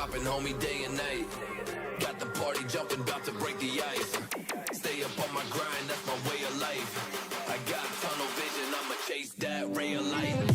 poppin', homie, day and night. Got the party jumping, about to break the ice. Stay up on my grind, that's my way of life. I got tunnel vision, I'ma chase that ray of light.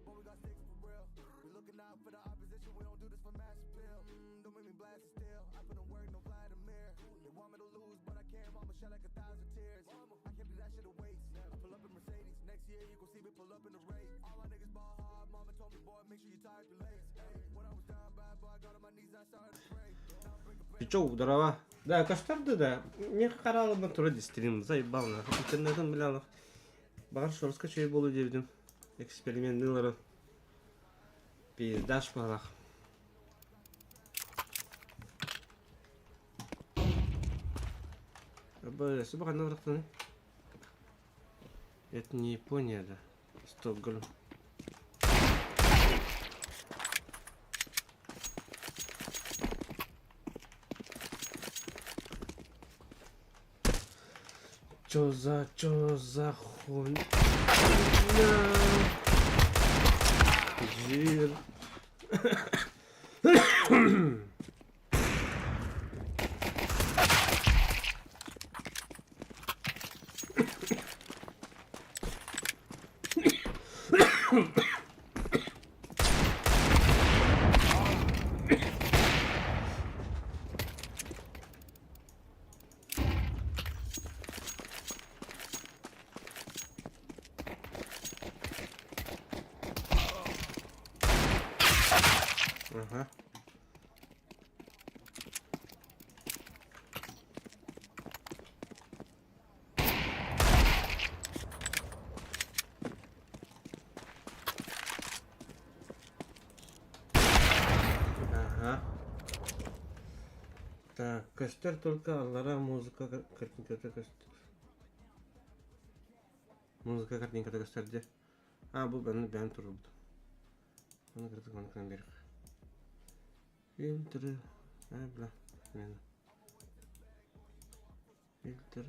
But we got sticks for real. We looking out for the opposition. We don't do this for mass appeal. Don't make me blast it still. I put in work, no Vladimir. They want me to lose, but I can't. Mama shed like 1,000 tears. I can't do that shit to waste. I pull up in Mercedes. Next year you gon' see me pull up in the race. All my niggas ball hard. Mama told me, boy, make sure you tie up your legs. Hey, when I was down bad, boy, I got on my knees. I started to pray. Now bring a И чё, ударова? Да, каштарды да. Не каралыбын турады стрим заебал. Интернетом биланов. Багар шорска чей болу дебдим. Экспериментылары. Пиздаш балах. Böylesi bu kadar bıraktın. Это не Япония, да. Стокгольм. Чё за хуйня? Жир. Ага. Ага. Так, костер только Аллара, музыка, картинка, костер. Музыка, картинка, костер. А, bu ben turuldu. Bunu kırdık, onu kırdık bir. Filtre, bla, блин. Фильтр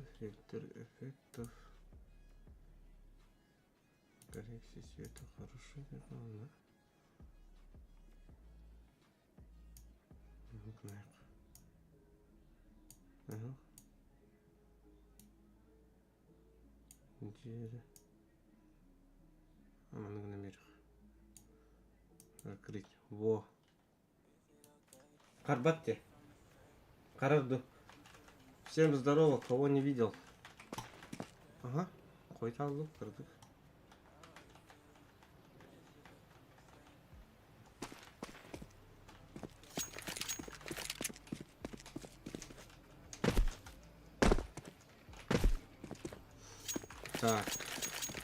эффектов. Коррекция света хорошая, наверное. Ага. Где? Аманга намерих. Открыть. Во. Карбатте. Карарду. Всем здорово, кого не видел. Ага. Қойта алды, кірдік. Так.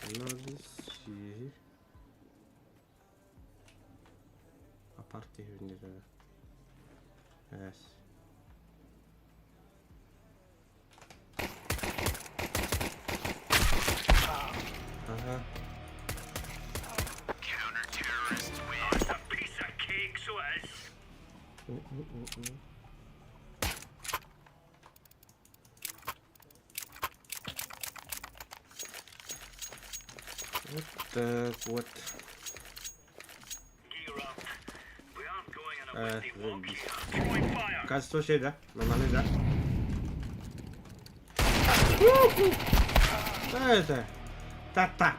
Надо апарты өнері. Әс. Ага. It's a piece of cake, so it is. Вот так вот. Gear up. We aren't going on a windy walk заебись. here. Throwing fire. Качество вообще, да? Нормально, да? Что это? Та-та.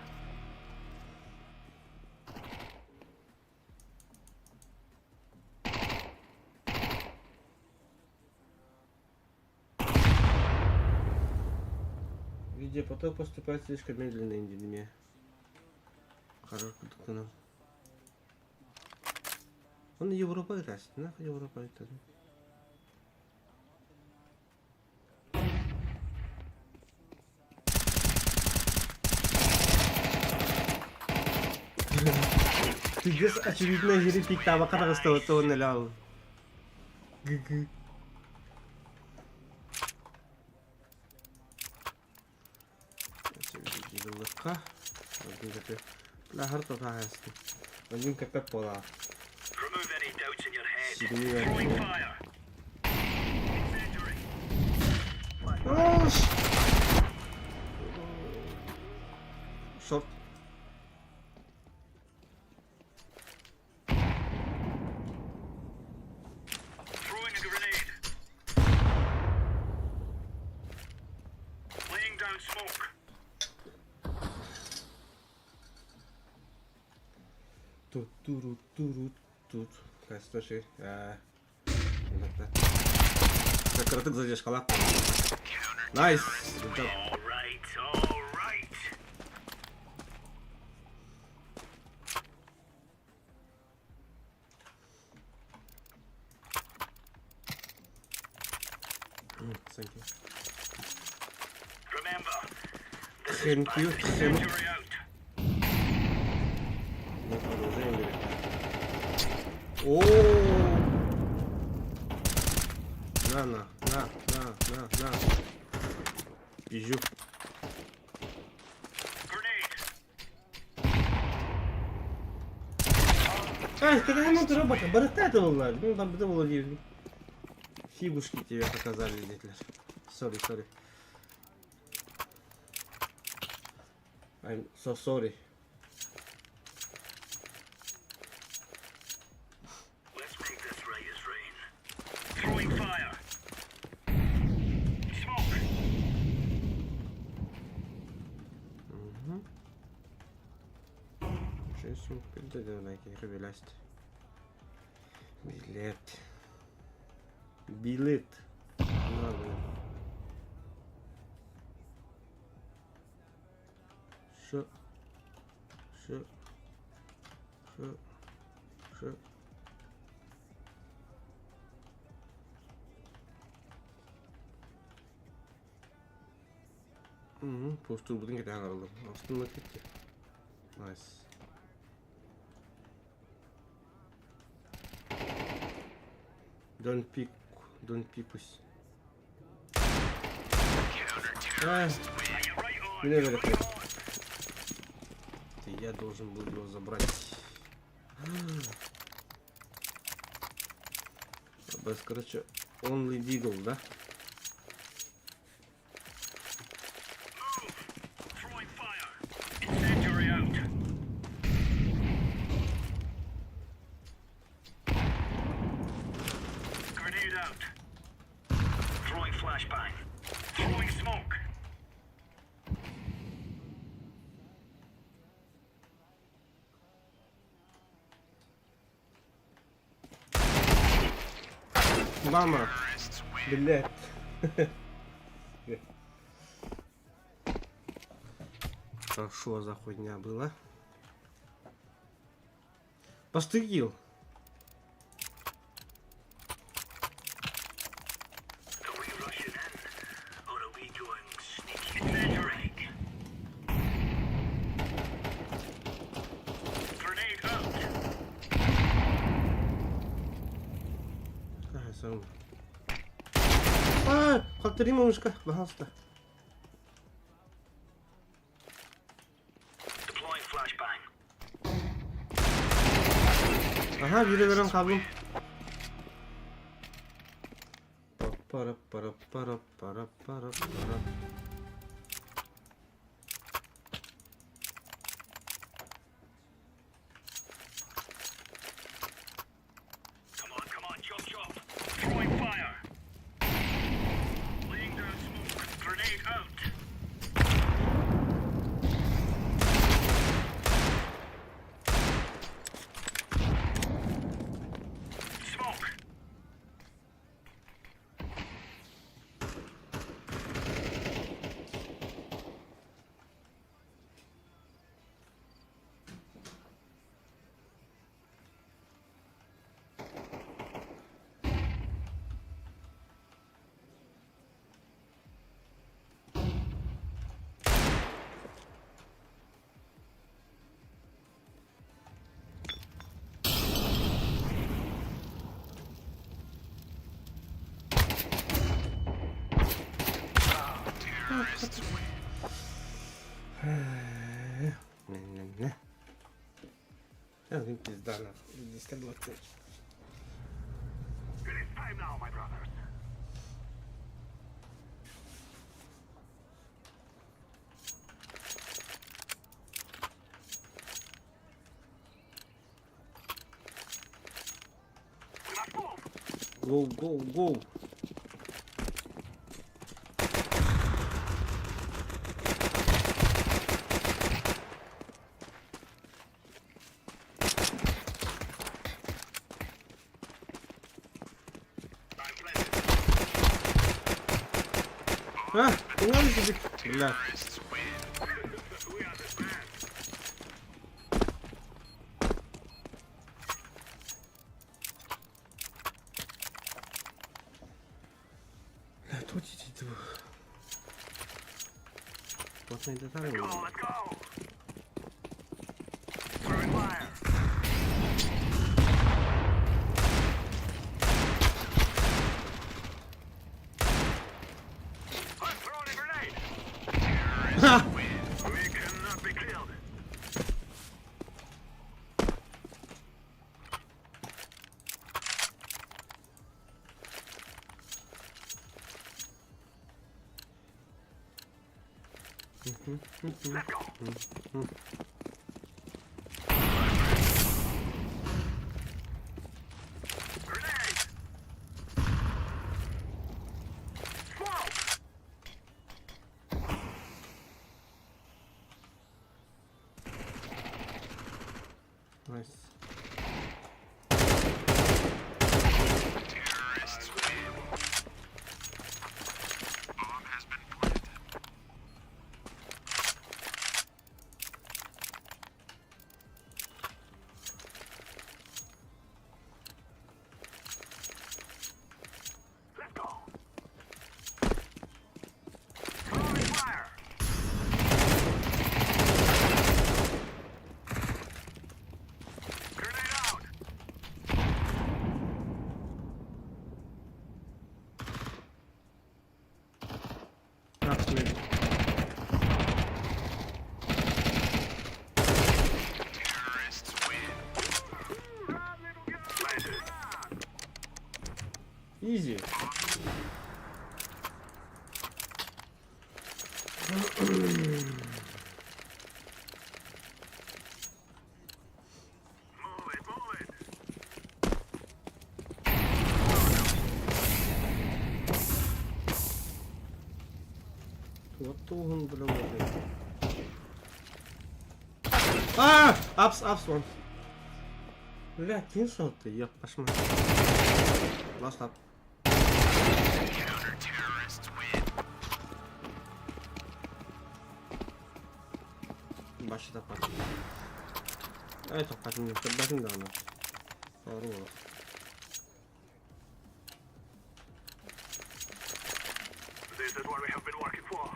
Видеопоток поступает слишком медленно, индиме. Хорош кудуканам. Он Европа играет, нахуй Европа это. Ты здесь очевидно еретик там, как что он налял. Гы-гы. Легка. Один как лахарто тахасти. Один как пола. Remove any doubts in your head. Сидни Throwing верхи. fire. Incendiary. Ош! Шорт. Throwing a grenade. Laying down smoke. Тут. Слушай, закрытых задержка, ла. Найс. All right, all right. Thank you. Remember, this Thank is you. back incendiary out. Мы продолжаем говорить. О! На. Пизжу. Grenade. Ай, ты как ты робота? Боротати волна. Ну там это было фигушки тебе показали, Гитлер. Sorry. I'm so sorry. Let's make this right as rain. Throwing fire. Smoke. Шесть пилде де найки билет. Билет. Надо. Шо. Postun budun giden aldım. Aslında gitti. Nice. Don't pick us. Меня верят. Я должен был его забрать. Короче, only deagle, да? Throwing fire. Incendiary out. Grenade out. Throwing flashbang. Throwing smoke. Мама, блядь. А шо за хуйня была? Постыгил. Are we rushing in? Or are we going sneaky? Incendiary. Повтори, мамушка, пожалуйста. Deploying flashbang. Aha, biri veren kaldım. Para para para para para para. Come on, chop chop. Throwing fire. Laying down smoke. Grenade out. Smoke. Ne. Yani pizdarlar. İşte bu atıyor. It is time now, my brothers. We must move. Go go go. I'm planted. Ha, bunlar mı çocuk? Bunlar. We understand. Точите ты. Вот на это так. Go, let's go. Throwing fire. I'm throwing a grenade. Ha! We cannot be killed. Let's go. Grenade. Smoke. Nice. Let's go. Throwing fire. Grenade out. Absolutely. Planted. Easy. Move it. Вот то он работает. А! Апс вон. Бля, кинь что-то, ёб, пошма. Ласт ап. Başı da patladı. Evet o patladı. Bakın da ona. Doğru mu? This is what we have been working for.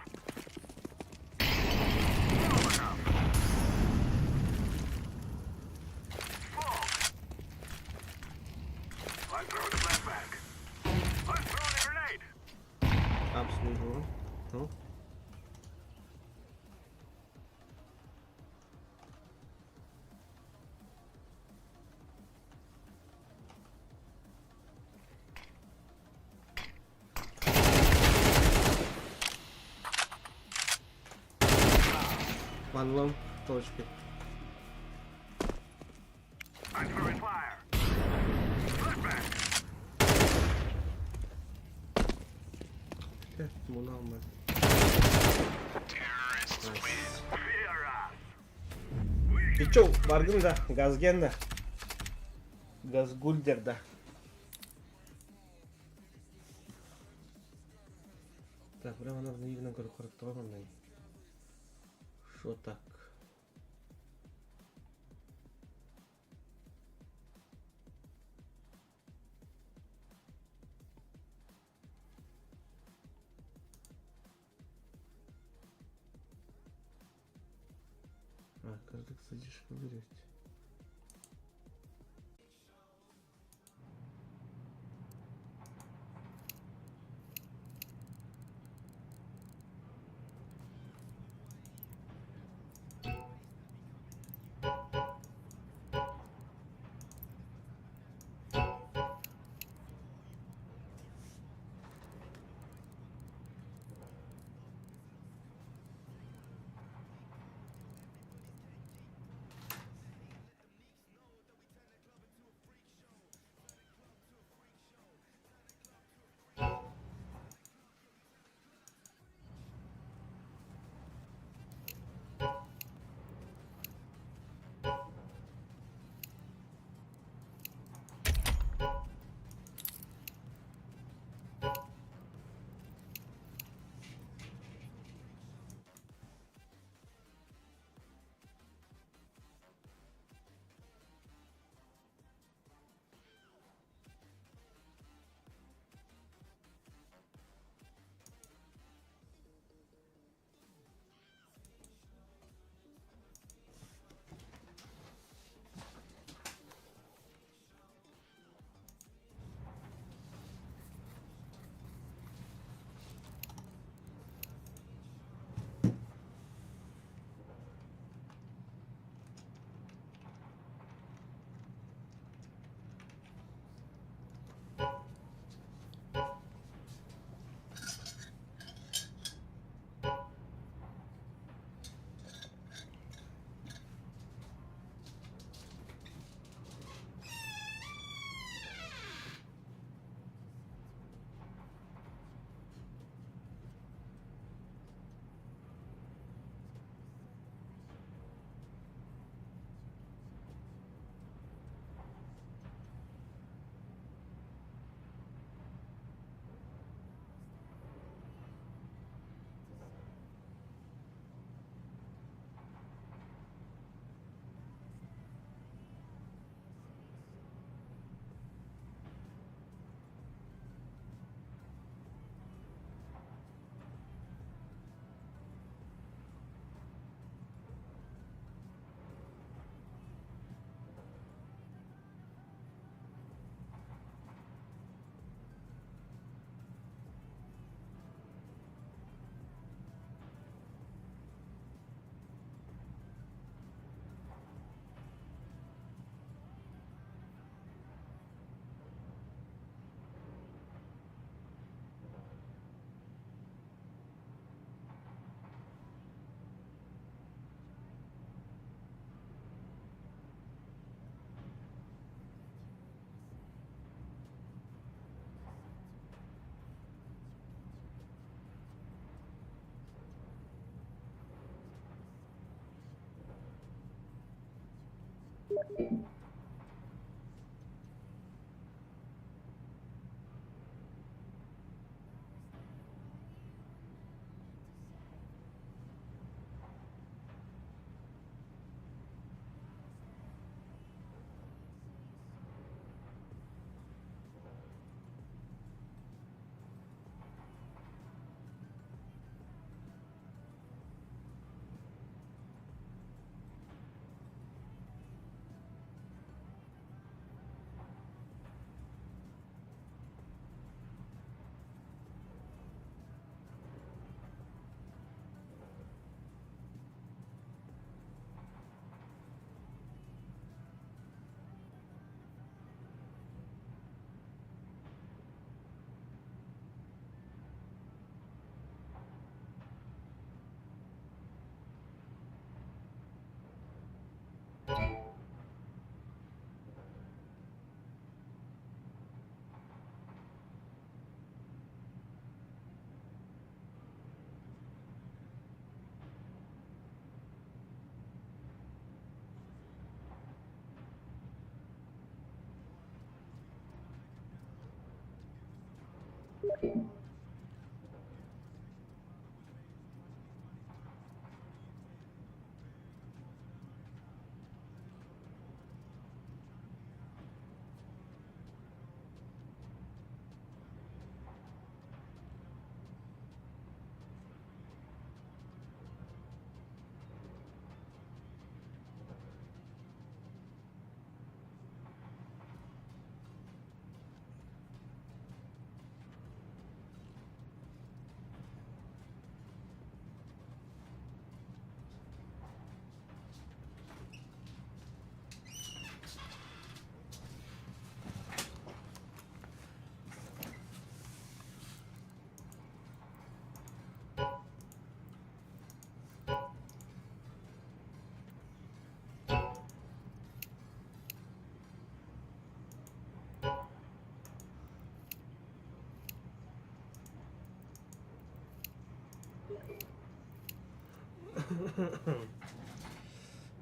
I'm throwing a flashbang. I'm throwing a grenade. Apps. One long, точки. I'm throwing fire. Flashback. Bunu almadım. Terrorists win. Fear us. И чё, варгын да, газген да. Газгульдер да. Так, прямо надо наивно корректованный. Шо так? Каждый задержка выберет.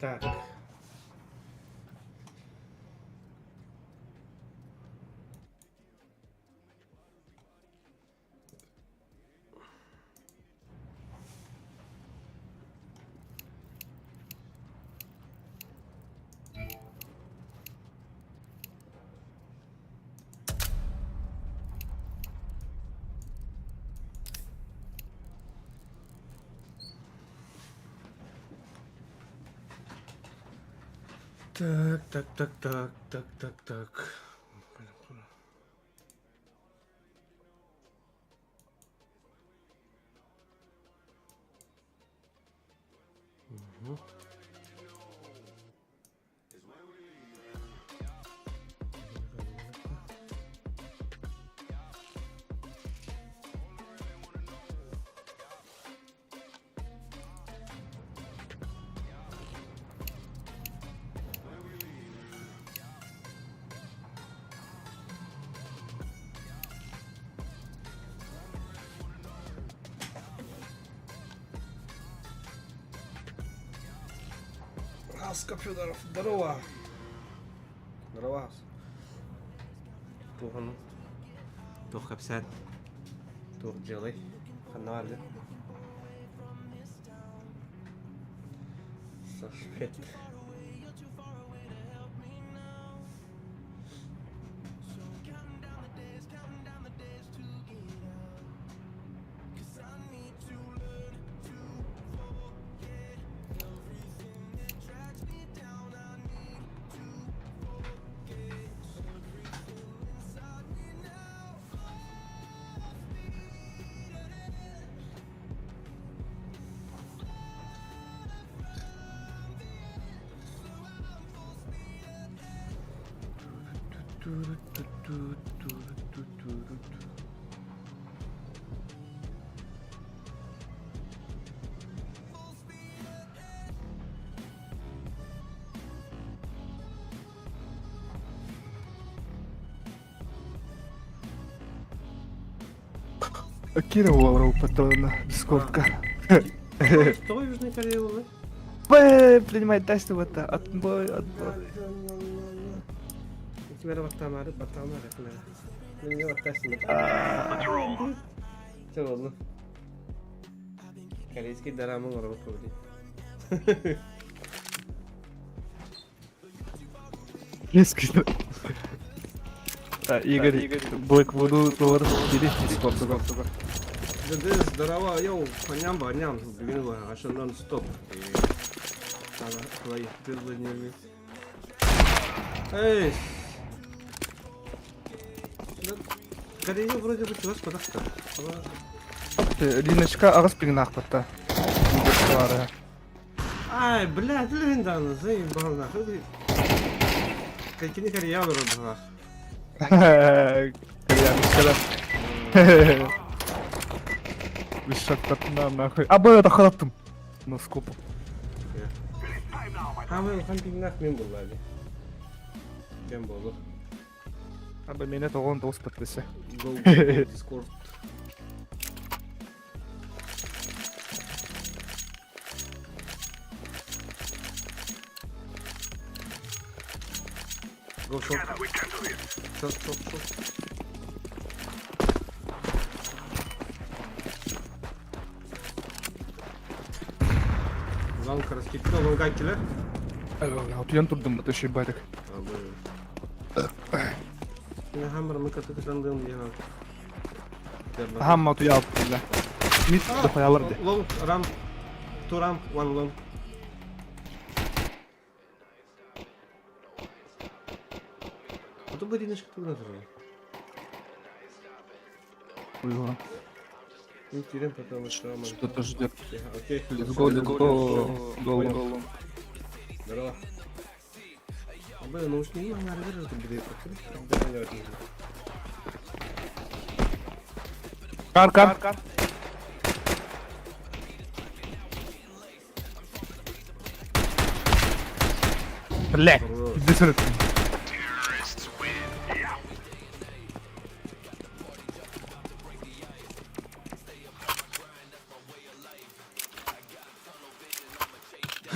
Так. Так. Ас, компьютеров, здорово. Здорово. Тухан. Тух капсат. Тух делай. Ханарда. Сашфет. Кинул патрона дискордка. Кто Южной Кореи был? Принимает тесты в это. Отбой. Кимера батамары. Меня ваттасın. Çok oldu. Корейский драма var o konuda. Резко. Игорь, Блэквуду доллар бери дискордка. Dedi здорово, йоу, поням, bugün var, aşağıdan stop. Sana kolay yapıyoruz. Эй! Корея вроде бы чего спадахта. Линочка арас пигнахпата. Ай, блядь, линданы, заебал нахуй. Какие Корея вроде бы. Biz şartlarından nahıy. Aa böyle takalattım. Nasıl kopu? Ama kan pingnak men bulladı. Ben bolu. Abi mene toğun dost patrese. Go Discord. Go short. Short. Zanka rasketli olan kankiler. Otuyan durdum da şey bayrak. Yine hamurımı katıklandığım diye abi. Hamma otuya aldı bile. Mid de koyarlardı. Long, ramp, two ramp, one long. А то Бариночка тут надо. Uyuyor. Интересно, потому что... Что-то ждет. Окей. Let's go. Здорово. Блин, ну уж не надо держать, блин. Кар. Блядь, иди сюда.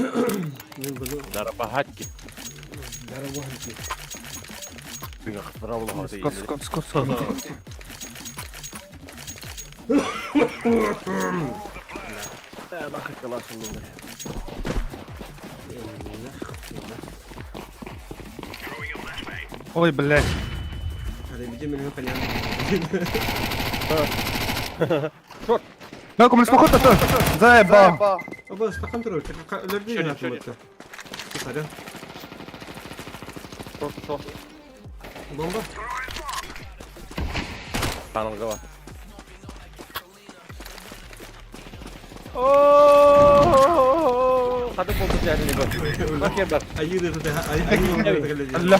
Мен bunu Дарабахатки. Дарабахатки. Бинга хтравлы хаты. Скот. Нахуй калашын мында. Ой, блядь. Ada bir de benim falan. Да, кому спокойно, то. Заебал. Оба стакан туру. Ölürdü ya Şöyle. hatırlattı. Hadi. Сол. Bomba. Танылга бар. Ооо! Хады болду жәріне гол. Бакер бар. Ayı da tutu. Ayı da tutu. Алло.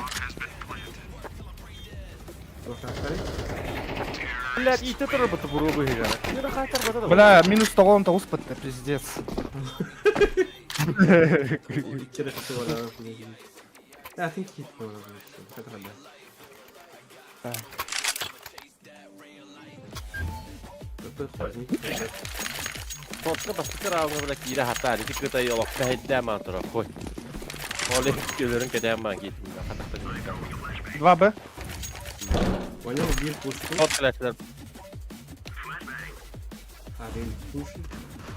Блядь, ите тұрыр бұты бұру бұй жәрі. Нені қайтар бұты да? Бля, минус 9 спытты, пиздец. İki rakısı var abi. I think hit var abi. Bu kadar da. Сотқа басты рауына бұла кейді хата әлі кіта елоққа хәддәмі тұра қой. Оле көлерін кәдәмі кетім. Қатақтан жеткен. 2Б. Понял, bir puştu. Сот кіләшілер. Один пушит.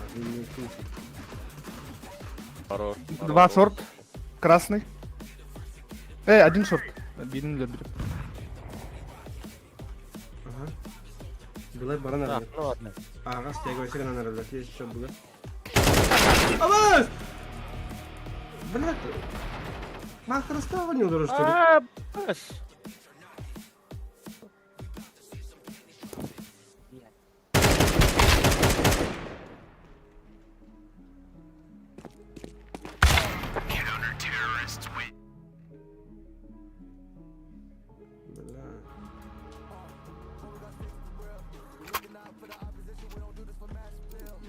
Один не пушит. Хорош. 2 шорт. Красный. Один шорт. Биrini de biri. Ага. Былай баран Так, арады. ну ладно. Аға стягивайся гана арады. Есть еще было. Аваз! Блядь. Махка расстава не удара, что ли? Бас. Бля.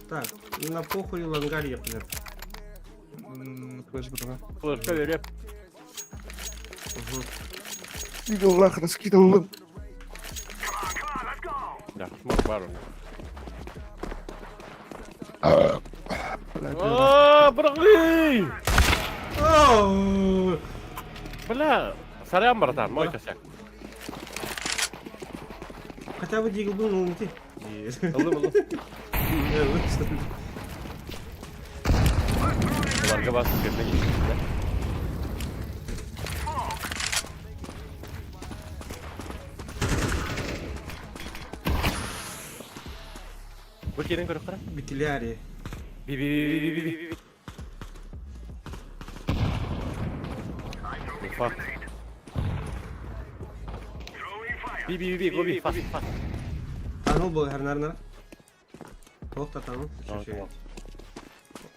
Так, на похуй лангар епнер. Флеш готова. Флешка вереп. Скидывал, раскидывал. Да, смог бару. Блядь, Ааа, бұрғи! Оу! Бля, сорян, братан, мой косяк. Хотя бы дигл был, ну не ты. Ылым. Оларға басып көрмей кетті, да? Бұл керін көріп қара? Битиляри. Би. Не факт. Би, гоби, факт. Анıl bu her nerede? Çok da tamam. Tamam, Şu şey. tamam.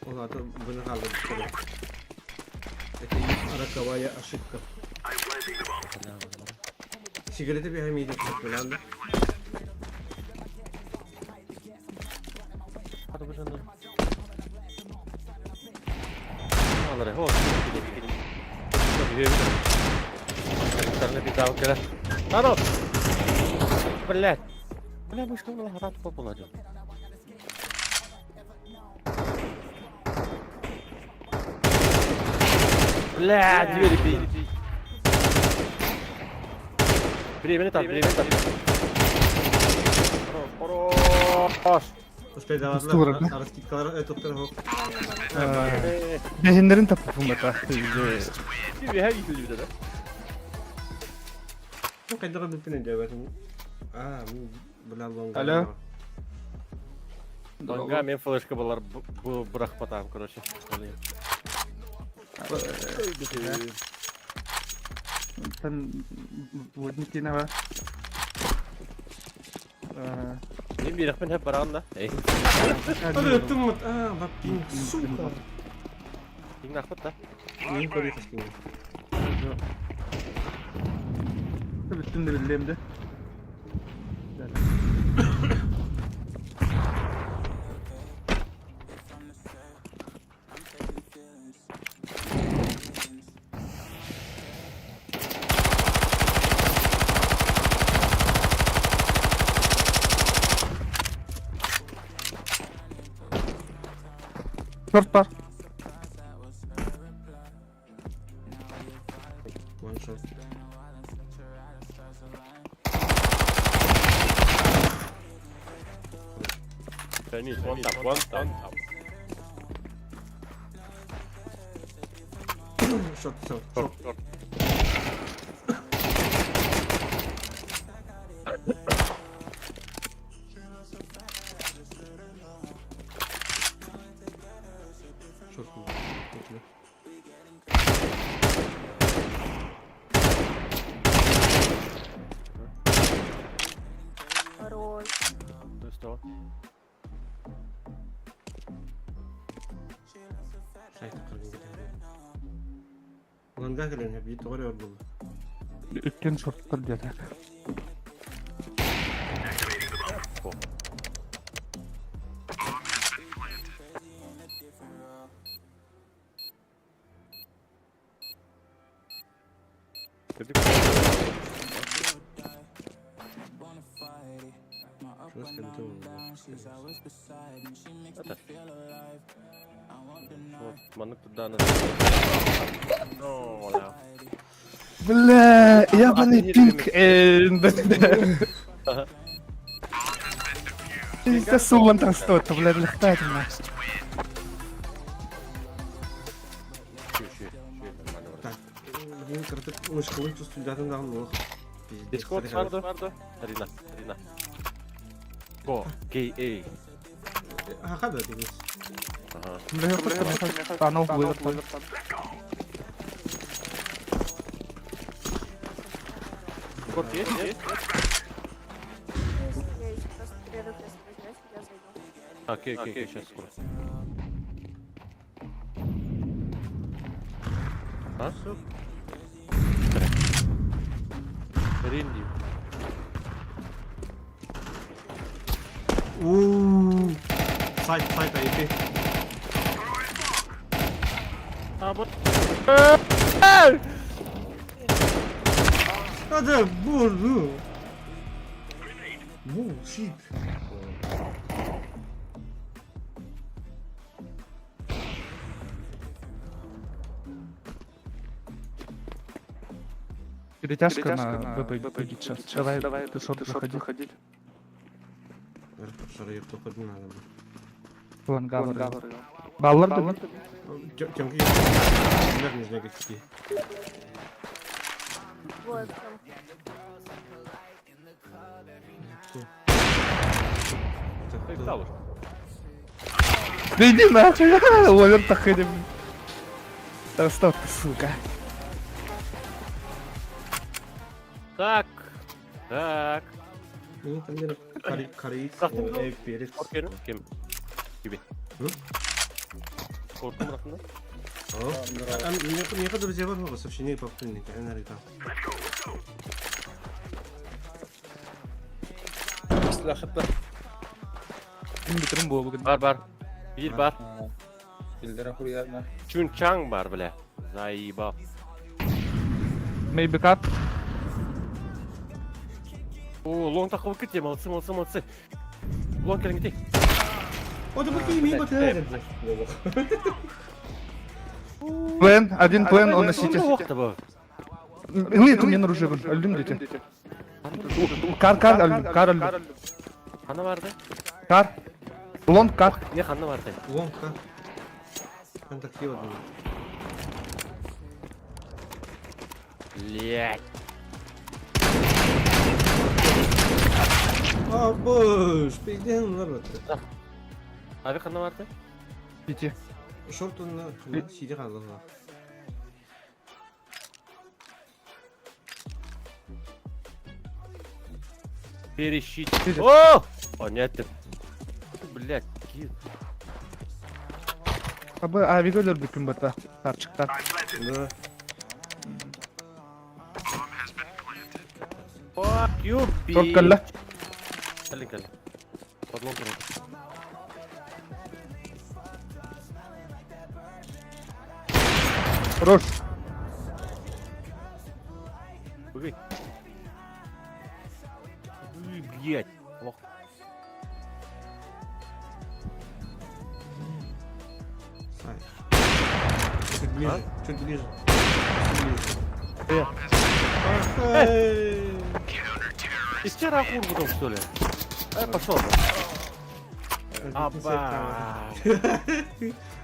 O zaten bunu kaldı. Это роковая ошибка. Сигареты bir hem yedik falan da. Hadi bu canım. Alır, hoş. Karena kita kira. Taruh. Блядь. Бля, мы что на гранату попали? Бля, двери бей. Времени так. Хорош. Uspey Tutuyor, dağıtılar. ne? Arası kitkalar tuttular. Behinlerin tapı meta. Bir her iki bir de. Ну, когда роби пины делать. А, бля, лонга. Алло. Лонга мен флешка болар bu bırakmadan короче. Sen водники ne var? Мен бирақпен hep барағанда. Hadi öptüm mü? Aa, bak pin. Сука. Ең нақпыт та. Neyi koruyorsun şimdi? Bütün de bildiğimde. Short var. Finish. One tap. Short. Short. Short. Хорош. Just door. Saytı kırgın gidelim. Ulan gel gelin hep bir doğru yol buldu. Өткен шорттар деді. Şurası sıkıntı oldu. Манук туда на. Ну, Бля, ебаный пинг энд. Пиздец, суван там что-то, бля, лихтать меня. Так, benim kırtık mışkılın tüstüldüğünden daha mı olur? Discord vardı. Arena. Go. KA. Haka da dediniz. Ага. Бля, я просто станов вылетал. Discord есть? Я сейчас приеду распределять, я зайду. Окей, сейчас скоро. А? Ринди. Uuuu. Site ayıp. Вот. Hadi vurdu. Bullshit. Перетяжка на ББ будет сейчас. Давай, ты шорт заходи. Şuraya topladım adamı. Ulan gavur. Ballar da Кем Kimler yüzüne geçti. Вот там. Стал уже. Да иди нахуй, овер таходим. Да стоп ты, сука. Так. Benim tanıdığım karıyı ev biri. Korkuyorum. Kim? Gibi. Hı? Korktum aslında. Мне kadar cevap mı basıp şimdi baktın ne enerji tam. Kim bitirim bu bugün? Бар. Bir бар. Bildire хуярна. Чунчаң бар, бля. Заебал. Maybe cut. О, лонг тақып кетті, молодцы. Лонг келің кетейік. Hadi bakayım iyi bakın. Плен, один плен, он на сити. Оқты бұл. Нет, мне на ружье, өлдім дейтін. Кар өлдім. Қаны барды? Кар. Лонг кар. Не қаны барды? Лонка. Ben takıyor adamı. Блядь. Boş. Beyden var battı. Abi қаны барды? Сити. Şort onunla CD kaldı var. Перещить. О! Понятно. Блядь, кил. Абы авига өлдік күн бата. Тарчықтар. Да. Fuck you, bitch. Шорт кәлі. Кәлі. Подлон тұрады. Хорош. Бегай. Ой, блядь. Лох. Сай. Чуть ближе. Чуть ближе. Из тебя рахур потом, что ли? Пошел. Аба.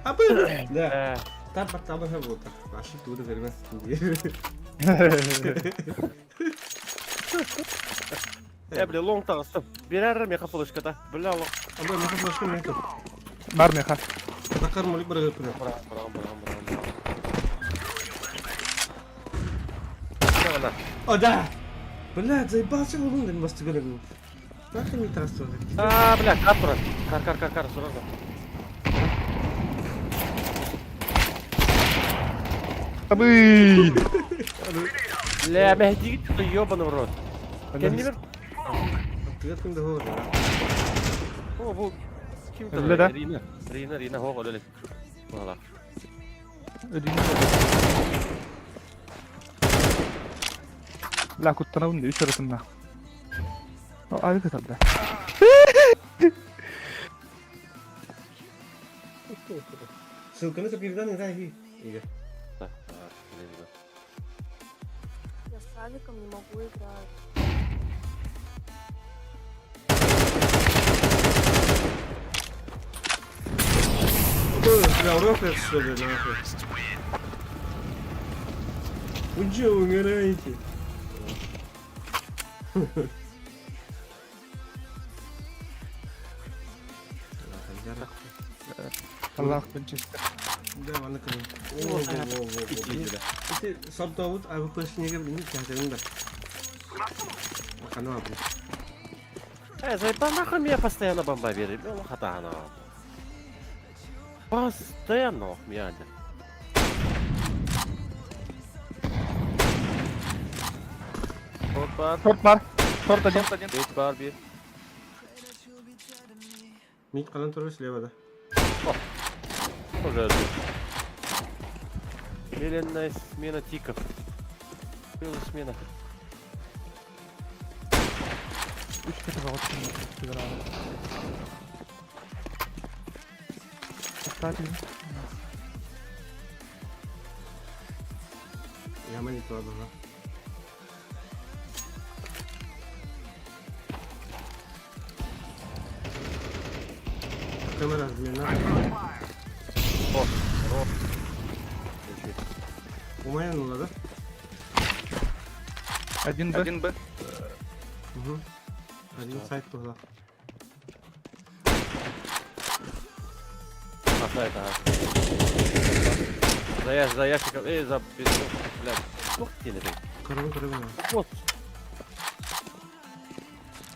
Абы! Да. Э, Табы вот так. Ваши туды вермес. бля, лонг тағыстым. Берәрі меха флешката. Бля, лонг. Абы, меха флешка меха. Бар меха. Такар молик бір өпіне. О, да! Блядь, заебался он, да не вас говорю. Нахрен не трасту. А, бля, кар тұрады. Кар, сұрады. Абы! Бля, мәхдигі түкі ебаный в рот. Кем не бер? Ты кімді хоғыр. О, бұл... Ким Өлі да? Рина, хоқ өлі. Бағала. لا كنت انا ودي اشرت منها على كتب ده Ссылканы передан, не знаю, Игорь. Я с Савиком не могу играть. Бля, урок это что ли, нахуй? Вы чё, умираете? الله بنجستر Да, ладно, конечно. Ты сам Давуд, а вы поясните, не тянете, да? Канал, блядь. Заебал, нахуй меня постоянно бомба верит. Ну, хата она. Постоянно меня. شورت مار شورت один Бейт бар бир. Мид калан туру слева, да? Тоже один. Медленная смена тиков. Была смена. üç kere baktım Кстати, Я монитор, да. Камера размена. О, У меня нула, да? один Б Угу. Один сайт туда. хата это. За ящиком. За песок. Блядь. Ух ты, блядь. Корон. Вот.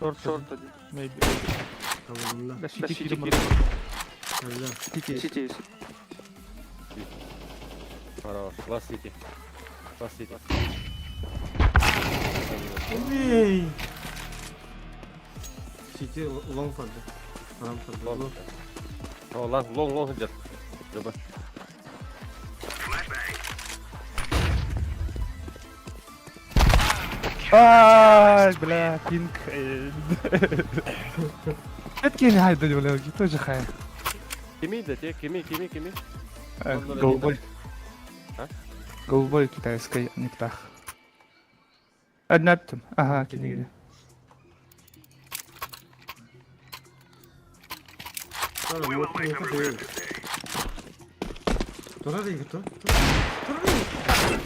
шорт один maybe Калан, да. да сити Калан. сити Хорош. Лас Сити. Эй! Сити лонг падды. Лонг падды. О, лонг идет. Люба. ай бля пинг это не хайда бля тоже хай Кими, да те, кими. голубой А? голубой китайской нектах однаттым ага кенеге Тура да, Игорь, тура.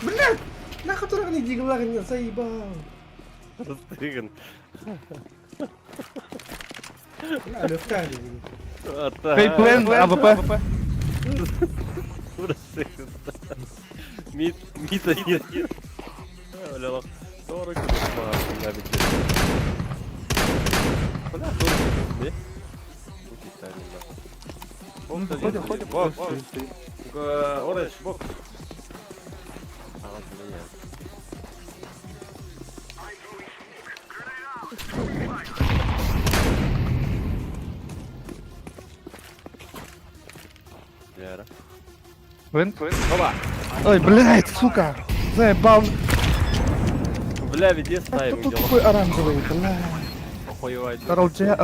Блядь! Нахуй тура не дигла, не заебал. Растриган. Бля, легкали. фейплен АВП Мид один. Бля, лох. 40 бля, ходим Бок. Оранж, бок. Вин Опа! ой блядь сука заебал Бля, веди кто снайпер, тут дело. такой оранжевый блядь Охуевать. Роджер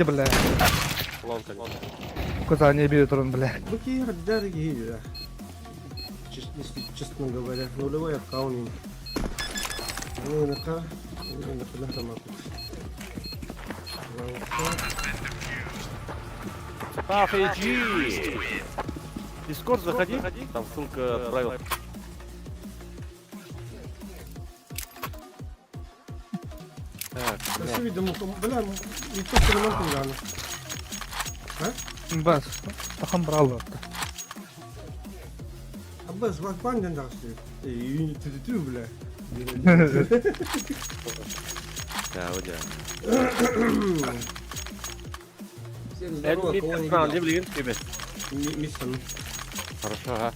бля Лонка. куда не бьют он блядь Быки дорогие, да. Если честно говоря, нулевой аккаунт. Ну, на-ка. Кафеджи. Дискорд заходи. Там ссылка отправил. Так, Nasıl video mu? Bля, YouTube kanalı kullanı. Бас. Тахан брал атты. Abbas bak benden daha şey. İyi tütü bля. да, вот я. Всем Это здорово, кого не Митрофан, видел. блин, тебе. Миссон. Хорошо, ага.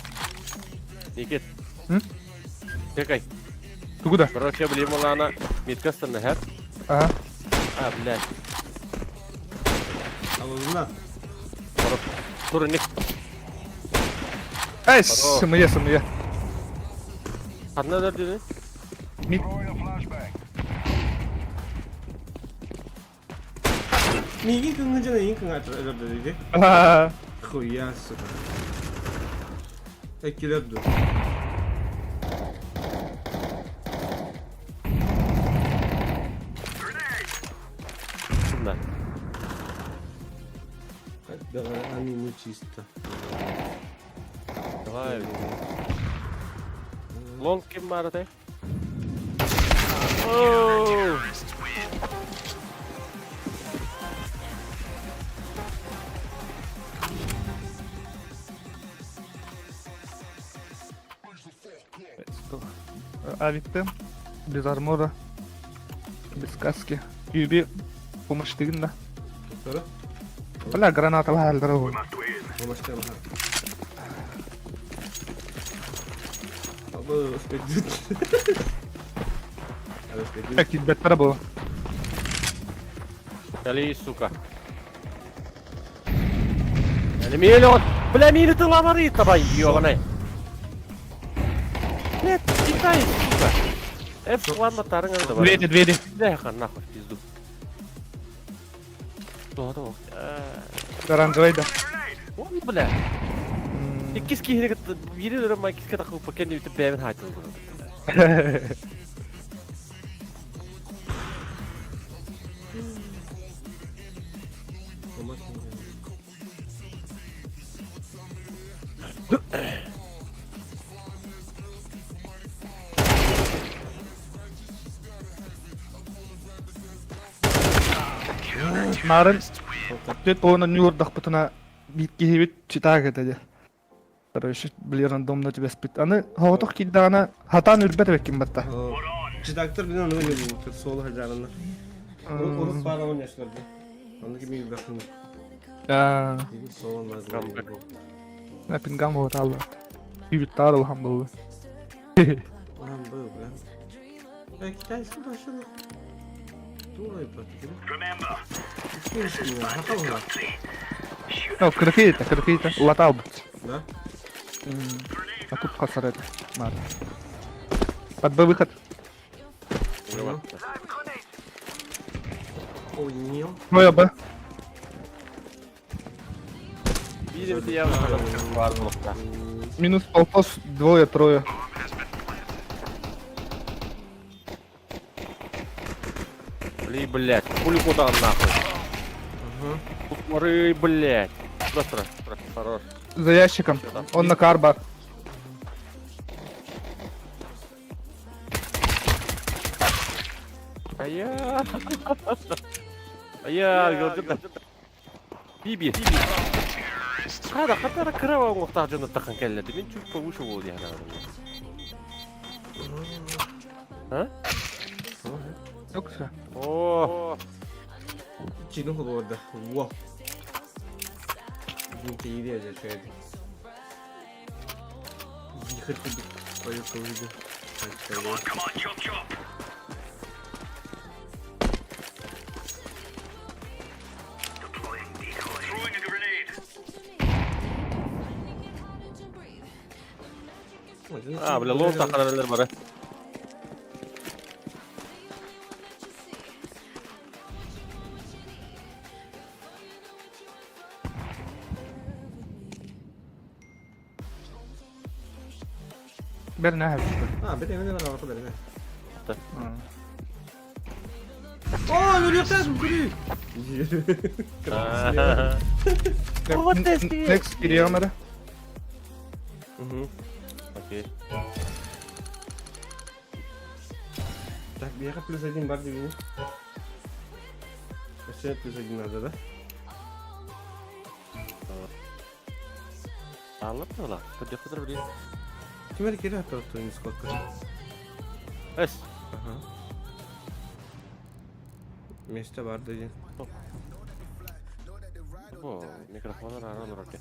Никит. М? Чекай. Ты куда? Короче, блин, она миткастан, ха? Ага. А, блядь. Ağzına. Турник. Эй, сымые. Одна дорога. Мид. Migin kıngıcına in kıngı açılır dedi. Ага. Хуя сука. Ekkiler dur. Да. Да, они не чисто. Давай. Лонг кем марате? Ооо! Авикте. Без армора. Без каски. Юби. Помощь тыгында. Sonra Бля, граната лалдыр ой. başlayalım ha. Abi spedit. Abi spedit. Как тебе было? Али, сука. Али, миллион! Бля, мили ты лаварит, давай, ёбаный! Нет, китай, сука! F1 мотарың ады, давай. Двери. Бля, нахуй, в пизду. Doğru. Оранжевый, да. Ой, бля. İkiz kihine biri dönüyorum ben ikisi kadar kupa kendi bütün beğen hayatım. Нарын. Тут он нюрдах путана битки хибит читаг это. Короче, бли рандомно тебя спит. Аны хаватох киддана хатан үрбет беккин батта. Çıdaktır bilen onu oynuyor. Solu hacarında. Orası bana 10 yaşlardı. Onu gibi bir bakın. Я Sol olmaz. на пингам вот алла. Хибит тар алхамдулла. Lan bu be. Ya Kitay'sı başladı. Doğru yapıyor. Remember, Üstü üstü ya. Hata var. Ну, кракита, латал бы. Да? А тут хасар это. Надо. Под Б выход. Ой, не. Моя Б. Biri bir yavrum var nokta. Минус полпос, двое-трое. Бли, блядь, хули куда нахуй. Тупоры, блядь. Просто, хорош. За ящиком. Он на карба. Aya. Aya, gördün mü? Bibi. Kadar kıravan muhtaçını takın kelledi. Ben çok pavuş oldu yani. Ha? Yoksa. Oo. Çin'in kolu orada. Wow. Bizimki iyi diyecek şöyle. Yıkırtı bir koyu koyuydu. come on, chop chop. Deploying decoy. Throwing a grenade. Ha, bile lol takanlar var. Берне abi. Ha bir evine ver arka berine. Aa böyle yapıyorsun gülü. Next giriyor kamera. Okey. Tak bir yere plus edeyim var dibini. Aşağıya plus edeyim orada da. Anlatma lan. Kıdır bileyim. Kime kere hatta oturun Discord'da. Es. Aha. Mesut'a var diyeceğim. Bu mikrofonlar arar okey.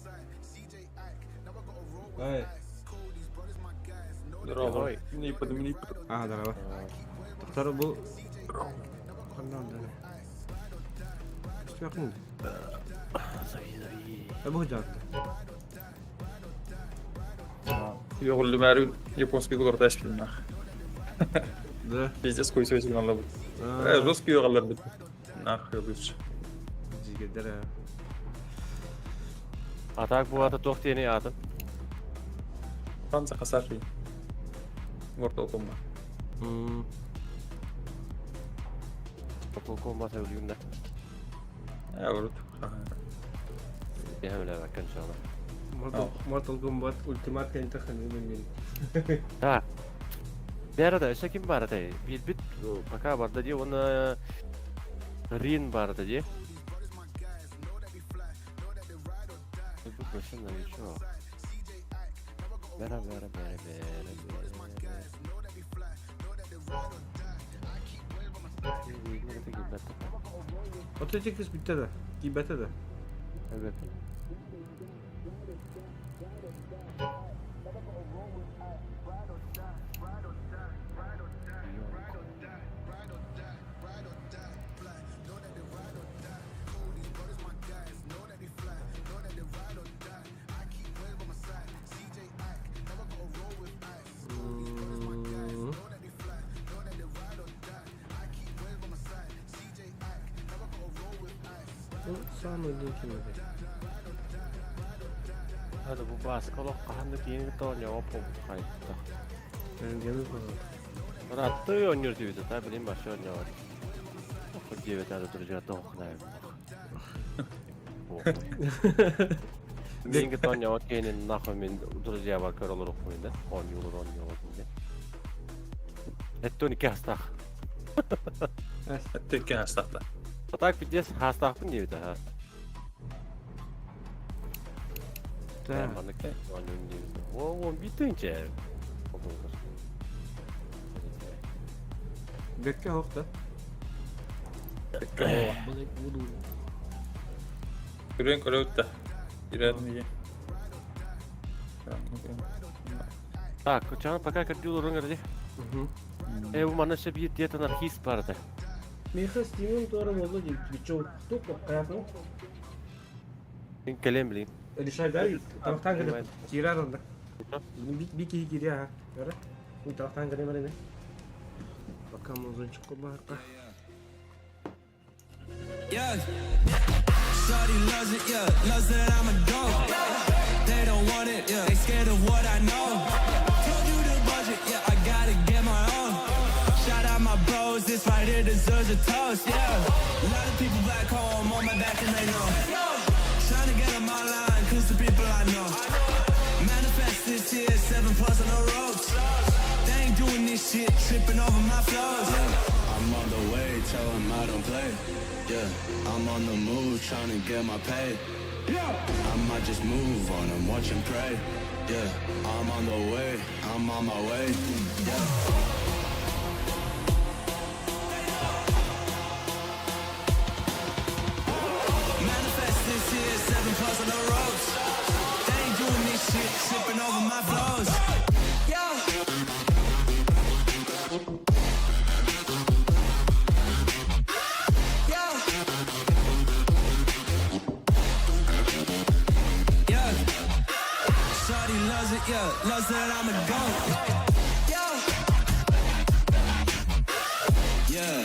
Hayır. Dur oğlum. Mini yapalım. Aha da var. Doktor bu... Kandan da ne? İşte bakın mı? Bu hıcattı. Yoğullu meri Japonski kulur taş bilmem. Da. Bizdes koy söz günalla bu. Ruski yoğallar bitti. Nah yoluyuz. Cigeder ha. Atak bu adı toht yeni atın. Fransa kasar şey. Orta okuma. Okul olmasa ölüyüm de. Ya vurut. Yemle bakın inşallah. Mortal Kombat Ultimate kan tak kan ini. Ha. Bir arada işte kim var arada? Bir bit baka vardı diye ona Rin vardı diye. Bu başın da bir şey o. Bera. Oto çekiş bitti de. Gibete de. Evet. Sağ mı kim dedi? Hadi bu basketbol kahanlık yeni bir tane yapalım kayıtta. Benim gemim falan. Bana attı oynuyor diyordu tabi bileyim başka oynuyor. O diye tane duracak da okuyayım. Yeni bir tane yapalım yeni nakımin duracağı var kör olur okuyun da. Oynuyor diye. Etti 12 hasta. Tekke hastakta. Atak biteceğiz hasta mı diyordu ha. Tamam. Bana ki oynuyor diyordu. O bitince. Bekle hok da. Yürüyün köle ötte. Girelim iyi. Так, çağın pakar kadar olur ngerti. Bu mana şey bir diye anarkist vardı. Mihas timun doğru oldu gibi bir çok kayaklı. Ben kalem bileyim. Dışarıda taraftan gelip girer onda. Bir kişi giriyor ha. Göre. Bu taraftan gelip ne? Bakalım uzun çıkıp bak. Yeah. Shawty loves it, yeah. Loves that I'm a dog. They don't want it, yeah. They scared of what I know. Told you the budget, yeah. I gotta get my own. Shout out my bros, this right here deserves a toast, yeah. A lot of people back home on my back and they know. Trying to get on my line, cause the people I know. Manifest this year, 7+ on the ropes. They ain't doing this shit, tripping over my flows. I'm on the way, tell them I don't play. Yeah, I'm on the move, trying to get my pay. I might just move on and watch and pray. Yeah, I'm on the way, I'm on my way. Yeah. Manifest this year, 7+ on the ropes. They ain't doing this shit, tripping over my flows. Yeah. Yeah, loves that I'm a goat. Yeah. Yeah.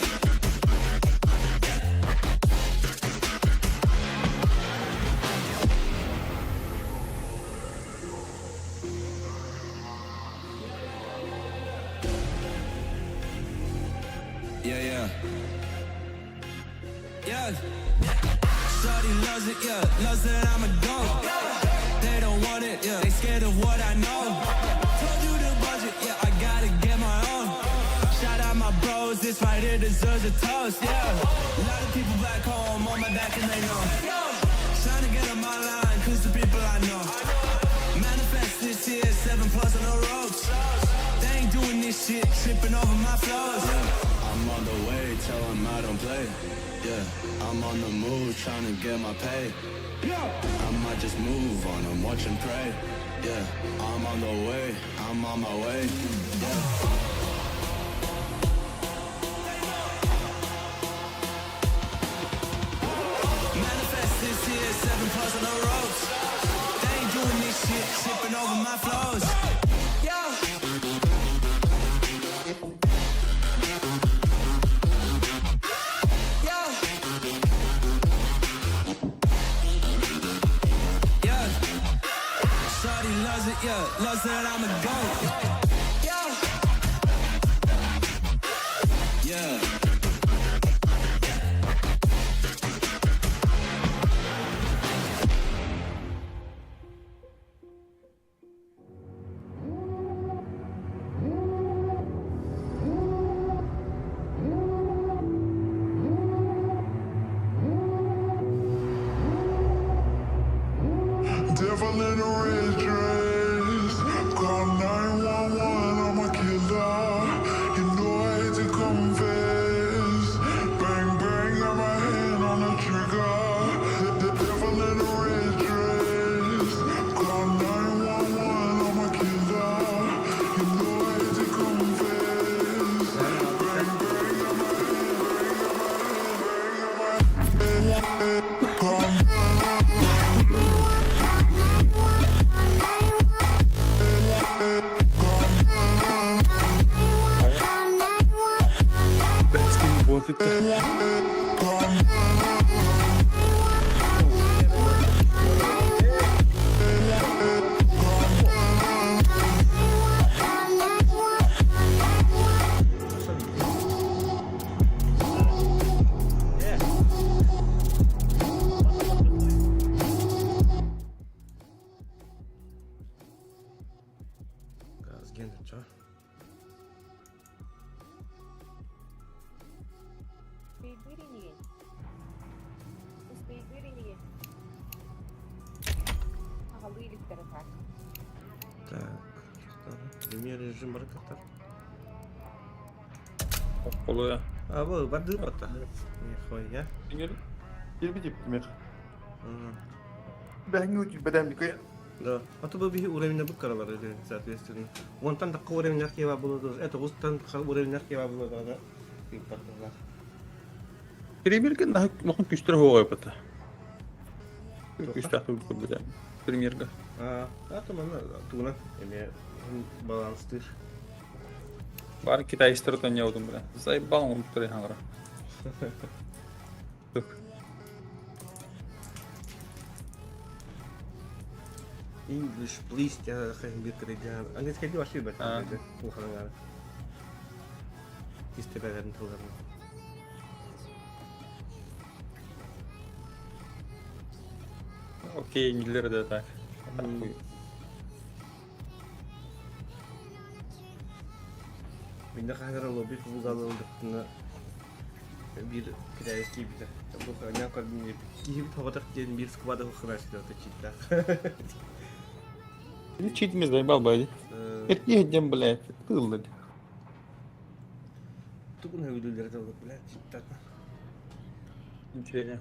yeah. Shawty loves it, yeah. Loves that I'm a goat. They don't want it, yeah. They scared of what I know. Told you the budget, yeah. I gotta get my own. Shout out my bros, this right here deserves a toast, yeah. A lot of people back home on my back and they know. Trying to get on my line, cause the people I know. Manifest this year, 7+ on the ropes. They ain't doing this shit, tripping over my flows. I'm on the way, tell them I don't play. Yeah, I'm on the move, trying to get my pay. I might just move on them, watch and pray. Yeah, I'm on the way, I'm on my way. Yeah. Manifest this year, 7+ on the ropes. They ain't doing this shit, tripping over my flows. Yeah. Shawty loves it, yeah. Loves that I'm a goat. Yeah. Yeah. Devil in a red dress. Call 911, I'm a killer. You know I hate to confess. Bang, bang, got my hand on the trigger. The devil in a red dress. Call 911, I'm a killer. You know I hate to confess. Bang, bang, got my hand, bang, got my hand. Gaz gene çağır. Так, премьер режим баракатар. Oluyor. А bu барды бата. Нихуя. Bir bir ciptim. Ага. Ben ucu bedem dikaya. Да. А то бы бихи уровень bu karalar öyle соответственно. Онтан да уровень архива было. Это устан уровень архива было да. Импортlar. Премьерге нахуй күчтер хогой бата. Күчтер хогой бата. Премьерге. А то мана тугна эме баланстыр. Бар китайстар тон яудым бля. Заебал он туре хангара. Тук. English please ya kayak bir kerja. Anggap kayak wasit baca gitu. Bukan nggak. Istilah tuh kan. Okey İngiltere de tak. Bunda kadar lobi kubugalı olduklarına bir kredisi gibi de. Bu kadar kadar bir tavatak diyen bir skvada hukuklaştı da çiftler. Bir çiğitimiz de bal baydı. Etki hediyem bile kıldı. Tukun hevdülleri de olup bile çiftler. İntireyen.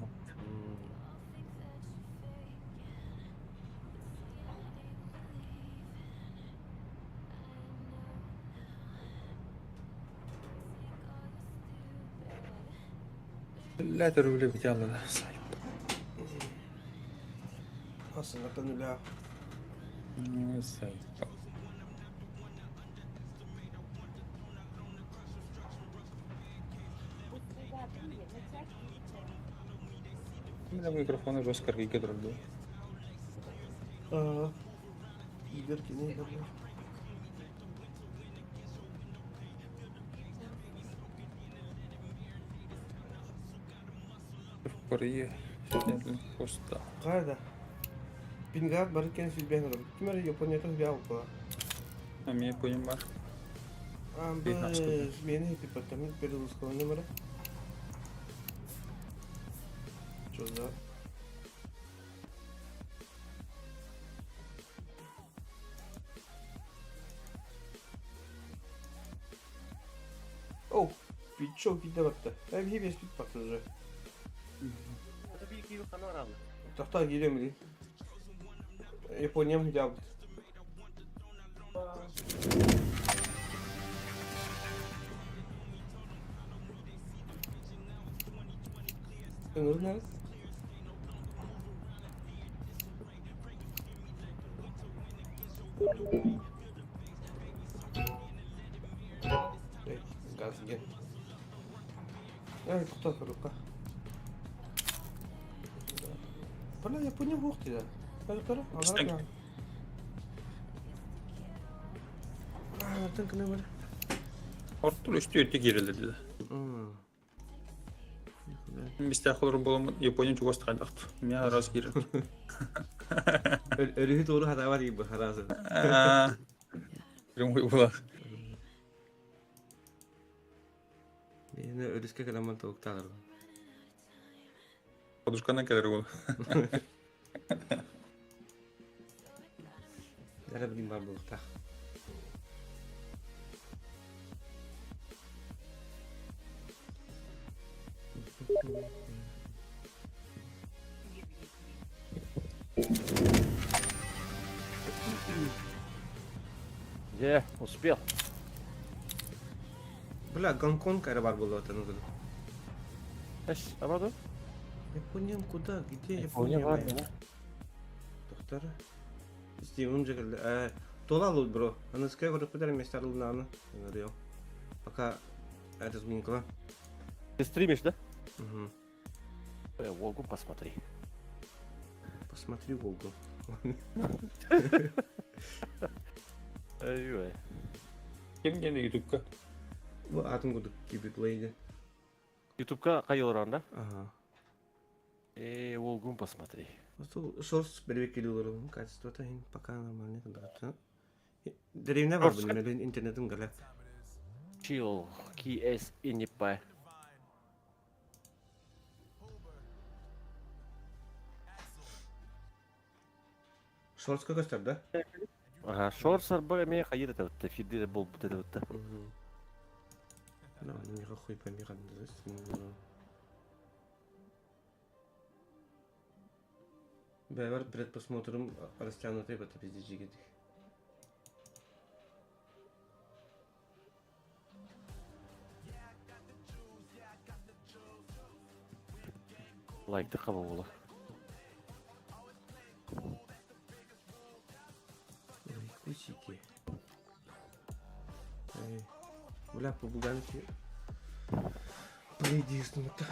لا تروي لي يلا لا صايب. Aslında kanıyla صايب. من الميكروفون بس كرقي قدر له. gider ki ne yapıyor? Koreya. Hosta. Қайда? Пингар бар екен сөйлбейін ұрып. Кімер Японияда сөйлей алып қоя. Мен поем бар. Біз мені департамент Перелуского номера. Что за? Оу, пичок киде баттı. Ben bir bes bit baktı уже. Это bir iki yıl kanal aldı. Tahta geliyor mu değil? Япония mı gidiyor? Önür neresi? Gaz gel. Evet, tutar ruka. Bana Japonya hookti da. Hadi tara, İşte- alarak. Nereden kına böyle? Ортур үстү өтө кирилди dedi. Мистахлар болом Япония чугост кайдакт. Мен раз кирил. Ölühü doğru hata var gibi harası. Прям була. Yine ölüske kalaman tavuk tağır. Подушкана келер бол. Nere bileyim var bu tağ. Успел. Бля, Гонконг аэропорт был вот оно. Эш, амаду? Япония куда? Где Япония Япония? var моя? ya. Доктор. Стивен же говорит, толалу, бро. Она скажет, что подарим место луна, говорил. Пока это сгинкла. Ты стримишь, да? Угу. Волгу посмотри. Посмотри Волгу. Ой-ой. Ким келди ютубка? Bu atım kuduk gibi play'di. Ютубка кайылыран, да? Ага. Волгу посмотри. Шорс бербек келулерин качеството пока нормально кылдырат. Деревне бар Шорс бұл мен интернетим галак. Чил, KS инипай. Шорска göster да? Ага, шорсар бага мен кайыр это вот, фиды бол бут это вот. Ну, они не хуй пойми, как это. Бэвэр перед просмотром растянутой в это пиздечи гидик. Лайкты кабыл болу. Ой, кусики. Эй, бля, по буганке. Пойди, что-то.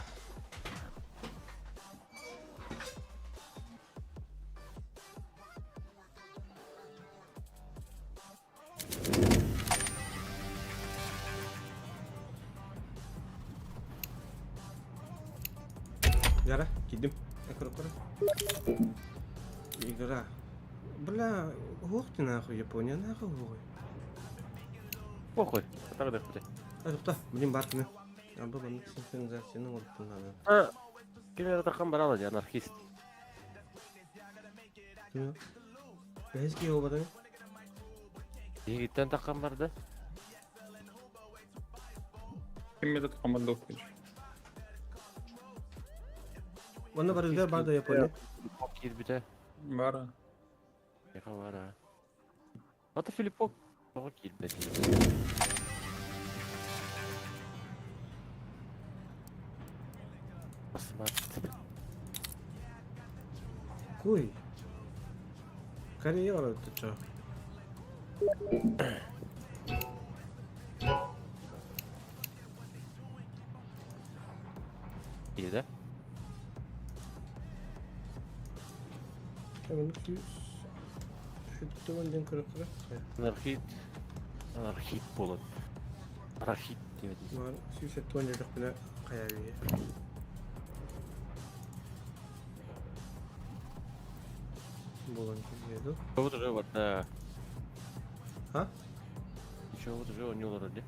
Яра, кидим. Аккуратно. Игра. Бля, ух ты нахуй, Япония, нахуй. Похуй. Так да хоть. Тоқта, блин, бартыны. Абы баны синхронизацияны орып надо. А, кемер такан барала же анархист. Кім? Бәйізге ол баданы? Егиттен такан бар да? Ким метод команда окуйт. Оны бар өлгер бар да Япония. Кирбите. Бар. Яка бара. Аты Филиппок. Ого кирбите. Посмотри. Куй. Корея бар өтті чо. İyi de. Hemen 200. Şu dümenden kırıkları. Anarхит болады. Анархит деп айтады. Var. 170 дедік біле қая бейе. Bulan kim Çoğu duruyor var da. Ha? Çoğu duruyor oynuyorlar öyle.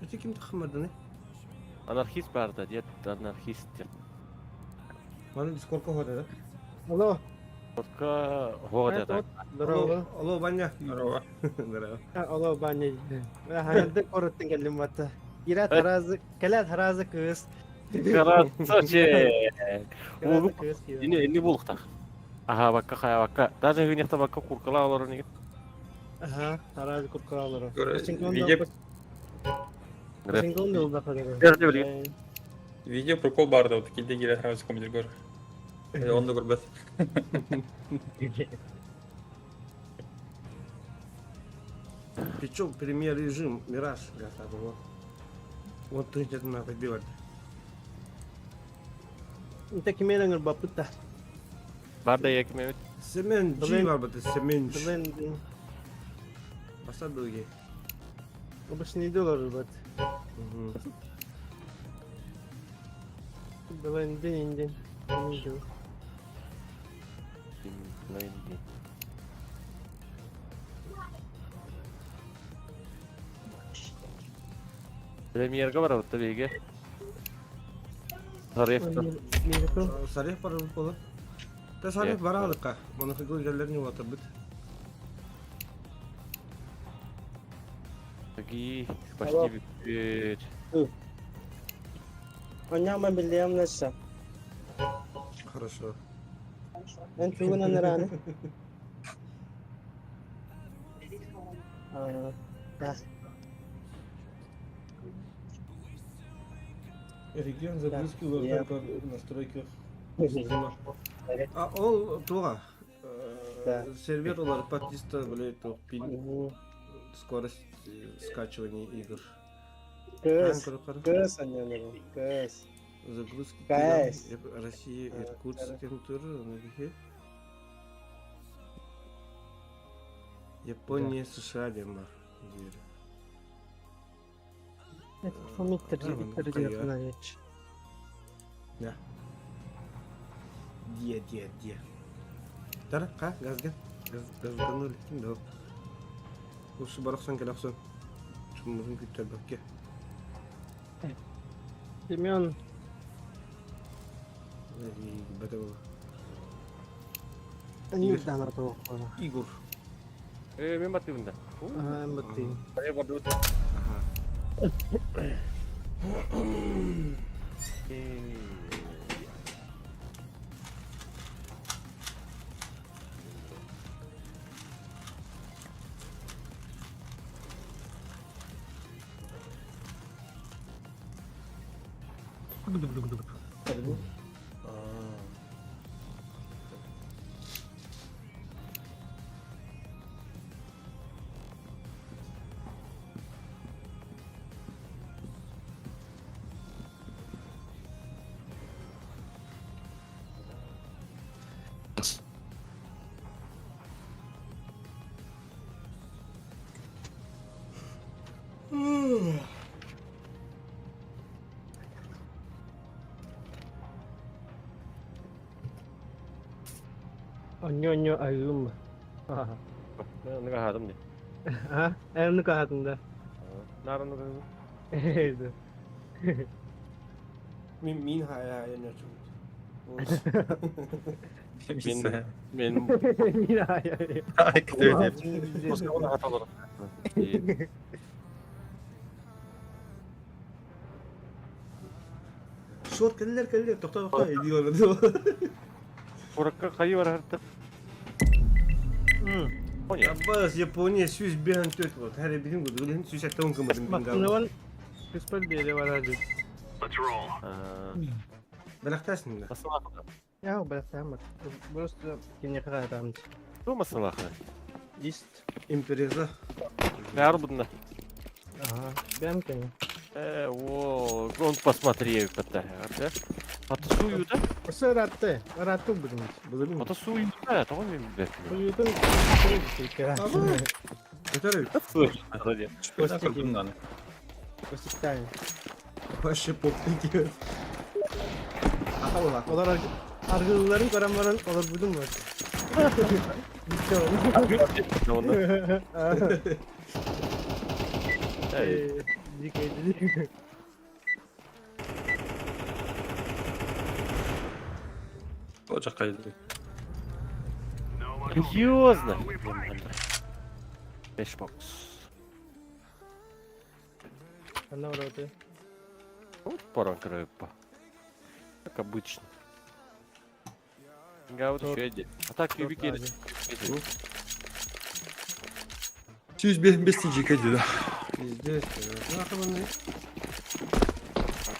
Öte kim takmadı ne? Anarxist var da diye anarxist. Bana Discord'a hoda da. Alo. Korka hoğda da. Здорово. Alo Banya. Здорово. Здорово. Alo ben ne? Ben hayalde koruttum geldim batta. Gira tarazı, kela tarazı kız. Karatsa şey. Tarazı kız. Yine 50 bulduk da. Aha bakka kaya bakka. Daha hünyakta bakka kurkala olur ne? Aha, tarazı kurkura alırım. Видео, Сингл da kadar. Nerede bileyim? видео прикол барда, вот такие дегири сразу командир гор. Он да гурбет. Причем премьер режим Мираж гасады вот. Вот ты где-то надо делать. Inte kime dengar baputta. Barda yak Mehmet. Semenci var burada semenci. Ben Basa bölge. обычно diyorlar bat. Ben indin. Premierga var orada bilgi. Tarifta. Sarıya para bulup olur. Da sarıya Evet. para aldık ha. Bana fikir gellerini yolata bit. Peki başka bir Оняма билем наша. Хорошо. Ben çuğuna nerane? Да. Регион загрузки в Я- настройках. Evet. А ол туга. Да. Сервер olarak Batista böyle пин скорость скачивания игр. Kız. Yukarı. Kız annem. Kız. Загрузки. Кайс. Россия, Иркутск, Кентур, Япония, США дем бар. Фамиттер диye geç. Ya. Diye. Tara, ka, gazgan. Gazgan öyle kim de o. Usu baraksan kelaksan. Çumurun kütler bak ya. Semyon. Bada o. Ani daha var to. Igor. ben battı bunda. Aha, en batti. Saya baru Aha. Onyo ayım. Aha. Ben ne kahadım diye. Ha, en kahatında. Naran Evet. Min haya ne çum. Пицца. benim Yine hayır. Ай, кто это? Moskova ona hatalarım. Şort keller tokta ediyor. Kurakka kayı var hatta. O ne? Abbas Japonya süs bir an tört var. Her bilim kudu. Ulan süs ekta on kamadım Bak ne var? Kıspel bir yere var hadi. Let's roll. Belaktasın da. Nasıl akıllı? Ya bırak tamam bak. Burası yine kadar tamam. Bu nasıl akıllı? List. İmperiyazda. Ne var bunda? Aha. Ben mi? Вот, он посмотри, когда это. Атасую, да? Burası rahattı. Rahattı bu demek. Bulalım. Атасую, да, tamam mı? Uyudun. Ama. Yeter öyle. Атасую, да. Что такое бунан? Basitten. Başı pop diyor. Ata ola. Olarak Argılıların karambaran olur budun mu? Ne oldu? Hey. Dikey. Ocak kaydı. Серьезно? 5 box. Она вроде. Вот порон по. Как обычно. Я вот еще один. А так кубик едет. 205 TC kaydı. %100. Ne yapalım ne?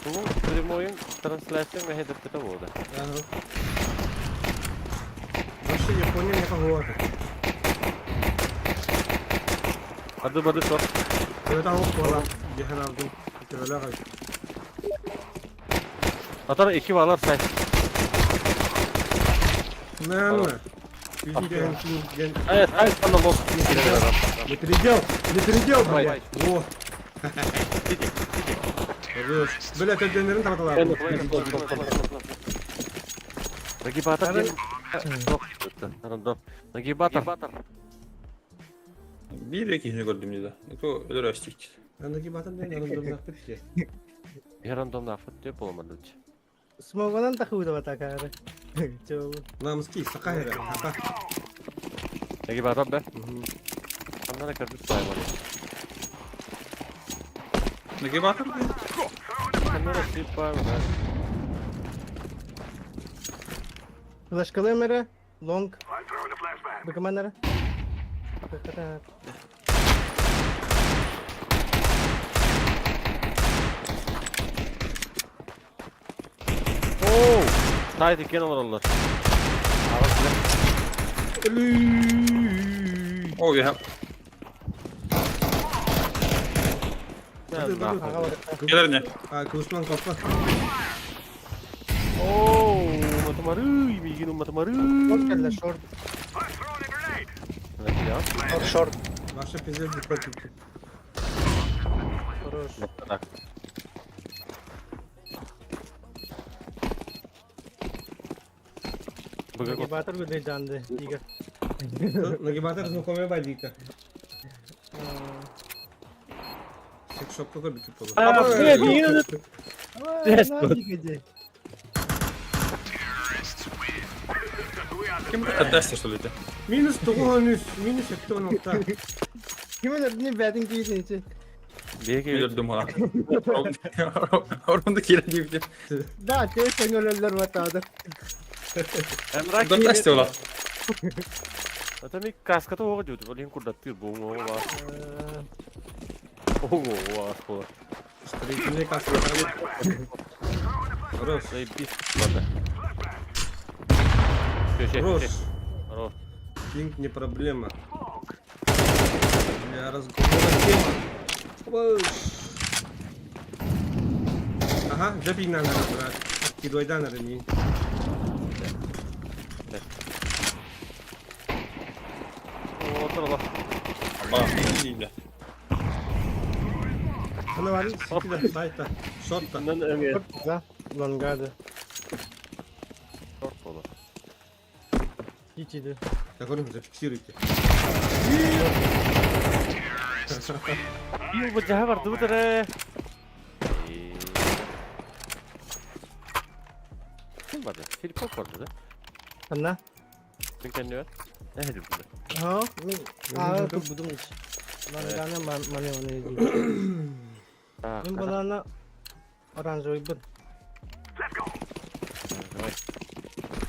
Ну, прямой трансляция на хедер того, да. Ага. Вообще Япония не погода. Adı sor. Böyle tavuk kola. Gehen aldım. Böyle kay. Atara 2 varlar say. Ne anla? Bizim gen. Evet, hayır sana bok. Не передел, Давай. блядь. Во. Хорош. Блядь, ödenlerin taraftalar. Нагибатор değil. Random. Nagibатор. Bir ikinci gördüm dedi. Eko öyle rastlayık. Andaki batın ben yanımda bırakıp ki. Я рандомно аффорте поломал. Смогонан тахуда батакары. Чего? Namus ki saka hera. Saka. Nagibатор да? Onlara kadar sayma. Ne gibi atır? Onlara sipar da. Flash kamera, long. Bagaimana? Kata. Oo! Tight iken olurlar. Oh ya. Gelir ne? Ha kılıçman kafa. Oo! Matamaru, miginu matamaru. Short geldi short. Ya. Short. Başta pizza dikkat ettim. Хорош. Так. ये बात और भी जान दे ठीक है Nagi batır znakome bajdika. Seks shop to bir küp olur. Ama ne yine Yes, good. Kim bu test söyledi? Minus 900. Minus etti o nokta. Kimin अपनी बैटिंग की थी नीचे Belki Bilirdim ha. Orundaki gibi. da tes sengoller बतादर Emrak Da test yola. Zaten ilk kaskata oğa diyordu. Böyle kurdatıyor. Bu oğa var. Oğa var. Street'inde kaslı. Хорош. Şey bir vardı. Хорош. Хорош. Пинг не проблема. Для разговора тема. Хорош. Ага, забей на надо, брат. Откидывай да, надо не. Otur Allah. Bak iyi de. Sana var mı? Sikide, sayta. Shot'ta. Bundan ömür. за лонгада Short olur. кичиды Так, говорю, зафиксируйте. İyi bu caha vardı bu tere. Kim vardı? Filip vardı da. अन्ना Sen kendini ver. Ne hedef burada? हाँ मैं तो बुदुम लंगाना माने होने दी Ha, मैं बोला ना orange ribbon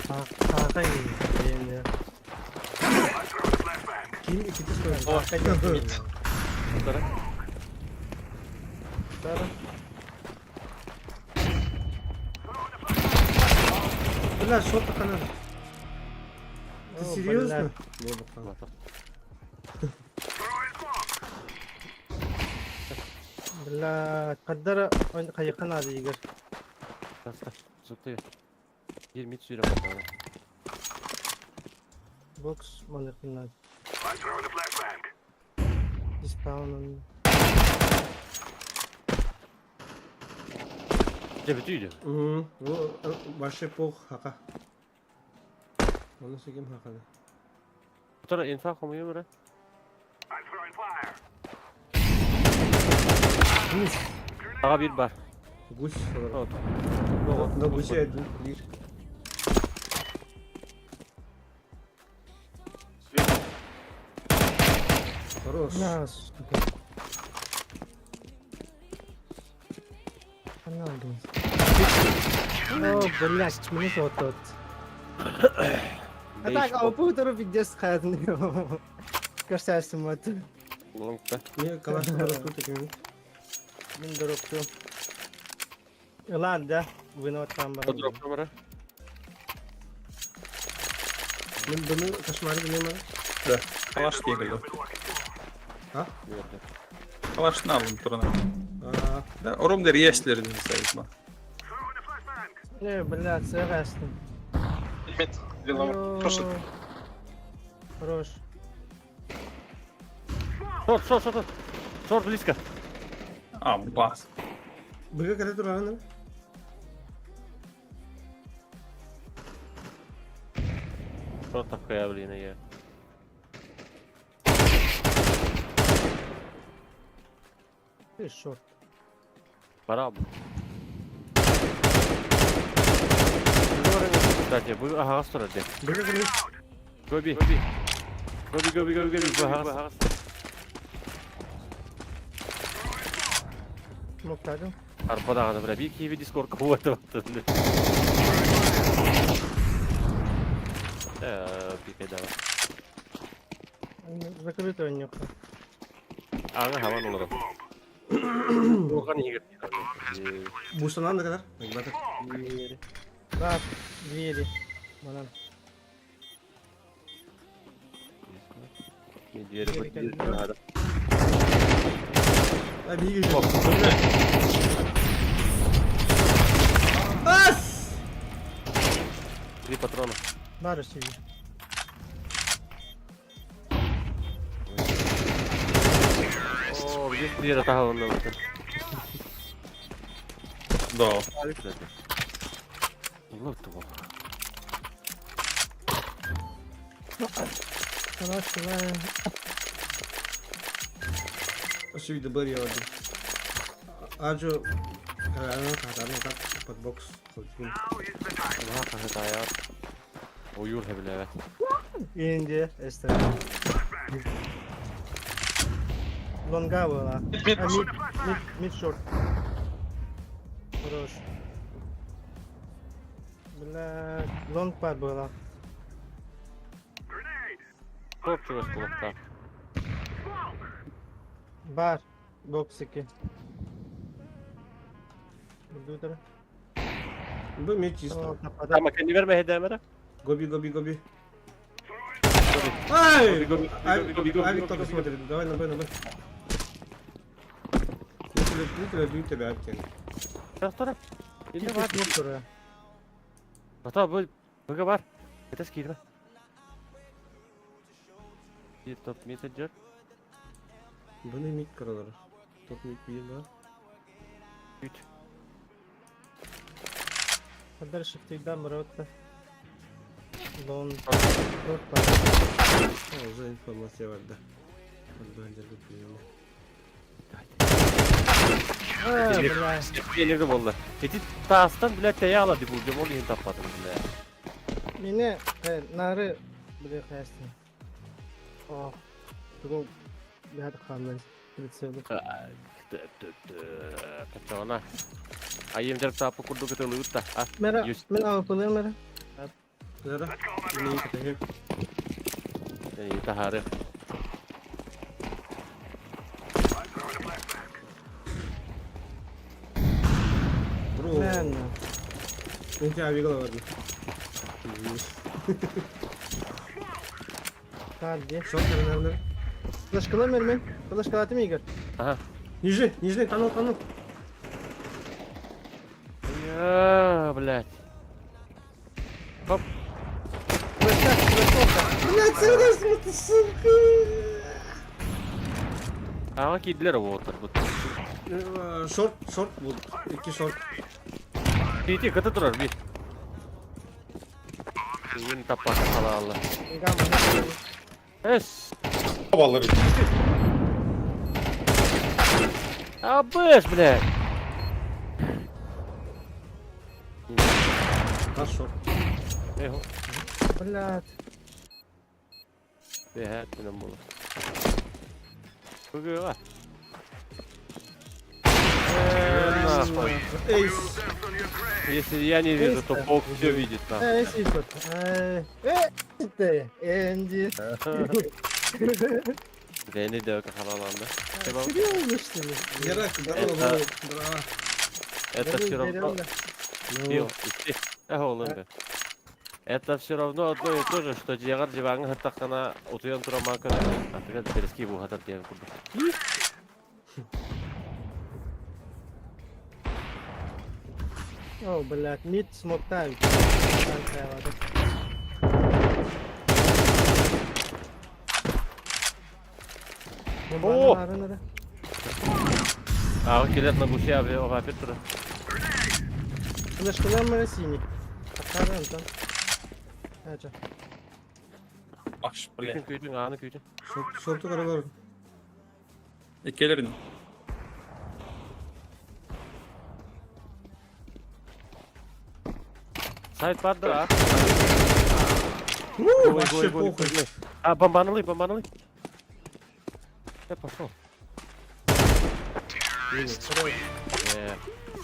हाँ हाँ कहीं ये Kim ikisi söyledi. Oh, Hakikaten. bu tere. Sir Bля, shot'ta kanal. Ты О, серьезно? блядь. Вот bakalım. Bak, bak. لا قدر قيقنا هذه يقر Bak, bak. Zıplıyor. 20 süre var daha. بوكس ما نقلنا ديسباون Cebetiydi. Hı, bu başı pok haka. Onu sökeyim hakalı. Tura infak komuyor mu? I'm throwing fire. Ağa bir bar. Guş olarak. Oldu. Da guş edin. Bir. Хорош. На, сука. Понадобилось. О, блядь, минус вот тот. А так, а bu tarafı videosu kaydını. Göstersin bu. Long'da. Niye kalaştı orospu tekimi? Ben droptu. Ulan da виноватtan bana. Drop numara. Ben bunu kaşmarı bilmem. Да. Калаш тегілі. Калашын алдым тұрына. Да, ұрым дер ешілерден сайыз ба. Не, блядь, согласен. Хорош. Шорт близко. А, бас. Bıga kadar durağın mı? Шорт такая, блин, я. Ты шорт. Пора. Кстати, bu aha sonra de. Bıga kadar. Gobi. Bu aha. Смоктадым. Arpadan da bir iki Discord kuvveti attı. Bir kere daha. Закрытого нет. Ağır havan olur. Volkan iyi gitti. Bu sana ne kadar? Bak. Да, двери. Банан. Diğeri bu diğeri. Hadi iyi gidiyor. Bas! Три патрона. Барыш сидит. Oo, bir diğer atağı ondan bakın. Да. Allah tuğla. Хорош, давай. Очевидно, Барри один. Аджо, kararını tak под бокс. Allah kahret ayağı. Uyur he bile evet. İndi. Este. Longa была. Мид шорт. Хорош. Бля, лонг пар была. Çok çöz kulakta. Бар. Боксики. Budur. Bu meç чисто. Ama kendi verme hedemere. Гоби. Ай! Гоби. Авик только смотрит. Давай, набой. Николай бьют тебя, Аптин. Taraftarım. Иди İndi var. смоктора. Hata bu. Bıga var. Etes girme. Bir top messenger. Bu ne mid karaları? Top mid bir var. 3. Дальше всегда морота. Лонг. Уже информация vardı. Hadi bence bu filmde. Бля. Yenirdim valla. Tehdit tastan bile teye aladı bulacağım. Onu yeni tapladım bile. Меня нары бля хасти. О. Другой бля хамлен. Прицелы. Kaçta ona. Ayım derip tapı kurdu kötü lüt da. Мера, мен авпылым мера. Zara. Yine iyi kötü. Yani taharı. Bro. Мен. Önce Avigala vardı. Хадди. Şok nerede? Флешкала мермен. Флешкала ты Игорь. Aha. Нижний, тонул. Ya блядь. Хоп. Блядь, согласен, ты сука! Ama kediler o otur bu. Short bu. 2 short. Titi katı durar bir. Yeni tapak halalı. Enggak mana. Es. Havaları. Abis bile. Last short. Eho. Belat. Behat benim bunu. Bugün var. Ace. Если я не вижу, то Бог все видит. Нахуй. Сипот. Ты. Энди. Beni de öyle halalandı. Tamam. Серьезно, Gerek. Bravo. Это все равно... Пиво, идти. Оğlum be. Это все равно одно и то же, что дегар диванга хаттахана утуян турамака. Атыган перески бу хатат деген курду. Oh, belat. Mid smoke time. О! Ada. А, кидает на гуся, ова Петра. Flash kullanmaya sini. Atarım tam. Aça. Aş bile. Küydün, anı küydün. Short'u kara var. İkilerin. Сайт vardı ha. Вообще похуй. А, бомбанули. Пошел.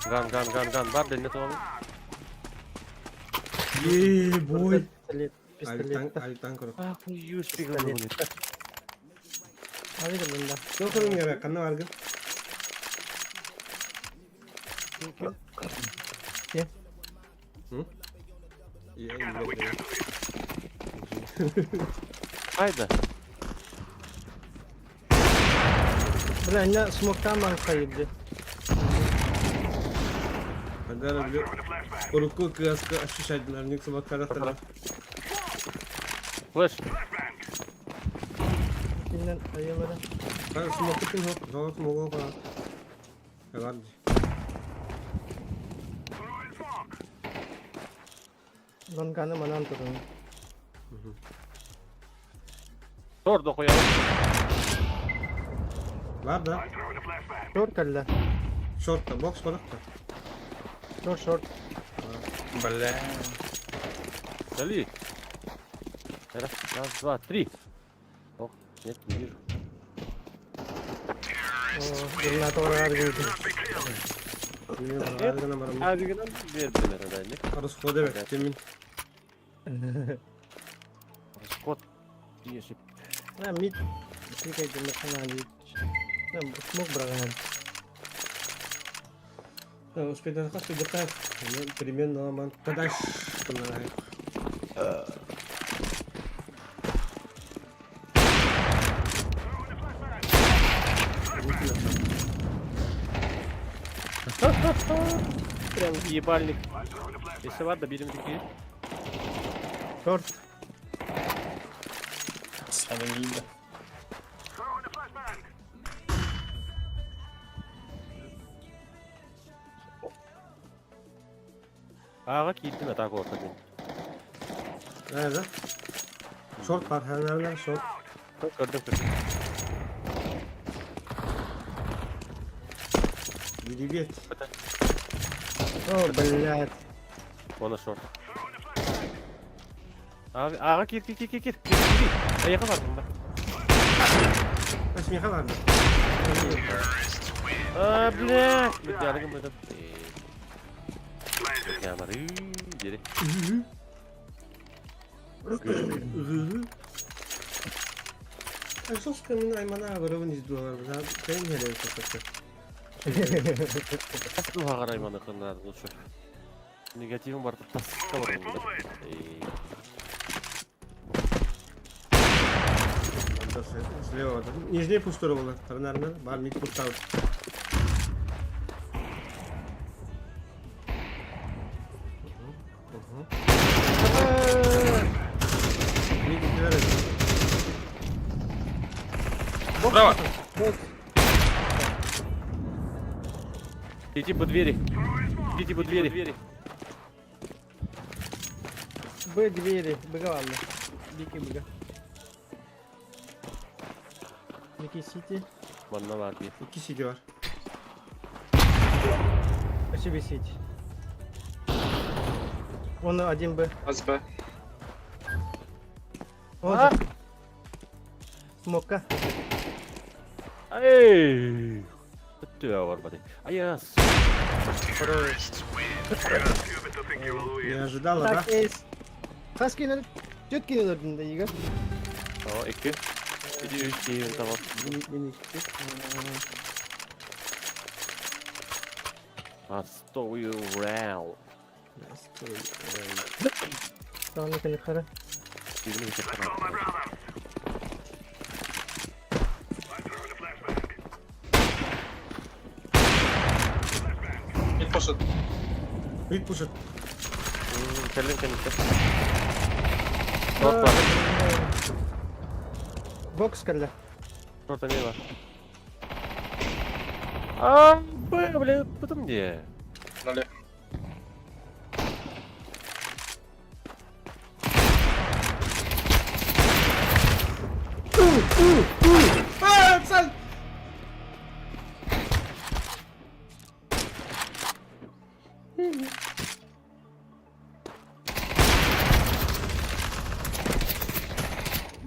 Ган. Бар денет oğlum. Boy. Пистолет. Ayıktan kara. Ah, USB bunu. Hadi bunda. Yok oğlum ya. Kanı var gın. İyi, iyi. Haydi. Bırak smoke'tan bana kayıptı. Kadar bile. Korku kıyaslı aşı şaydınlar. Yoksa bak karakterler. Flash. Dinlen ayıları. Ben smoke için yok. Zor smoke falan. Ya var. Lan kanı manan turun. Sor da koyalım. Var da. Short kalla. Short da. Box var da. Short. Бля. Дали. Раз, два, три. Ох, нет, не вижу. Generator var gibi. Bilmiyorum. Hadi gana bakalım. Hadi gidelim. Verdiler herhalde. Arası kodu evet. Demin. Скот. Yeşil. Ha mid. Bir kaydı mesela mid. Lan bu smoke bırakalım. Успеет нахаться доказ. Примерно ман. Кадаш. Прям ебальник. Если ладно, берем такие. Short. Sen iyiydi. Ağa gittim atak ortada. Nerede? Short var. Her nereden short. Gördüm. Bilgi. Oh belat. Ona short. Abi ağa gir. Ayağa vardım ben. Kaç miha vardı? Aa bля. Bir yargım dedim. Yamarı geri. Sos kımın aymana ağırıvın izliyorlar. Benim hele sokakta. Nasıl hagaraymanı kınlardı bu şu. Negatifim var da tasıkka var bunda. Слева var. Нижние пустыры олар. Тарнарынан бар мид пустау. Мид gidiyor. Bravo. Иди по двери. Б двери. Быга ладно. Бики быга. Бики сити. Bana var bir. 2 CD var. Спасибо сити. Он 1Б. Az be. Он же. Смока. Ay. Työ varmasti. Ajas. Не ожидала, да? Так, эйс. Хаскинер. Чёткинер öldüğünde Yiga. Tamam 2. Bir de 3 diyeyim tamam. Beni işte. Stow you round. Sağını yukarı. Birini bir kere Mid poszedł. Mid pusher. Kellin kendisi. Not var. Box kalla. Orada ne var? Aa, böyle bıdım diye. Na lewo. Aa, sen!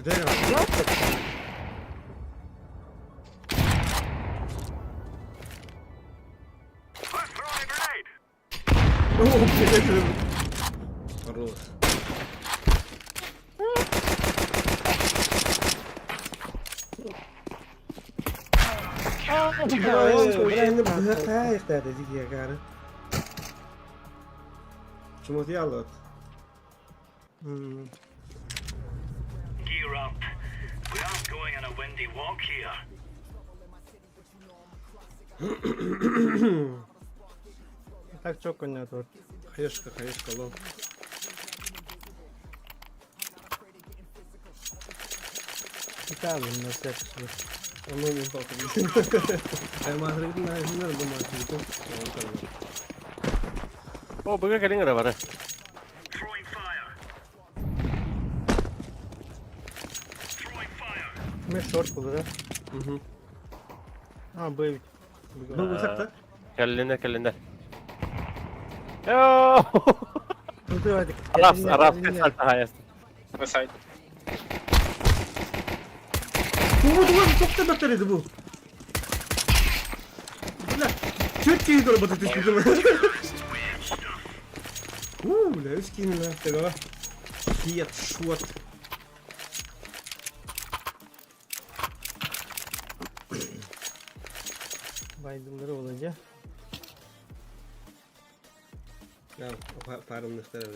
Gidelim. Oo, gelelim. Хорош. Правильно, да, дикие гары. Почему ты ялот? Gear up. We aren't going on a windy walk here. Так чок у него тут. Хаешка, лом. Там на всякий случай. Ну, не папа. Я могу говорить, на инженер дома, телефон. O bugün gelin ara var. Throwing fire. Throwing fire. Мы шорт был, да? Угу. А, Б. Ну, высоко. Kellinde. Yoo. Ну ты Вадик. Aras kesalta hayat. Na side. Duvar çok da beteriydi bu. Bля, чуть не работает из этого. Бля, скинули на тебя. Хедшот. Байденлері olacak. Ya, паромных сторон.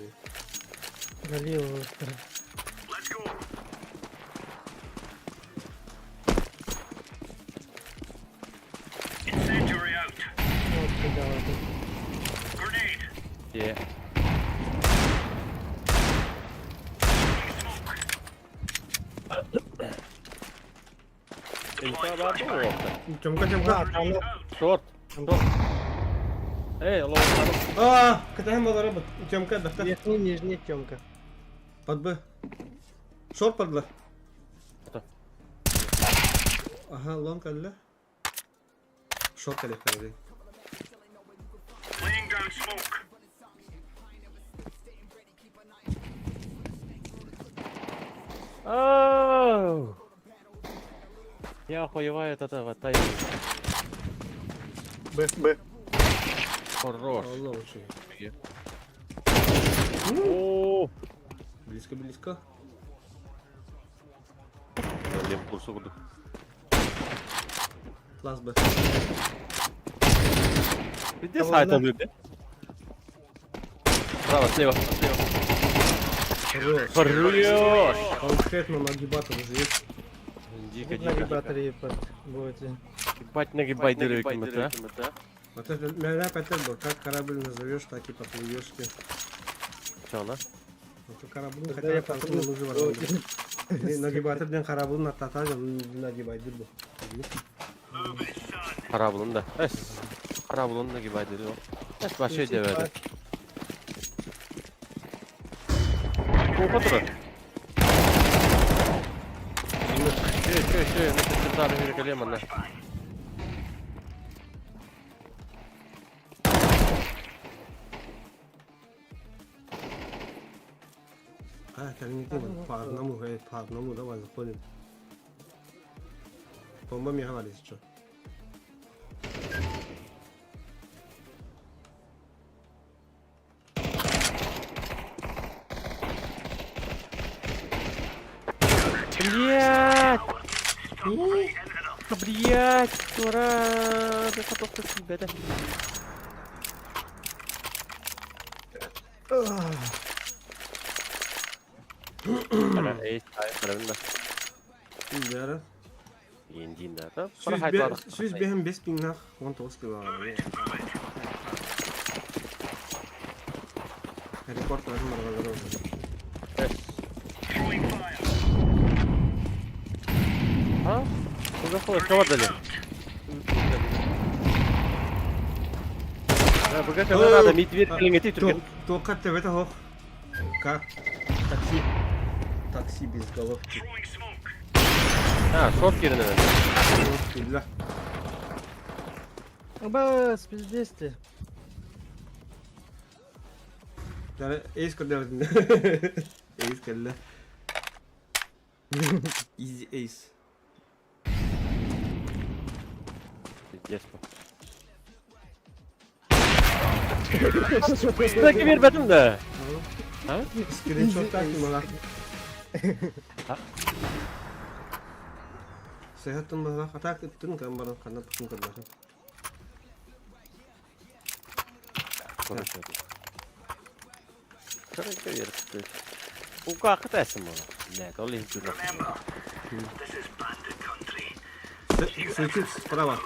Галилова. Let's go. Incendiary out. Вот сюда вот. Grenade. Yeah. İnsan var mı orada? Тёмка. А, там ну, Short. Эй, лоу. А, катаем было робот. Тёмка, да. верхний, нижний Тёмка. Под Б. Шорт под Б. Кто? Ага, ломка, да. Шорт или второй. Laying down smoke. Ау! Я охуеваю от этого тайминга. Б. Хорош. Allah лучше. О, Близко. я в курсу буду. Класс Б. Иди Кого сайтом она? люди. Право, слева. Хорош. Хорош! Конкретно нагибатор уже есть. Дико, Нагибаторы под будете. Ебать, нагибай дыроками, да? Вот это, меня опять был. Как корабль назовешь, так и поплывешь. Чё, она? Вот корабль Когда хотя я бы поплыл, нужен вариант. Нагибатор ден корабль нататажа нагибай дырбу. Параболун да. Параболун нагибай дырок. Başka de verdi. Kupa durur. Şöyle, ne tane bir kalem anne. Kalingin parnamu, evet parnamu da var zaten. Bomba mı hava istiyor? Блять! Блять! Ура! Я готов к себе, да? Ana ey, ayaklarım da. Şimdi ara. Yendiğinde de. Para hayatlar. Süz benim 5000 nach 19 gibi abi. Rekord lazım arabalar oldu. Ha? Burada falan ne var deli? Ya bu kadar da mit bir kelingeti Türkiye. Tokat tebete hoch. Ka. Taksi biz Golovki. Ha, short yerine de. Billah. Bas, пиздец. Yani ace kadar dinle. Ace kelle. Easy ace. Yes. Sürekli vermedim de. Ha? Screenshot taktım bana. Sehatın bana atak ettin kan bana kanat tutun kadar. Konuşuyordu. Sürekli vermedim. Bu kakı tersim bana. Ne? Olay hiç yok. Seçip sprava.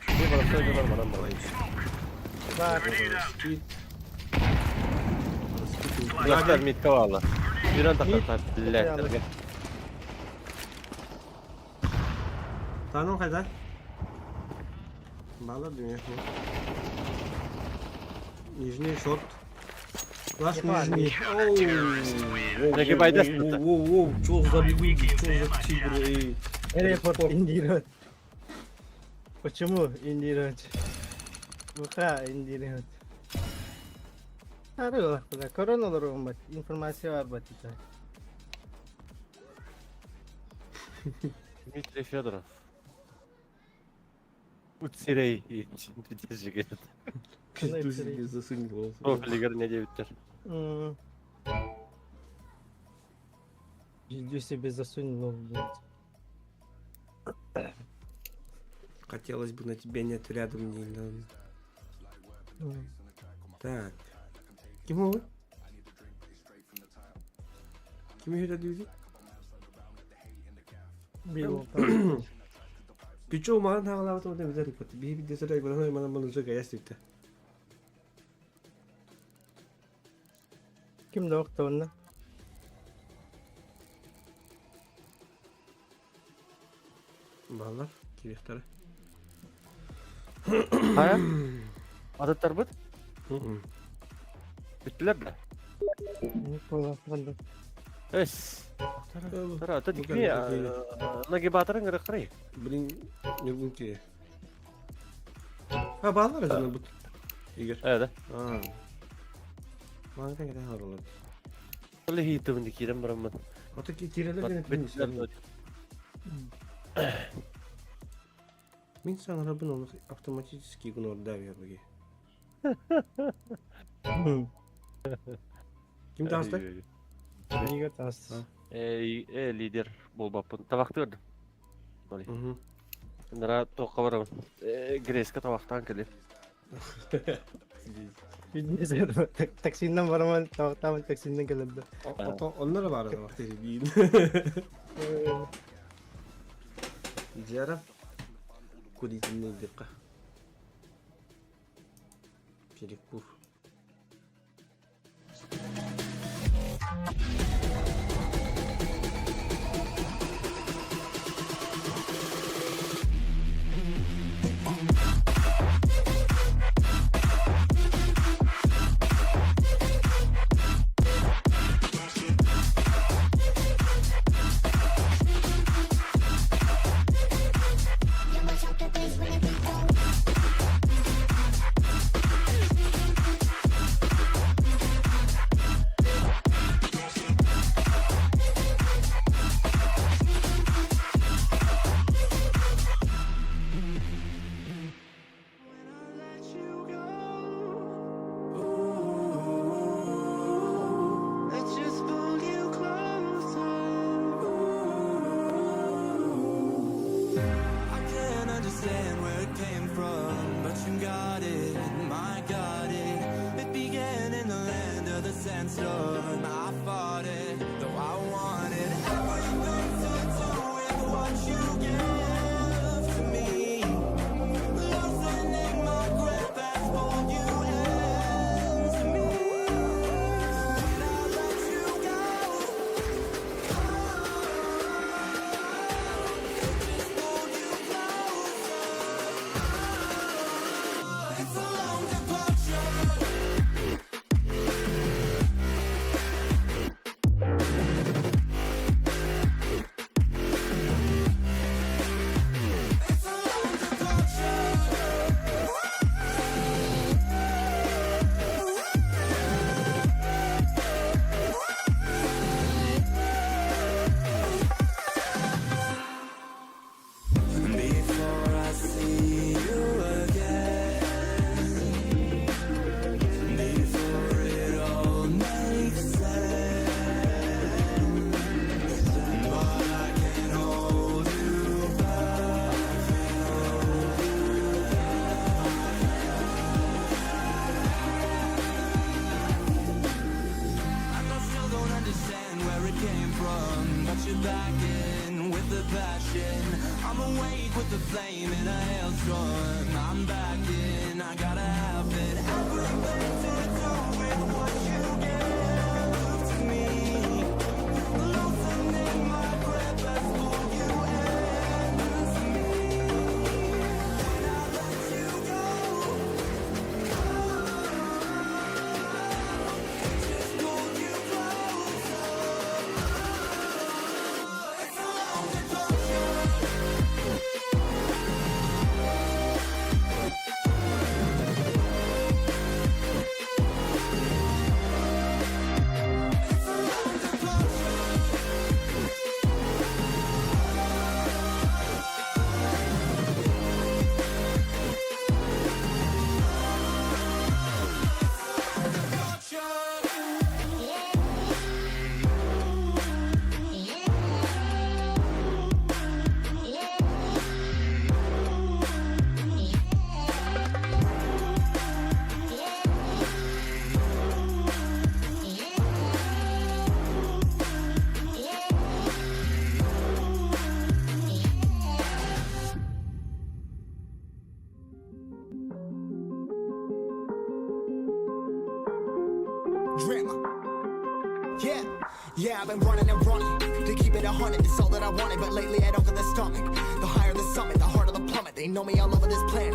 Bir bana söylüyorlar bana bana. Yaklar mit kavala. Bir an takar biletler. Tanrım kadar. Bağlar dünya. Нижний шорт. Наш нижний. Нагибай десны. Воу, чё за люди, чё за тигры, эй. Репорт индирот. Почему индирот? Бука индирот. Арыла, да, короналар болмайды, информация бар батита. Дмитрий Федоров. Уцерей. Держи. Тузики засыгнул. Профилигер не девиттер. Жди себе засунул, блядь. Хотелось бы на тебя нет рядом не надо. Так. Kim o? Kimi öyle diyordu? Bilmiyorum. Pichu malan havalar var orada bize ripoti. Bir de sonra bana hemen bana söyle gayet Kim doktor ne? Bağlar. Kiriktere. Haya? Adatlar bud? Bittiler mi? Falan. Es. Tara, tadi kimi lagi bataran gerak-gerak. Блин, не bunki. Ha bağlar azından bu. İger. Evet. Ha. Bana da gelen havalar. Oleh itu mendikirim beramad. Otaki kireler gene Bittiler. Min sana rabın onu автоматически игнор давя бagi. Kim tastak? Niye tas? Lider bolbapın. Tabak gördüm. Oleh. Nara toqa baramın. Greska tabaktan kelip. Bilmiyorum. Taksinden varaman, tamam taksinden geldi. Onlara var da vakti değil. Ziyara. Kulitin ne dikka. Pirik pur. passion. I fought it, though I wanted everything to do with what you give to me. Loosening my grip as hold you into me. When I let you go, just hold you closer. It's a long departure. It's a long departure. Before I see you again, before it all makes sense, but I can't hold you back. I still don't understand where it came from, but you're back in with the passion. I'm awake with the flame in a hailstorm. I'm back in, I gotta have it. Everything to do with what you give to me. Loosening my grip as pull you into me. When I let you go, just hold you closer. It's a long departure. It's a long departure. Drama. Yeah, I've been running and running to keep it 100. It's all that I wanted, but lately I don't get the stomach. The higher the summit, the harder the plummet. They know me all over this planet.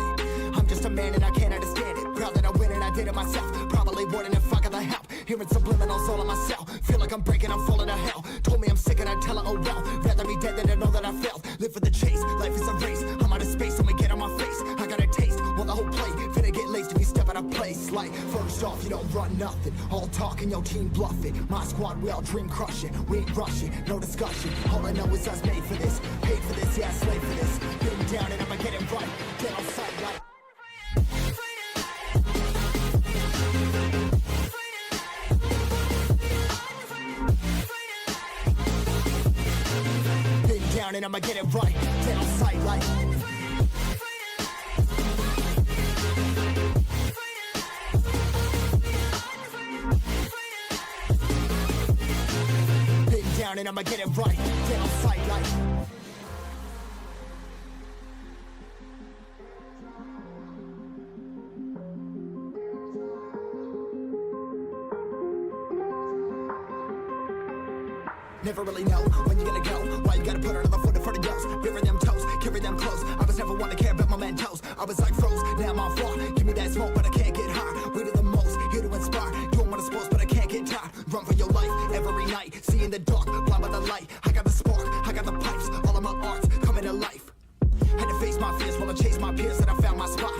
I'm just a man and I can't understand it. Proud that I win and I did it myself. Probably wouldn't if I got the help. Hearing subliminals all on myself. Feel like I'm breaking, I'm falling to hell. Told me I'm sick and I tell her, oh well. Rather be dead than to know that I failed. Live for the chase, life is a race. I'm out of space, so me get on my face. I got a taste, well the whole plate finna get laced if you step out of place. Like, first off, you don't run nothing. All talking, your team bluffing. My squad, we all dream crushing. We ain't rushing, no discussion. All I know is us made for this. Paid for this, yeah, slave for this. Been down and I'ma get it right. Get on sight like. Been down and I'ma get it right. Get on sight like. Been down and I'ma get it right. Get on sight like. Never really know when you're gonna go. Why you gotta put another foot in front of yours? Bury them toes, carry them close. I was never one to care about my mentos. I was like froze, now I'm on floor. Give me that smoke, but I can't get high. We do the most, here to inspire. Doing what I'm supposed, but I can't get tired. Run for your life every night. See in the dark, blind by the light. I got the spark, I got the pipes. All of my arts coming to life. Had to face my fears while I chased my peers, and I found my spot.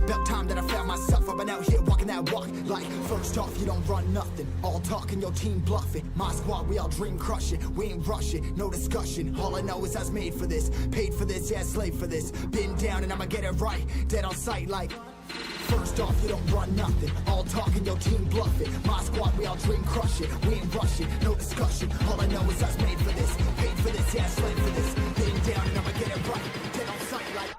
About time that I found myself. I've been out here walking that walk. Like, first off, you don't run nothing. All talking, your team bluffing. My squad, we all dream crushing. We ain't rushing, no discussion. All I know is I was made for this. Paid for this, yeah, slave for this. Been down and I'ma get it right. Dead on sight like. First off, you don't run nothing. All talking, your team bluffing. My squad, we all dream crushing. We ain't rushing, no discussion. All I know is I was made for this. Paid for this, yeah, slave for this. Been down and I'ma get it right. Dead on sight like.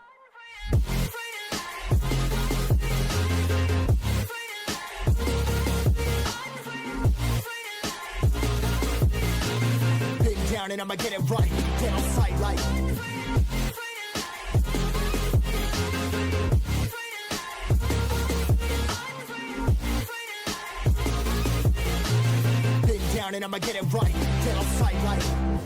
and I'ma get it right. Get on sight like. Been down and I'ma get it right. Get on sight like.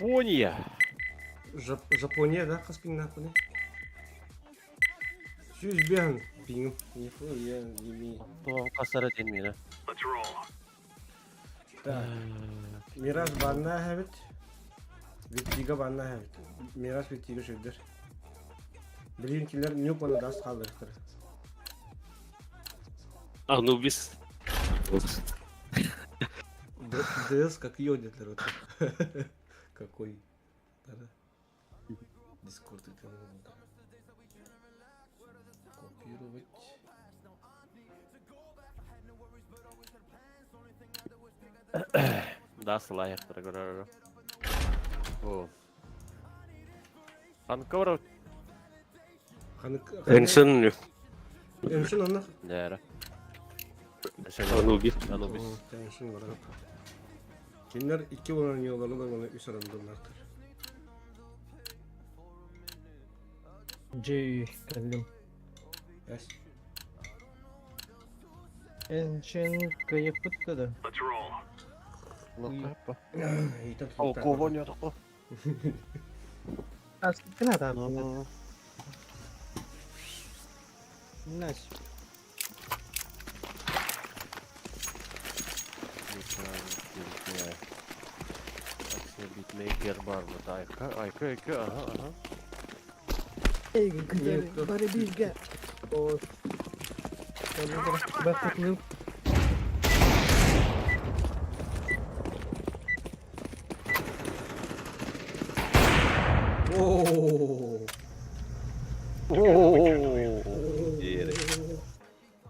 Япония. Жапония, да, Каспин нахуй. Жүз бен пингім. Нихуя не. То касара денмейді. Let's roll. Так. Мираж банна хабит. Виттига банна хабит. Мираж виттига шөйдер. Білген келер нюк бана дас қалдырықтыр. Анубис. ДС как йодитлер вот так. Какой? Да. Дискорд это надо. Копировать. Да, слайер, говорю. О. Анкора. Эншин. Эншин анна. Да. Анубис. Анубис. Эншин var. Kimler iki olan yollarla da bana üst adımlardır. Джей, кәлем. Yes. Эншен кайып бітті да. Let's roll. Итак, О, кого нет такого? А, скільки надо? Настя. Битмейкер бар вот айка, ага. Эй, güzel, bari bilge. O. Bakıyorum.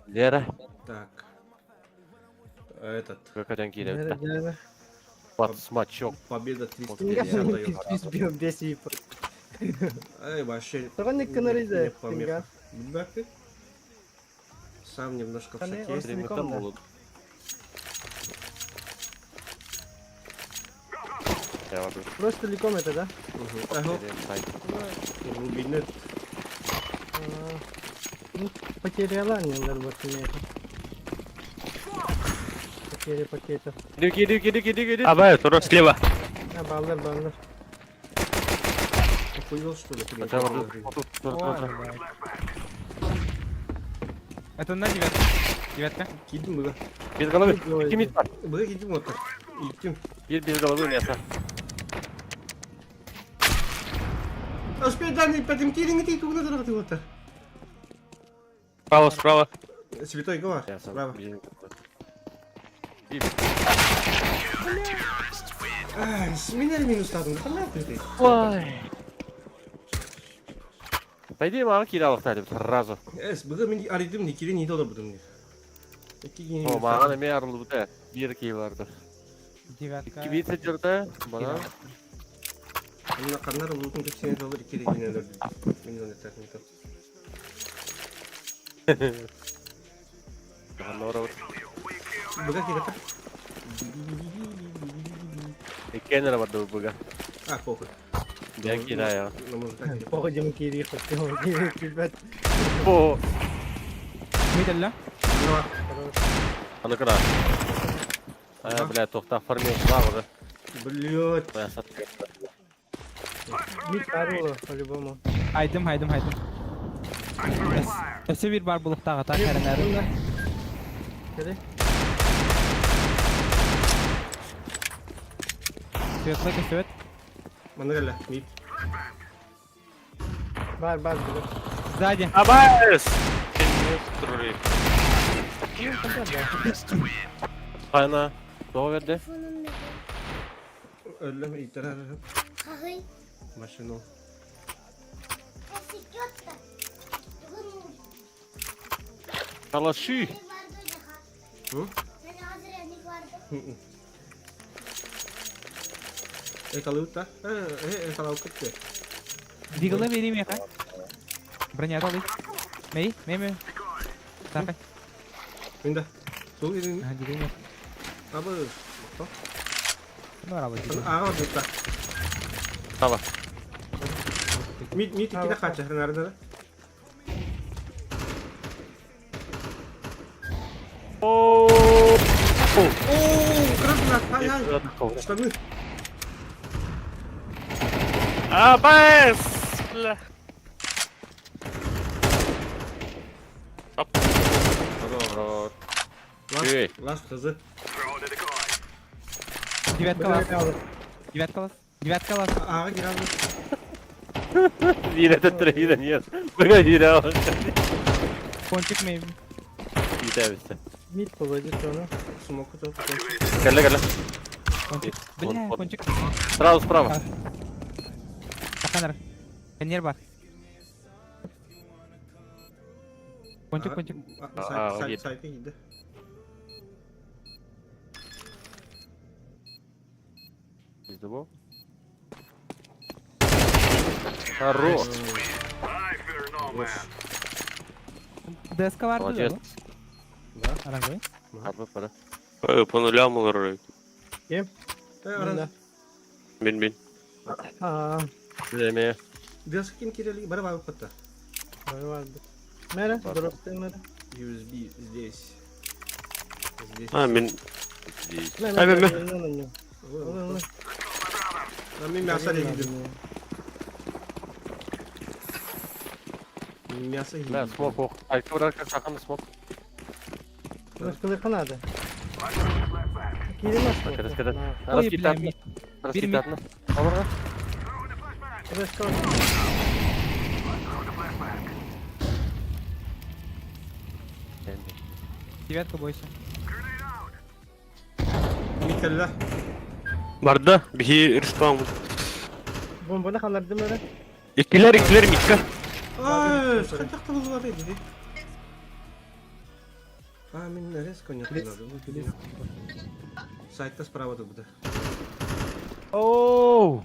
Лера, Так. Этот. как один кидает? Nerede? Под смачок. Победа 350 дает. Biz bir besi. Ай, вообще. Sonra ne kadar не izle? помеха. Бэкпик. Сам немножко в Пацаны, шоке. он целиком, да? болот. Я вот Просто целиком это, да? Ага. Глубины. Ну, потеряла немного вот это. Потери пакетов. Иди. Абай, тура слева. Балдар. Охуел, что ли? Хотя бы Это на девятка. Кидим было. без головы. Кимит. Было кидим вот так. Идем. Без головы мясо. А успей данный по тем кидинг и тут надо вот так. Справа. Святой Гова. Я сам Браво. без- Сменяли минус статус. Понятно ты. Пойди маған кире алықтайды сразу. Бүгін мен аридым не кире не доллар будым. О, маған эме арылды. Bir key vardı. Девятка. 2 бит жүрді. Бана. Мына канар улутун $80 кире генелер. Мен оны техника. Нора. Бүгін кире так. Кеннер vardı buga. А, похуй. Ben kira ya. Ну, может так кире. Походим Кири, хотел Кири, ребят. О, Мидалла. аны кыра. Бля, тоқта формил var. Блять. Ben sattık. Мид Карула, по-любому. Haydım. Öse bir bar bulukta ata kerenleri. Кири? Светлый. Мана геле. Мид. Бар, билет. Сзади. Абайс! Ну, тогда да. Kayna. Doğu verdi. Öyle itirar. Машину. Kalaşı. Kalıutta. Kalıutta. Дигла vereyim ya. Бронятı alayım. Mey. Sarkay. Minda. Tuh ini. Ha digeyim ya. Apa? Ne var abi? Ah, kita. Tamam. Mid kita kaca nerede? Oo. Keras berat. Hai. Stabil. Abaiz! Last hızı. Девятка var. Девятка var. Ağa gir abi. Yine de treyden yer. Bıga yine var. Ponçik mey. İyi de işte. Мид по позициону. Smoke'u da. Gel. Ponçik. Бля, пончик. Справа. Таканар. Пенер бар. Пончик. Sayfa gitti. Bizde bu. Хорош. ДСК vardı Молодец. da. Arangoy. Harbi para. По нулям лоры. Кем? Arada. Bin. Demeye. Dia skin kiri lagi. Berapa kota? Vardı. Nere? Drop'ta nere? USB здесь. Здесь. Bin. Ben. Ben мясо yedim. Мясо Ben yedim. smoke ok. Ayakta bırakırken sakın smoke. Раскрыха надо. Кири нас. Раскидать. Ой, Раскидать. бля, Раскидать. Olur. Девятка бойся. Mikella. Barda bir respawn. Bomba ne kadar değil mi öyle? İkiler mikka. Aa, kaçak talı var dedi. А, мен резко не надо. Сайт-то справа тут буде. Ооо.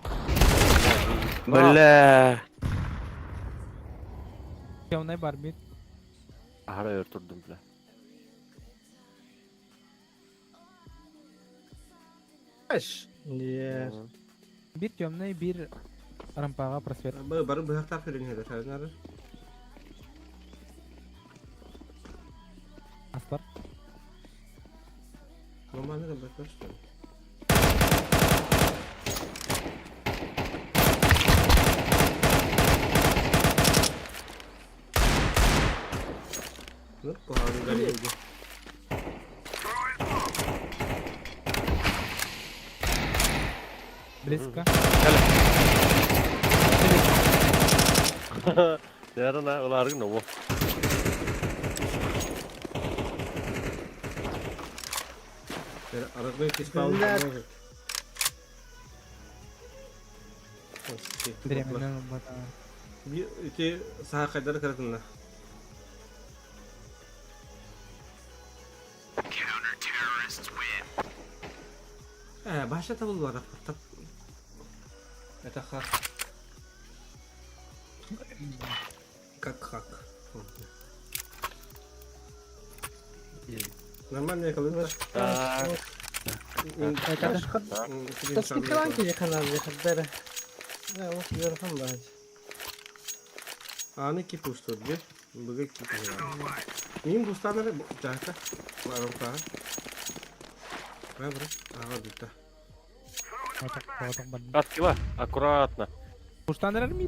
Бля. Темный бар bir. Ahara örtürdüm bile. Kaç? Diğer. Bir темный, bir rampaga просвет. Baru bahar tak verin heder. Hazır. Aspar. Normalde de bakmıştım. Bu harika geldi. Близко. Nerede ulargın o? Arabayı kespalı. Временно бата. Bir iki saha kadar kırıkında. Başta tabul var. Это хак. Как хак. Нормально yakaladı. Taskı falan ki yakalar yakadere. Ya o yorfam bence. Anı ki pustur bir. Bugün ki pustur. Mim pustanları cahta. Varım falan. Ben bırak. Aha bitti. Кат кива, аккуратно. Пуштандырар mı?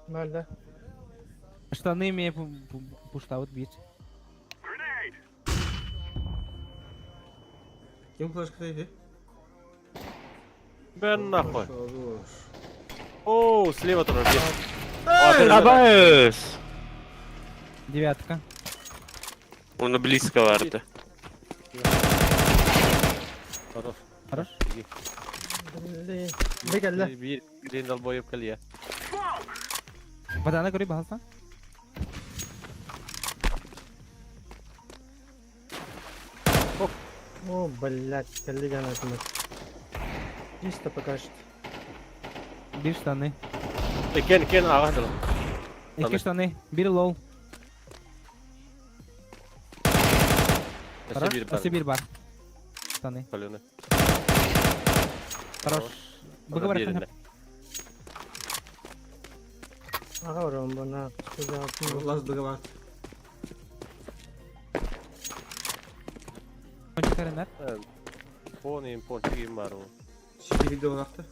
Nerede? Штаны мне пуштаут бить. Kim flaşkadaydı? Ben нахуй. Olur. О, слева тоже. Абайс! Девятка. Он близко vardı. Хорош. Bir geldi. Bir dal boyup gel ya. Badana göre bahalsan. О, блядь, geldi gene aklıma. Чисто пока что. Bir штаны. Ken ağa dal. İki штаны. Bir low. Хорош. Asi bir bar. Штаны. Паленый. Хорош. Бıgı bırakın. Aha oğlum bana. Laz bıgı var. Çıkarınlar. Ponayım, ponçayım var o. Şimdi video olacaktı.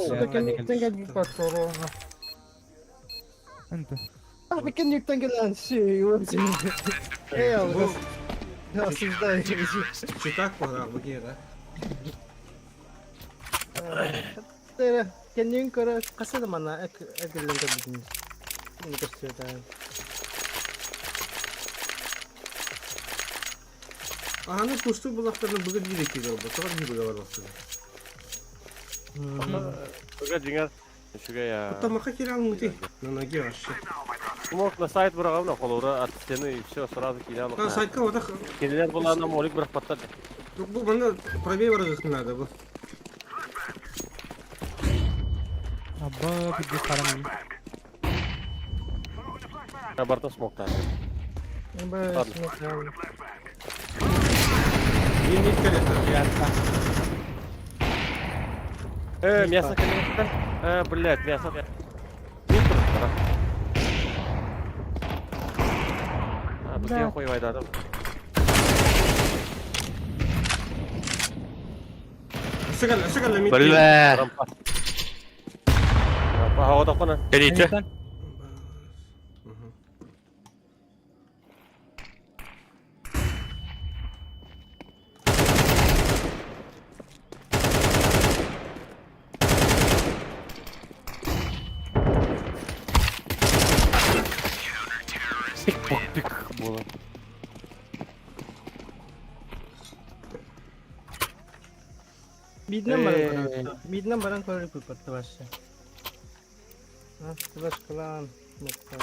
Sudah kan yükten geldi bak sonra. Ente. Ah bikin yükten gelen şey. Ey Allah. Ya sizde. Çıtak var bu yere. Tera, kan kara kasih mana ek lengkap begini. Ini kesulitan. Ahana pustu bulaklarını bugün gerekiyor oldu. Sonra bir bıgı var baksana. Şuga jingar. Şuga ya. Hatta maka kiran muti. Nanagi var. Kumok na site bırakalım da kolora atıştığını все сразу кидалım. Ha saytka o da. Kediler bulanla molik bırak patladı. Bu bana probeye var gıkınlarda bu. Abba bir de param. Kabarta smoke'tan. Bas, Bir nit kere. Девятка. Мясо, конечно. Блядь, мясо. Бізге қойып айдадым. Sıkala mit. Бля! Рампа. Рампа havada қона. Келите? Пик было. Midden barang. Midden barang kalau ikut pertawasnya. Ha, flash kalan. Nokta.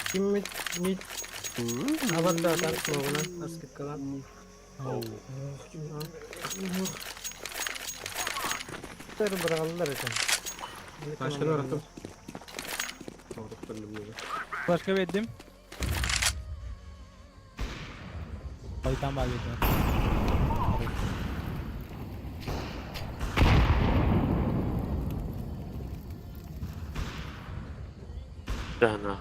Kim mit havat da atar smoke'una asket kalan. Bırakaldılar ekan. Başka ne uğrattım? Başka verdim. Baytan var verdim. Dana.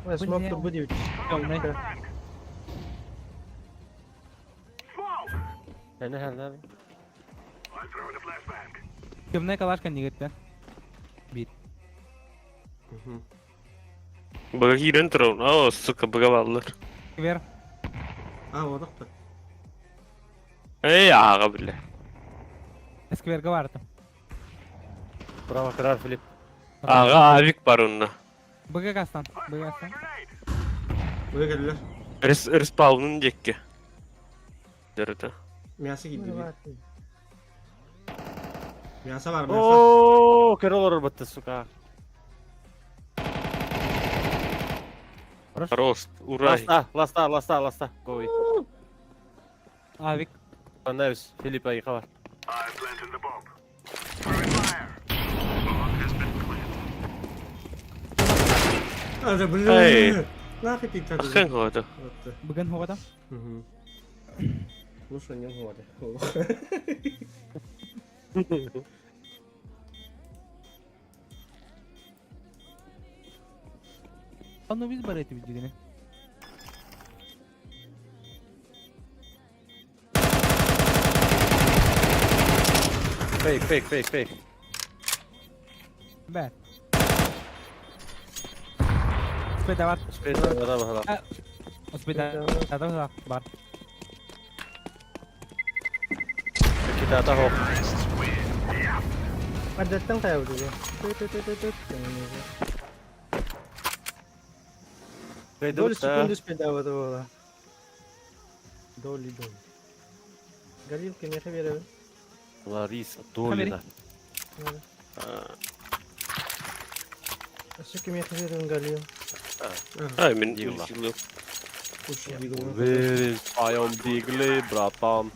Ve smoke turbo diyor. Yani herhalde. Kimne kadar kan yigitler? Baga giren turun. Oh, suka baga ballar. Ver. Ha o da. Ey ağa bile. Eski verga vardı. Bravo kırar Filip. Ağa avik var onunla. Bıga kastan. Bıga kastan. Buraya geldiler. Respawn'un jekke. Derede. Miyası gitti. Miyasa var miyasa. Oo, kör olur battı suka. Rost. Uray. Lasta. Go. Avik. Neves, Filip ayı kavar. I've planted the bomb. Hadi Hey. bunu. Ne yapayım tadı? Akın hoda. Bıgan havada. Bu son yung huwag. Ano biz bareti videonu. Fake. Ben. Sepeda var. Adam hala. Sepeda. Ada var. Kita tahu. Datang tayo dulu. Tut. Dol sekundos sepeda ba to? Doli. Galil kanya kabira. Larissa, Dolina. Asyik kanya kabira ng galil. Ay min Yılla. ulçulu. Where is I am Digley, bratan?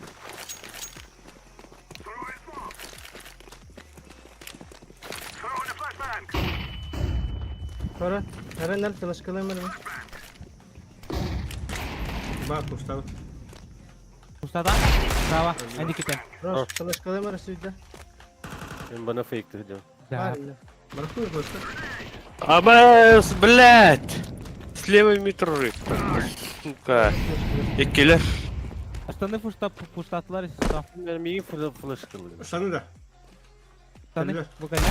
Throwing a flashbang. Para nal flash ka lang man. Bak kuştan. Ustada. Brava. Hadi kita. Rosh flash ka lang man sudah. Ben bana fake dedim. Bana koy kuştan. Abas блядь. Слева метры. Сука. Ekkiler. Aslında fırsatlar istiyor. Benim iyi flash kıldım. Sana da. Tanı Geldiler. bu kadar.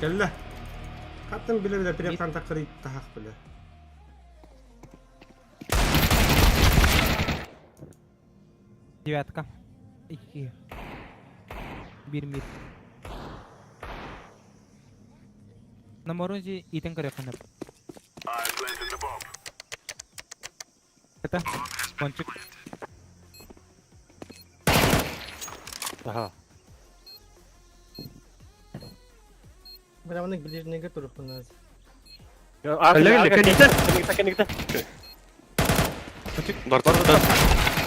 Geldiler. Kaptan bile bir yaptan takırı tahak bile. Девятка. 2. 1 мид. На морозе итен коряханып. I've planted the bomb. Это кончик. Aha. Berapa nih beli nega turun penas. Ya, kita. Bartakta.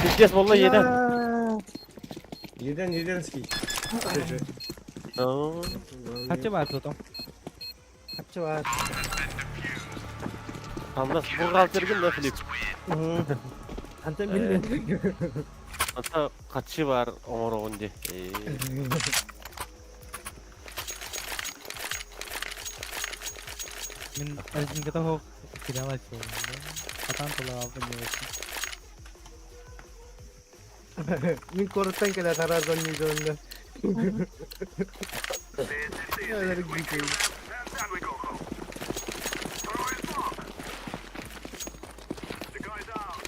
Gideceğiz vallahi yeden. Yeden ski. Kaçı var tutum? Kaçı var? Anlas bu kaldırgın da Filip. Anten bilin. Hatta kaçı var omoroğun diye. Min arjun kita ho tidak masuk. Katan pula apa nih? Min kortan kala tarazan ni donda. Ya dari gitu. Down we go. Throwing bomb. The guy's out.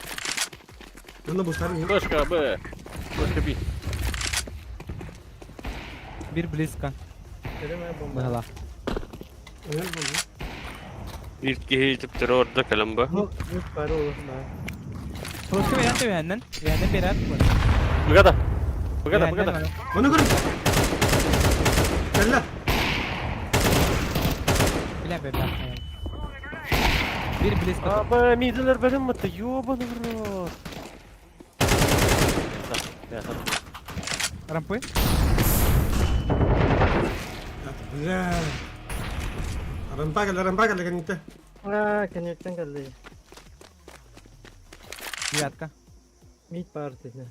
Bunda bu sarı yok. Başka be. Başka bir. Bir Blitzkan. Terima bomba. Bahala. Öyle bu. İlk gehiltip orada kalamba. Baru nah. Terus ke Veyan tuh Veyanan? Veyanan berat. Bugada. Bugada. Onu görün. Gel. Bilen be ben. Bir bilis kadar. Aba mideler benim mıttı? Yobanı vurur. Rampoy. Güzel. Rampa gel kan itu. Kanyaktan geldi. Biatka. Meat party ne?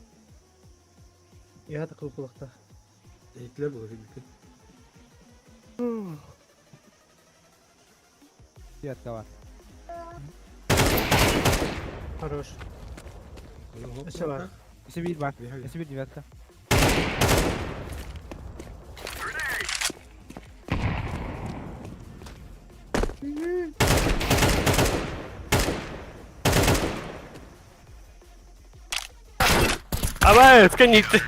Ya takıl kulakta. Ekle bu gibi. Biatka var. Хорош. Еще var. Еще bir var. Еще bir biatka. Ama сканите.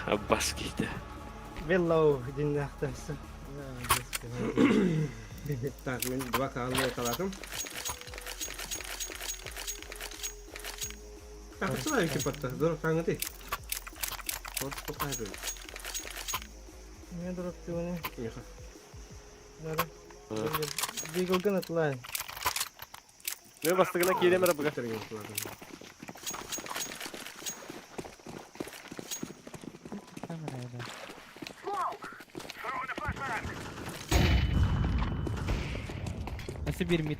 Abbas gitti. Bellow dinle aktası. Tak, men 2 kali yakaladım. Kaçsana iki patla. Dur kanka değil. Çok ayrı. Ne durup diyor ne? Iya. Nara. Bir golden atlar. Ne bastığına kiyle mi rabıga? Terima kasih. Nasıl bir mit.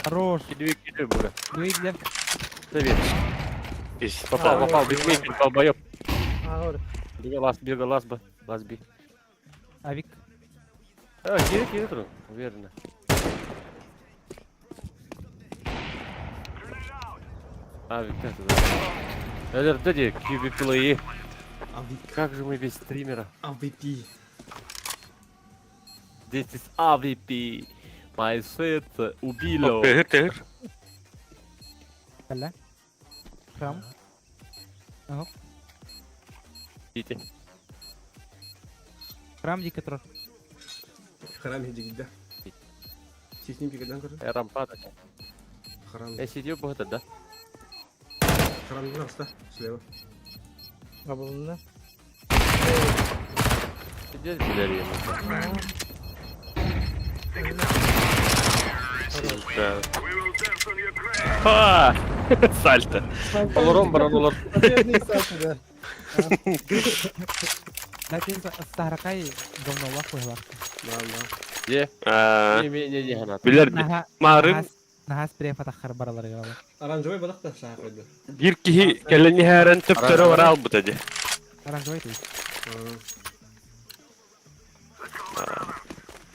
Хорош. Gidiyor burada. Дует для... Tabii. Пись. Попал, бигмейкин, долбоёб. Ahora. Бега лаз бы, лаз би. Авик. Кири тұру, уверенно. Авик, это да. Элер, дайте кьюбиклы. Как же мы без стримера? AVP. This is AVP. My sweat убило. Tehir. Калла. Крам. Ага. Идите. Крам ди который. Haram hiji gida. Sisnya pikiran kan? Рампада. Haram. Сидел бы это, да? Haram itu harus dah. Selewat. Кабылында. Сидел деревья. Ха! Сальто. Олором баранулар. Ләкин саракай гомнова куйла. Де? А, Не ханат. Билер марым Нахас префатахар бараларга. Aranjoy badak da sah koydu. bir kihi kelleni heren töptörü var al bu dedi. Аранжой ты.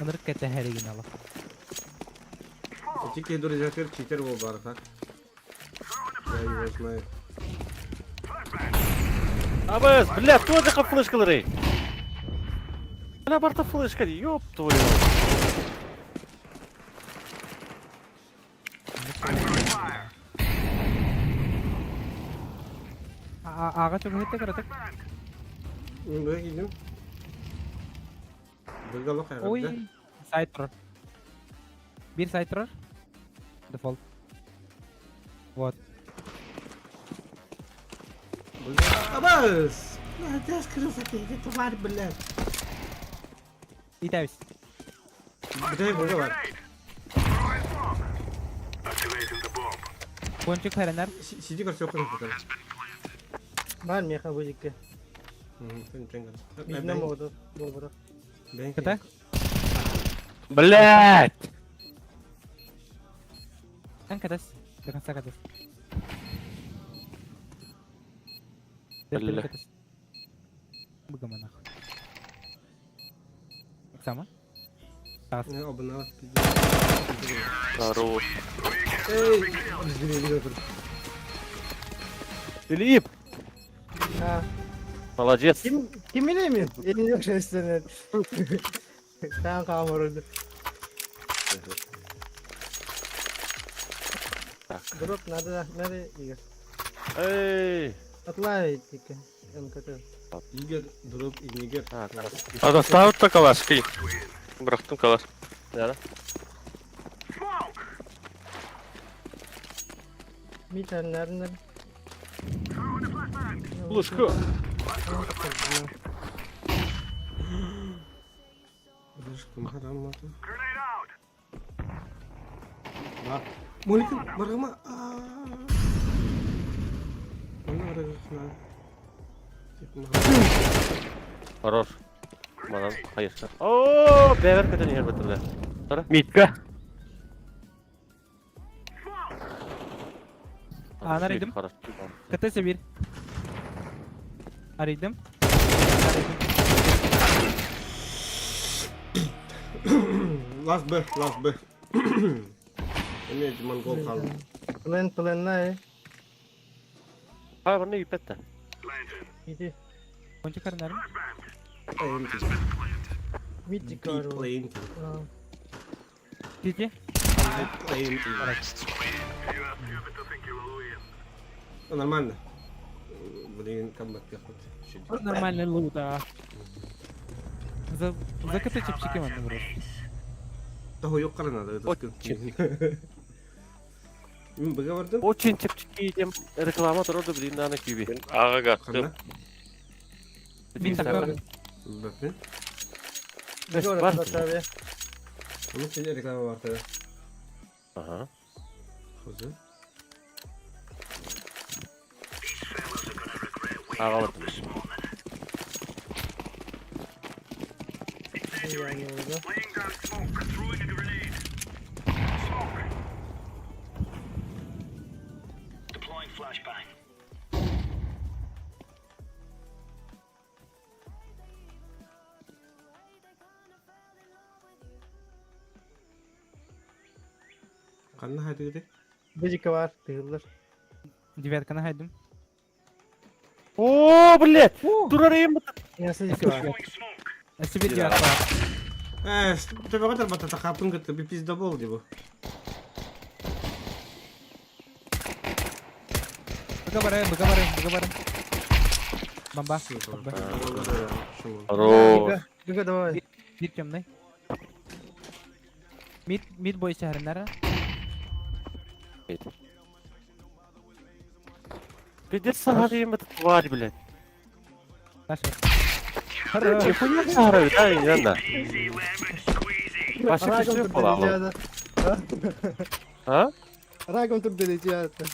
Аныр кете херигин ала. Чики dur jafir cheater वो बार था. Я его знаю. Абас, бля, кто это флешкалары? Бля, барта флешка, ёб твою. Ага çok hette karatak. Böyle gidim. Böyle lo kayak. Oy. Side throw. Bir side throw. Default. Вот. Abas. Ada sekarang sakit itu var belar. İtavis. Bir de burada var. Ponçuk herenler. Sidi kerja kan kita. Var mı yakın bu jikke? Penting kan. Bizden mi oldu? Doğru. Bang. Kata? Блять! Kan katas. Dekan sa katas. Belli. Bagaimana? Sama? Tas. Ne o benar. Хорош. Hey, izini dur. Филипп, Ha. молодец. Kim biliyor mi? Elini yok şey üstüne. Tamam kameradı. Drop nerede Igor? Эй. Atla ettik. Hem kötü. Игорь, дроп и Нигер. А доставить то калашки. Бырақтым калаш. Да. Mid nereden? Лужку. Слишком харамато. Bak. Mungkin berapa? Mana ada kena? Хорош. Манан, hayır. Oo, beyler kadın yer batırdı. Sonra Мидка. Anaraydım. Хорош. КТС 1. Araydım. Last B. Ini cuma gol kaldı. Plan lah. Ha, bana yüpetti. Ini Boncuk arıyorum. mid jika. Plane. Cici. Plane. Нормально. Блин, комбат какой-то. Нормальный лут, да. За КТ чипчики мана burası. Того yok karın adı. Bıga vardın? Очень чепчики едем. Реклама тұрады білейін даны күйбе. Аға қақтым. Karına. Bir takım. Bakın. Jika orang tahu ya. Onun için reklama var tabii. Aha. Hazır. Ağa batırdı. Yani orada. Laying down smoke. Throwing a grenade. Smoke. Deploying flashbang. Kanına hadi gidelim. Bir jika var. Tıkılır. Диверканы haydım. Oo, блядь! Dur arayayım mı? Nasıl jika var? Throwing smoke. Сибирь диверка var. Тебе kadar batata kapın gitti. Bir pizda bol gibi. Быга барым. Бомба. Хорош. Jika давай. Bir темный. Mid boy şehrinler. Bir de sana arayayım mı? Var блядь. Taş var. Нихуя сара, да, yanına. Easy lemon squeezy. Başka bir şey yok falan mı? Ha? Ragam tur derece atı.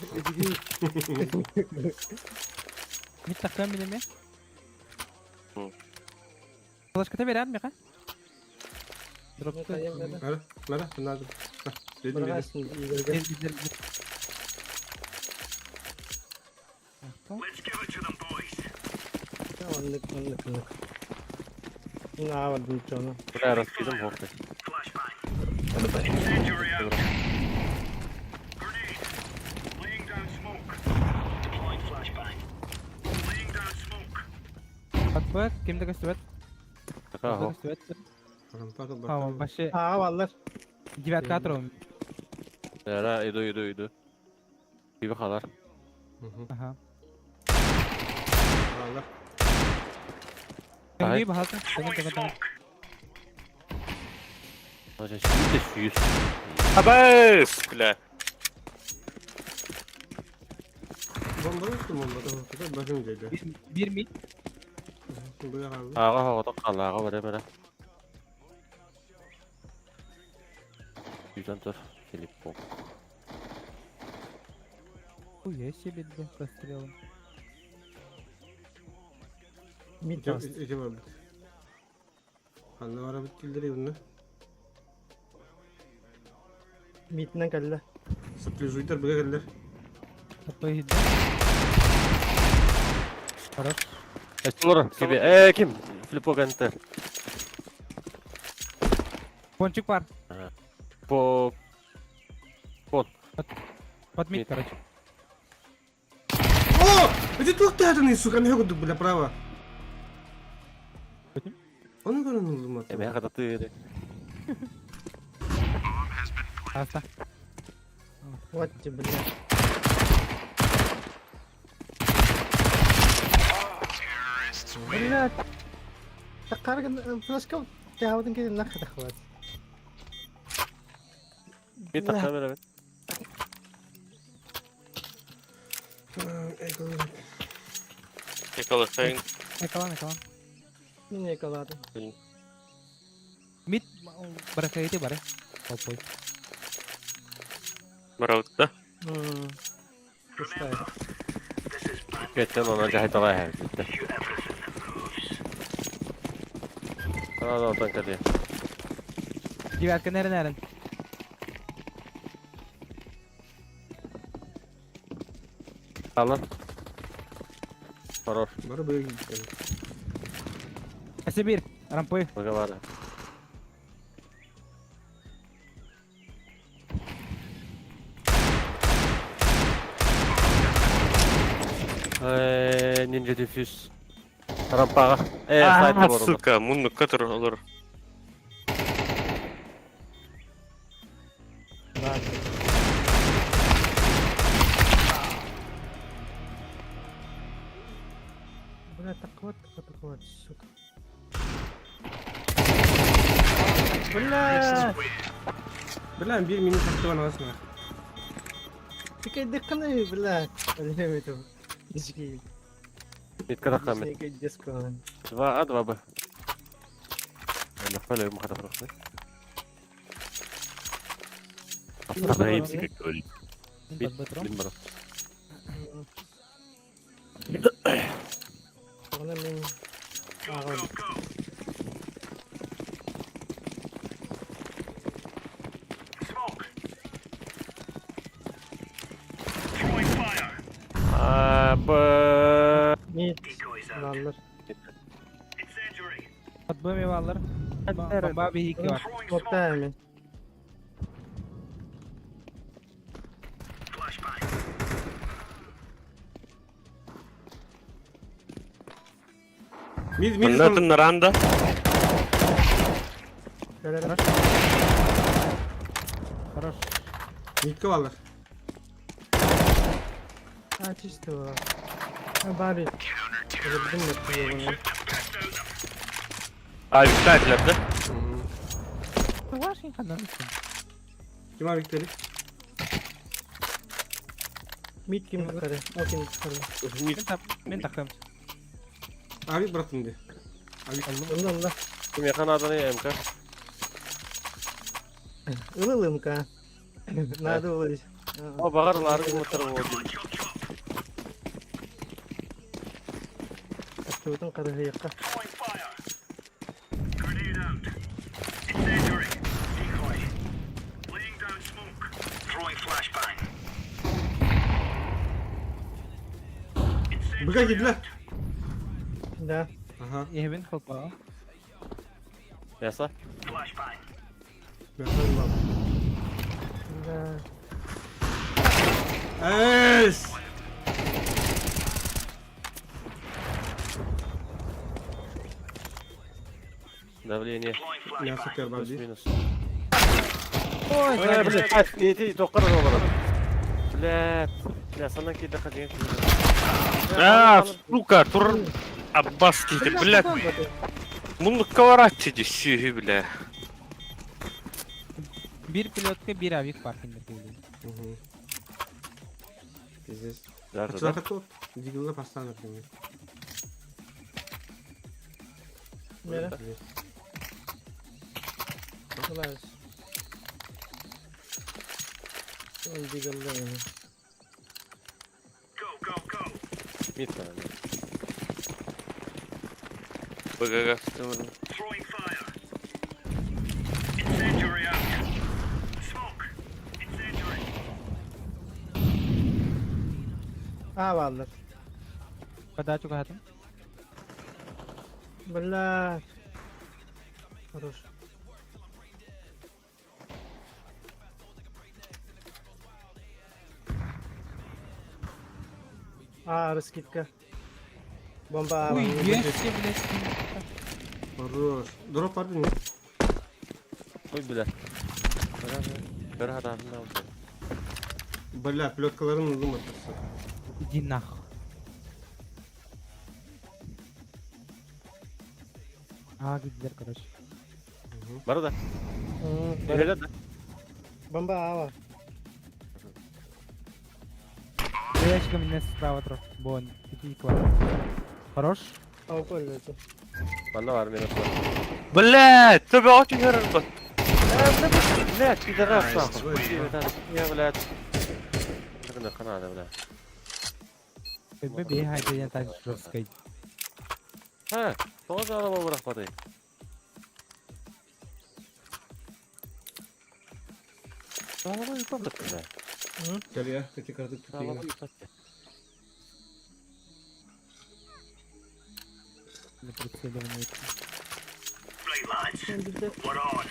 Mid takım benim ya. Hı. Flash kata veren mi kan? Drop Nara, nada. Dedim dedim. Let's give it to them, boys. Anlık. Nah, waduh cono. Bu ne arası yedim hokta. Flashbang. Incendiary out. Grenade. Laying down smoke. Deploying flashbang. Laying down smoke. Bak kimde gösteriyor? Taka ho. Tamam başı Vallar. diverka atıyorum. Nere idu. Bir kadar. Aha. Allah. Sen gibi halka. Throwing smoke. Hocam şimdi de şu yüz. Абас! Бля. Bomba yoktu bomba da. Bakın dedi. Bir mid. Buraya kaldı. Ağa havada kaldı, ağa var emre. Yüzden dur. Filip bom. Bu yeşil bir de gösteriyorum. Mid Yok, bastı. iki var. Kanlı var bitildi bunu. Mid'den kalla. Sıplıyorlar buraya geldiler. Kapıyı hidde. Хорош. Esnur gibi. Kim? Filipo Genter. Пончик var. Po. Под мид, короче. О! Это тут ты сука, не буду, бля, право. Onu görünürdü mü? Emeğe kadar tüyedi. Hasta. What the bля. Bля. Takar flash Jawabın ki nak dakhwat. Bir takım evet. Yakalasayın. Yakalan. Yine yakaladım. Mid berakaydı bari. Opoy. Baravutta. Kıstay. Geçen ona cahit alay her gitti. Sana da oradan kadar. Jigarka neren. Alın. Horor. Bari böyle gidelim. S1. Rampoy. Baga var. Ninja diffuse. Rampaga. Side Ah, var. suka, mundu katır olur. Buna takut. Suka. Bilen bir mini taktı bana basma. Fikir dikkanı bile. Ölemedim. Hiç değil. Mid kada kamet. Şey gideceğiz kalan. Два Б. Нахваляю ему когда просто. Anayipsi kötü. Bin bro. Sonra ben... Ağam. Smoke. Throwing fire. Mid. Decoys out. Lanlar. Incendiary. Atbım eyvallah. Baba bir hiki var. Throwing Nokta smoke. hemen. Flashbang. Mid Bunların naranda. Şöyle Хорош. Mid kovalar. Ha çizdi o. Ha bari. Öldüm yapıyor bunu. Abi saatlerdi. Var şey kadar. Kim var Victor'i? Mid kim yukarı? O kim yukarı? Ben takım. Abi bıraktım diye. Allah. Kim yakan adını MK. Ilılım ka. Nada olur. O bağırlar mıtır o. Çocuktan karıya yakka. Throwing fire. Grenade out. Incendiary. Decoy. Laying down smoke. Throwing flashbang. Bıka girdiler. Da. Aha. Evin hopa. Yasa. Flashbang. Bakalım bak. Da. Es. Давление. Deploying Ya flashbang. sıkar Плюс bari. минус. Ой, Ой, блядь, иди, только разговор. Блядь, sana ki daha değil. А, сука, тур... Аббас кейти, блядь. Mundu kavarat dedi, sühü bile. bir pilotka bir avik farkında değil. Здесь. Nerede? Açılar takı. Digil'de pastan yapıyorum. Nere? Ulan. Son digilde yani. Go, go, go. Mid tane. Bagaga. Throwing fire. Incendiary out. Smoke. Incendiary. Ha vallahi. Pada çok hatım. Bella. Хорош. Раскидка. Бомба. Uy, yes, блядь. Хорош. Drop var mı? Koy bile. Kör adamın aldı. Bala pilotkaların uzun atası. Иди нахуй. Gittiler короче. Var da. Öyle de. Бомба ава. Яичко меня справа трох. Бон. Иди квадрат. Хорош? Bana var minus var. Блядь, тебе очень хорошо. Блядь, пидорас нахуй. Я, блядь. Нахуй канада, блядь. Бебе хайден так жесткой. Ha, sonra araba bırakmadı. Araba yıkmadık bile. Gel ya, kötü kırdık Araba tutayım. yıkmadık. Не прицеливание. Right, lads. We're on.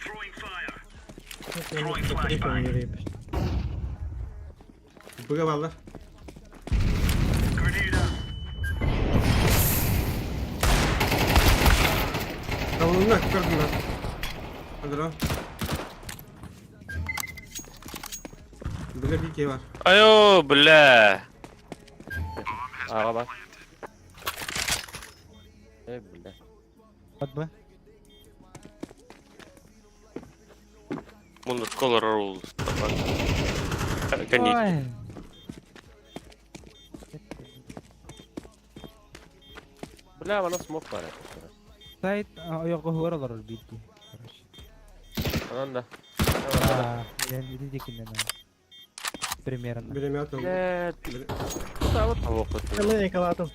Throwing fire. Throwing flashbang. Bıga ballar. Grenade out. Davulunu kırdım lan. Hadi lan. Bıga bir key var. Ayo, бля. Ağa bak. Ey bile. Под Б. Мунус color rules. Конец. Ой. Bля, bana smoke var ya. Сайт, yok oralar bitti. Anan da. Я не видел примерно. Bilemiyorum atmadım. Блядь. Tavuk tavuk. Я yakaladım.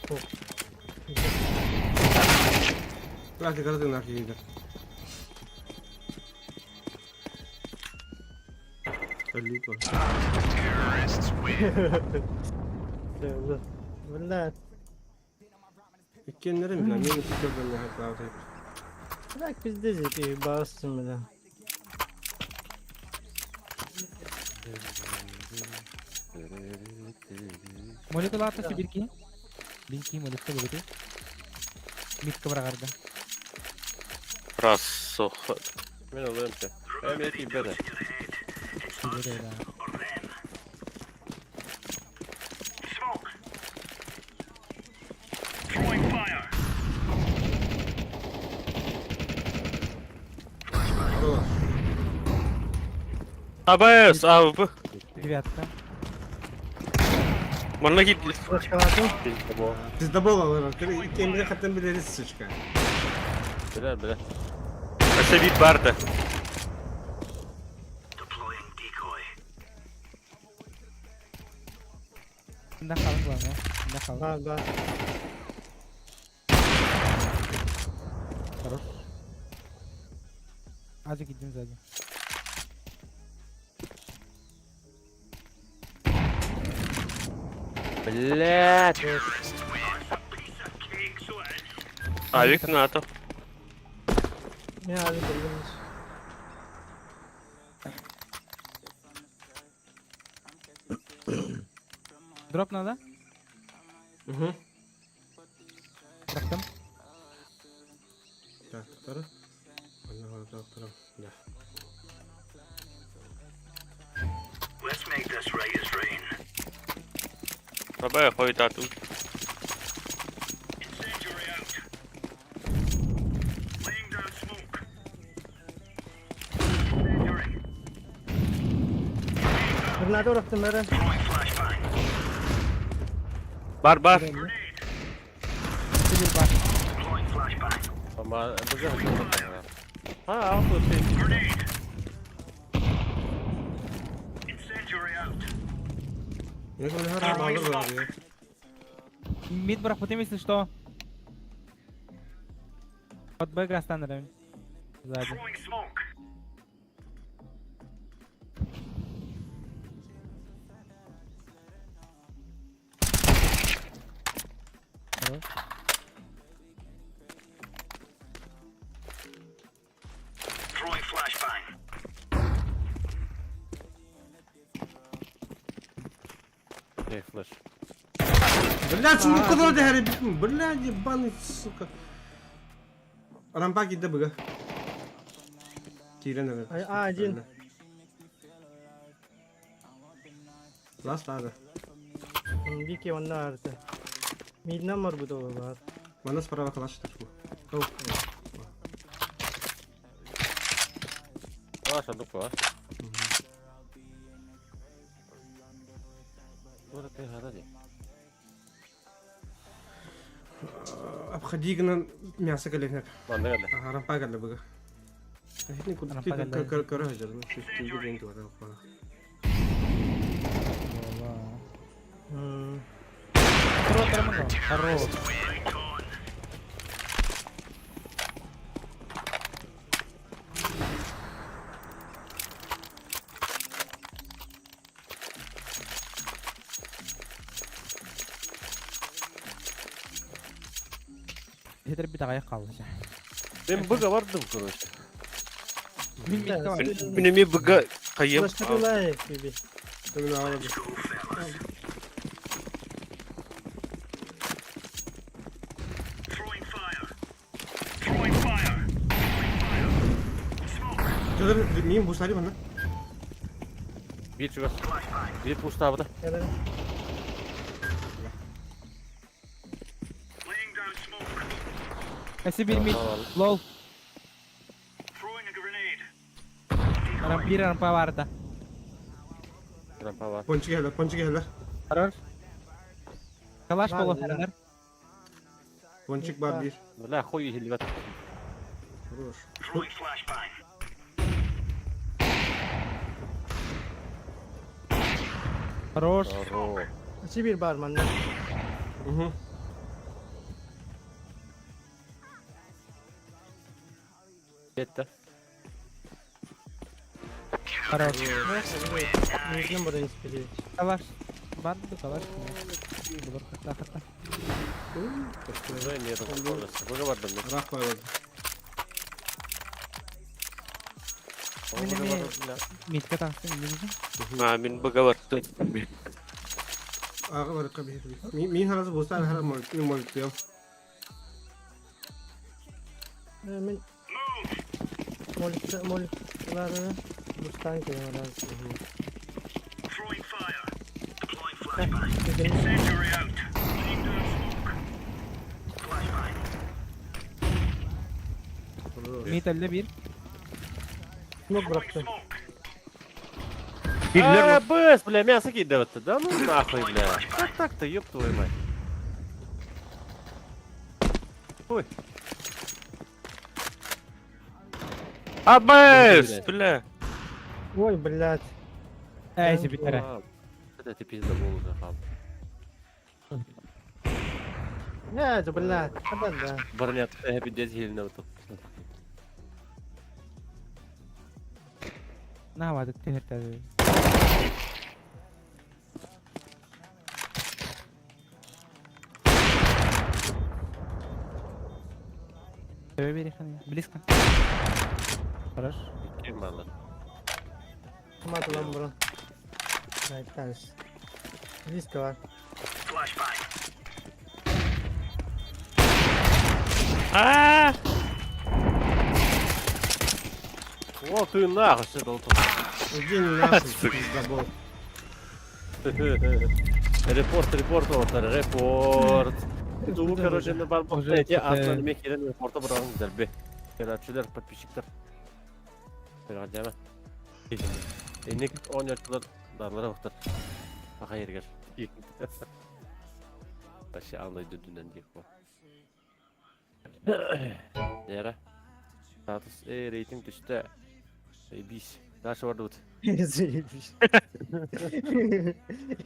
Bırak kırdık lan keydi. Öldük var. Блядь. İkkenleri mi lan? Benim iki kırdım ya hep rahat hep. Так пиздец, и бассым, бля. Молитва латасы бирки. Бинки молитва бирки. Митка брагарда. Рассоха. Ben oluyorum ki. Ben bir iki bere. Бирки, да. Smoke. Throwing fire. АБС, АВП. Девятка. Можно гид. Bizde bol olur. İlk emre hatten biliriz sıçka. Bile bile. Осадить Барта. Deploying decoy. Да, халк главное. Да, халк. Да. Хорош. Азик, идем сзади. Блядь. Piece of cake, so it is. Авик НАТО. Я Азик, идем. Дроп надо? Hı. Бıraktım. Tak tutarı. Anne var doktorum. Ya. Let's make this right as rain. АБ ходит ату. Incendiary out. Laying down smoke. Incendiary. Granada bıraktım Eren. Throwing flashbang. Бар, бар. Bir var. Deploying flashbang. Ama bu da ha auto şey. Grenade. Incendiary out. Ne kadar her an alır var ya. Мид брахпутим, если что. Под Б Грастан район. Сзади. Throwing smoke. Хорош. Throwing flashbang. Şey flash. Блядь, ну куда ты hari bitmi? Блядь, ебаный, сука. Рампа gitti bıga. Tiren evet. Ay, acil. Last abi. Bir ki onda artı. Midden var bu da var. Bana sparava kalaştır bu. Oh. Aa sandık var. Burada tehada değil. Обходигнан мясо коллекнер. Banda geldi. Рампа geldi bugün. Ne kudu Рампа geldi. kara hajarını. Şu renk var falan. Terus temen lo. Harus. Yeter bir dakika kaldı. Ben bıga vardım kuruşu. Minimi bıga kayım. Başka bir Tabii ağladı. Throwing fire. Throwing fire. Çocuklar miyim bu sarı bana? Bir çuval. Bir pusta da. Gelelim. Laying down smoke. Kasih bir mid. Lol. Throwing a grenade. Rampi rampa vardı. Rampa var. Ponçik geldi. Harus. Kalaş bolu herler. Ponçik var bir. La koy hilvet. Хорош. Throwing flashbang. Harus. Doğru. Kasih bir bar manda. Yetti. Harus. Mungkin baru inspirasi. Kalaş. Bantu kalaş. Bulur kata. Buraya niye de orası? Bıga vardım ben. Rak var orada. Bıga vardım. Mid kata sih. Ma min bıga vardı. Ağa var kabih. Min harası bu sen her mol diyorum. Min. Moleklerine bustan kayıyorlar. Throwing fire. Deploying flashbang. Incendiary out. Laying down smoke. Flashbang. Mid elde bir. Smoke bıraktı. Smoke. Быс, бля, мясо кидывать-то, да ну нахуй, бля. Как так-то, ёб твою мать. Ой. Абэс, бля. Ой, блядь. Эйзи битаре. Это ты пизда был уже, хам. Ne aja блядь. Kapan dah. Барнет, happy death heal'ine otur. Nah, waduh tihir tadi. Sebebi biri kan ya. Bilis kan. Harus. Kim var lan? Sama tulang bro. Right, thanks. Bilis de var. Flashbang. Aa! О, ты нахуй сюда вот. Один нахуй пизда был. Репорт, репорт. Ду, короче, на балкон. Эти асланы мекерен репорта бұрағыңыздар бе. Көрәтшілер, подписчиктер. Көрәт жәмі. Енек 14 жылдар дарлары ұқтыр. Ақа ергер. Вообще аңлайды дүнен дейік бұл. Дәрі. Статус, рейтинг түсті. Бейбейс. Дальше var тут. Заебись.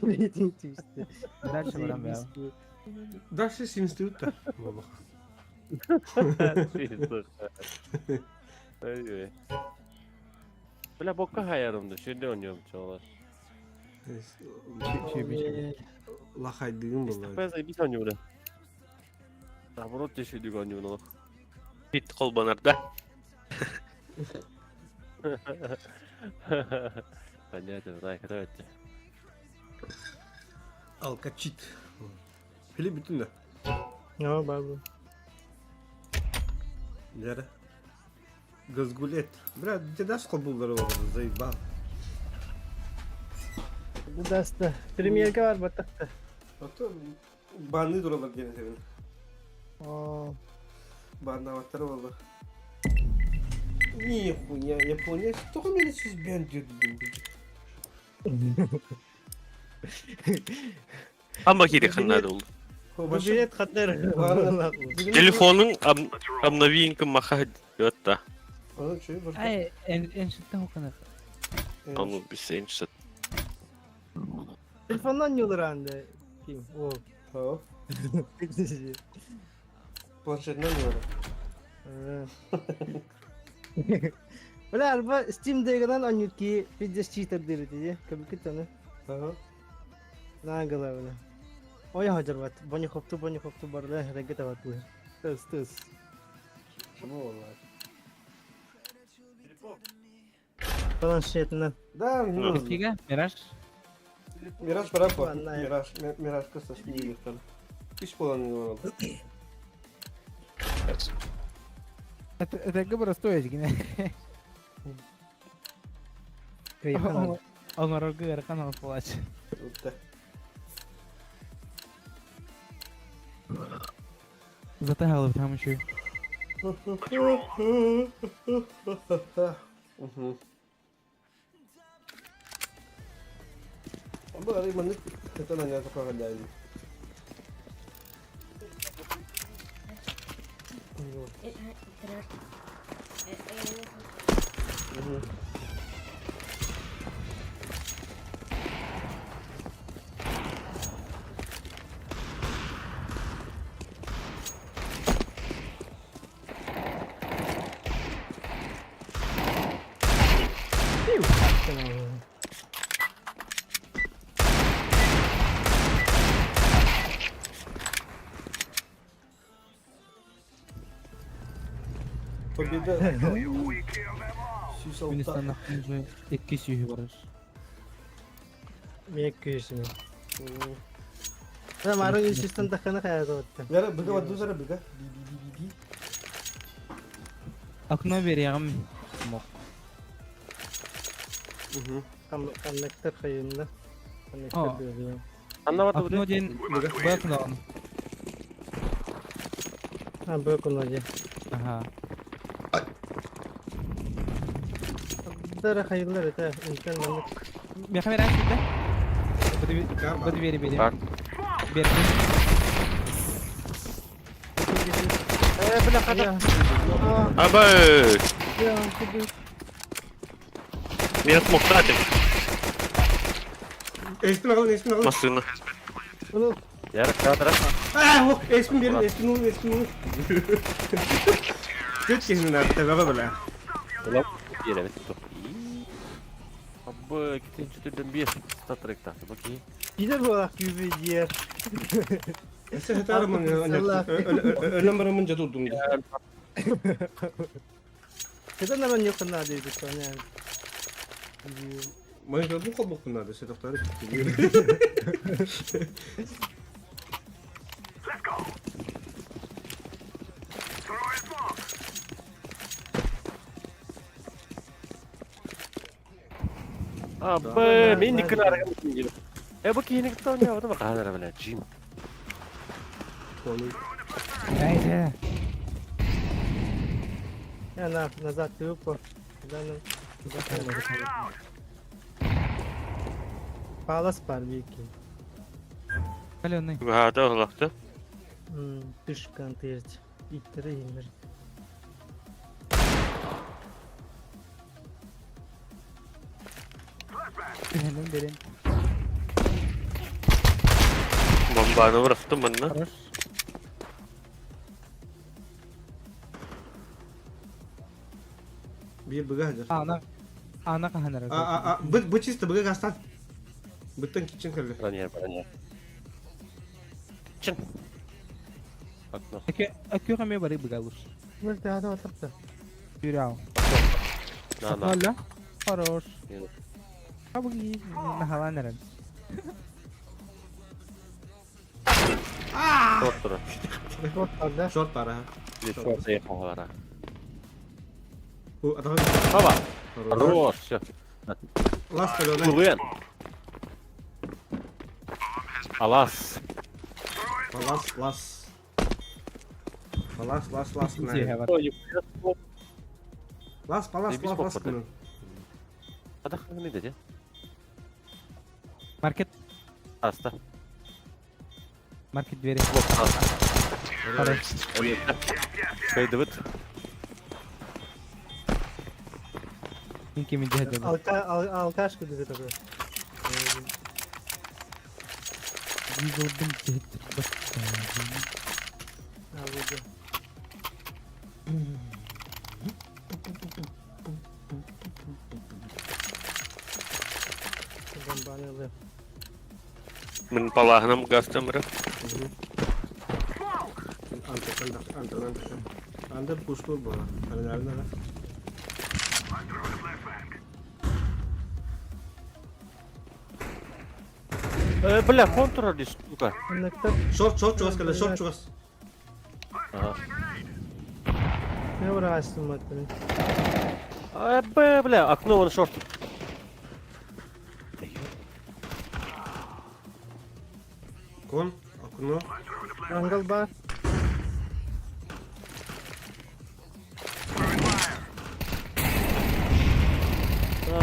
Рейтинг тюсты. Дальше варам я. Дальше института. Bля boka hayarımdı. Şöyle oynuyorum çoğular. Лахайдığım bunlar. Ben de bir tane öyle. Наоборот, düşürdük oynuyorum. Bit kol banarda. Понятно, да, это. Alkaçit. Fili bütün de. Ya babu. Nere? Gazgulet. Bra, te das kabulları var zayıf. Bu dasta. Premier'e var batakta. Hatta banlı duralar gene senin. Aa. Banlı avatarı valla. Нихуя, Япония, только меня сейчас бендит. Ama geri kanal oldu. Bu bilet kadar. Telefonun обновинка маха yotta. Onu şey başka. Ay en sütten o kadar. Onu bir sen işte. Telefondan yolur anda. Kim? O. Ha. Planşetten mi var? Wala arba Steam'de kadar anyut ki video cheater diri diye. Kabul kita na. Ha. Nagala wala. O ya hajar wat. Banyak waktu barla harga tawat bu. Terus. Bu vallahi. Planşetinden. Да, ну. Kiga, Miraç. Мираж пора по. Ладно. Мираж кыса спили там. Hiç kullanmıyor. Это габра стоит гine. Kayıp. Onlar o kadar kanal polaç. Вот. Затягали прямо що. Угу. Або ари манит это на него такого дали. Победа. Yunanistan'da önce etkisi yuhi var. Mek köşesine. Ben marun Yunanistan takana kaya kapattım. Yara biga vadu zara biga. Aklıma veriyem. Mok. Connector kayında. Aa. Connector diyor. Anlamadım Aklıma bu. diyen bakın onu. Ha böyle kullanacağım. Aha. Dara kayılır ete. İnternet. Bir kamera açtı. Budi veri. Bak. Veri. Bırak hadi. Aba Ya kudu. Mirat muhtaç. Espin alın. Masını. Bunu Yarın kadar. Ah, o espin verin, espin. Geç kendini artık baba böyle. Ulan yere bitti. Abi ikinci türden bir stat rektası bakayım. gider bu olarak gibi bir yer. Sen hatarım ya. Ölen baramın cadurdum. Neden hemen yok kanal dedik sonra yani. Bana gördüm kol bunlar da setupları. Abi mini kılar gibi. Bakayım ne kadar ne var bak hadi bana Jim. Haydi. Ya nazar yok bu. Palas var bir iki. Kalyonay. Hada olaktı. Dış kantiyet. İttire indir. Benim derin. Bombanı bıraktım bana. Хорош. Bir biga hajar. Ana kahanara. Bu çizdi biga gastan. Bütün kitchen kaldı. Bana yer. Çın. Bak no. Akıyor kami bari begalus. Böyle daha da oturdu. Yürü al. Na. Hala. Хорош. Yürü. Abi iyi. Nahalan neren. Short tura. Short orada. Short para ha. Bir short yapma var ha. Bu adam. Baba. Хорош. Last kalıyor. Kuruyan. Alas. Last. İyi hemen. Лас, палас, Дебис лас, попады. кунун. Адах не деди. Маркет. Аста. Маркет двери. Хорош. Кайды бит. Инки мен деді. Алкашка dedi tabii. Дизелдің деді. Ha burada. Buradan bana alıyor. Min palahınam gastamırı. Antar. Antar push-pull bola. Ada nerede lan? Бля, контур ди штука. Connector. Short çuğaz kala, short çuğaz. Ага. Ne uğraştın bakalım. Бля, окно вон шорт. Kon, окно. Angle bar.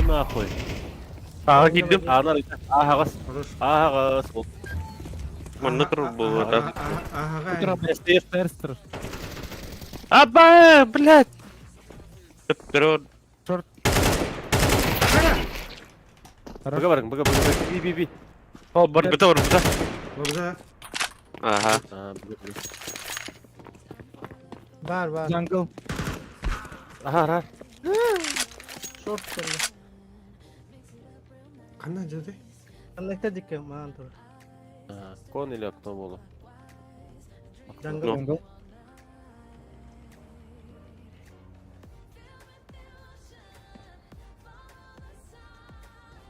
Нахуй. Ağa gittim. Ağlar. Ağız. Хорош. Ağız. Mını kırıl bu adam. Ага. Терстер. Aba, блядь. Вперед. Бага барың, бага. Би. О, бар біті бар біті. Burada. Ага. Var. Jungle. Ага. Short geldi. Qanday joyda? Connector dikkat man tur. Кон или окно было? Jungle. Jungle.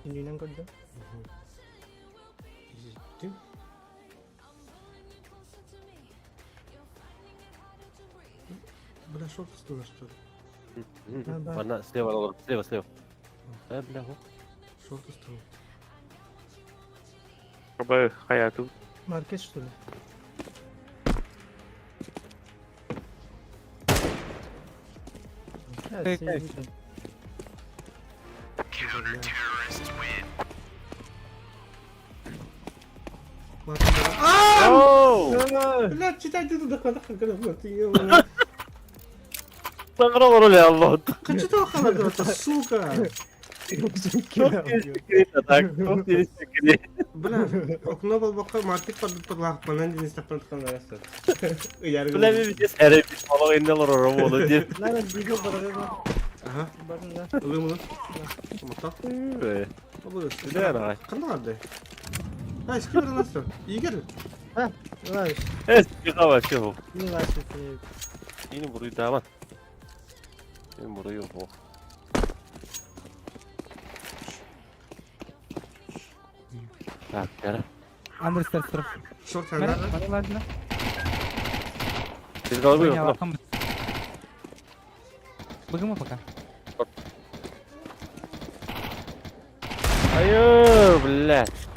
Ini nang kerja. Kim? Бля, short üstüne что ли? Вона слева. Бля, вот. Short üstüne. Aba, hayatım. Market şurada. Tek. Оу! Бля, читай ты туда, когда ты Саңырау роли алло. Kaçı da kaldı suka. Бля, окно был бока маркет под лахманан дин стапан тканарасы. Бля, мен бит сәре бит балаң иннелер ора болду деп. Lan digo barada. Ага. Bakın lan. Улымны. Мата. Обы. Бля, ара. Кандай арды? Ай, ским раласты. Игер. Ha, var. Эс, кава чего? Ne var şimdi? Yine burayı damat. Ben burayı yok. Так, яра. Андрес терстер. Шорт Мәрі, сандарды. қане ладно? Без головы Ойна окно. алаққан бит. Бұгыма пока. Айо, блядь.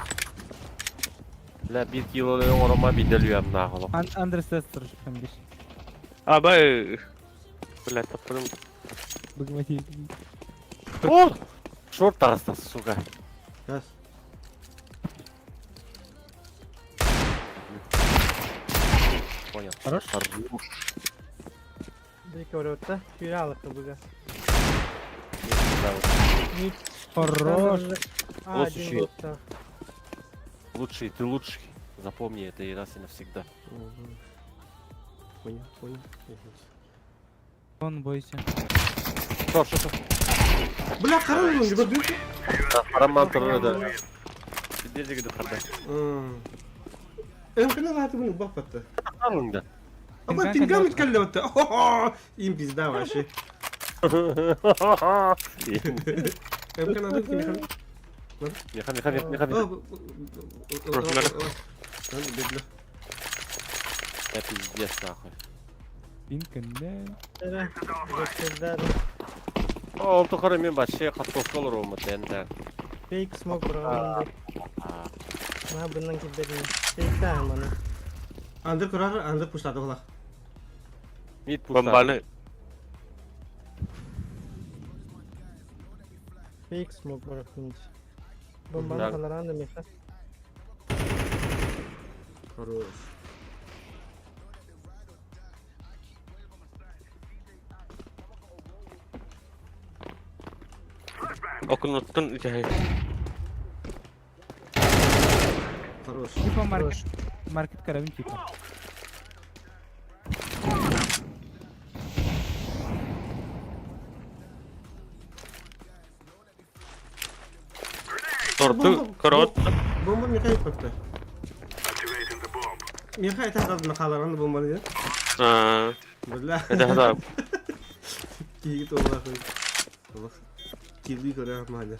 Бля, 1 кило орама биделюям нахуй. Андрес терстер. Хамдиш. Aba, блядь, тапырым. Бұгыма тейді. О! Шорт тараста, сука. Раз. Понял. Хорош. Bir orada. Bir alıp da burada. Хорош. А, один Слушай. вот так. Лучший, ты лучший. Запомни это и раз и навсегда. Понял. Он бойся. Что? Бля, қарау не көрдің? Араман тұрды да. Сидержігі де қарды. Эмкана латы bunu бапатты. Қарыңда. Ама пингам иткаллеватты. Им пизда вообще. Эмкана латы механ. Меха. Я пиздец нахуй. Пинкінде. Şöyle. Gösterdiler. Ол тұқыры мен бачы қатқосқа олар олмады енді. Fake smoke buradan. Ha bundan gidelim. Fake daha bana. Андер көрар, андер пуштады олар. Мид пустады. Bombani. Fake smoke bırakınca. Bombanı Nerede? kalaran da meka. Хорош. Okunuttun hikayeyi. Хорош. Типа маркет. Маркет карабин типа. Tortu korot. Bomba Mihai yaptı. Mihai tekrar nakalarını bomba diye. Ha. Billah. Hadi hadi. Git ola koy. Bak. Kirli göre mahallede.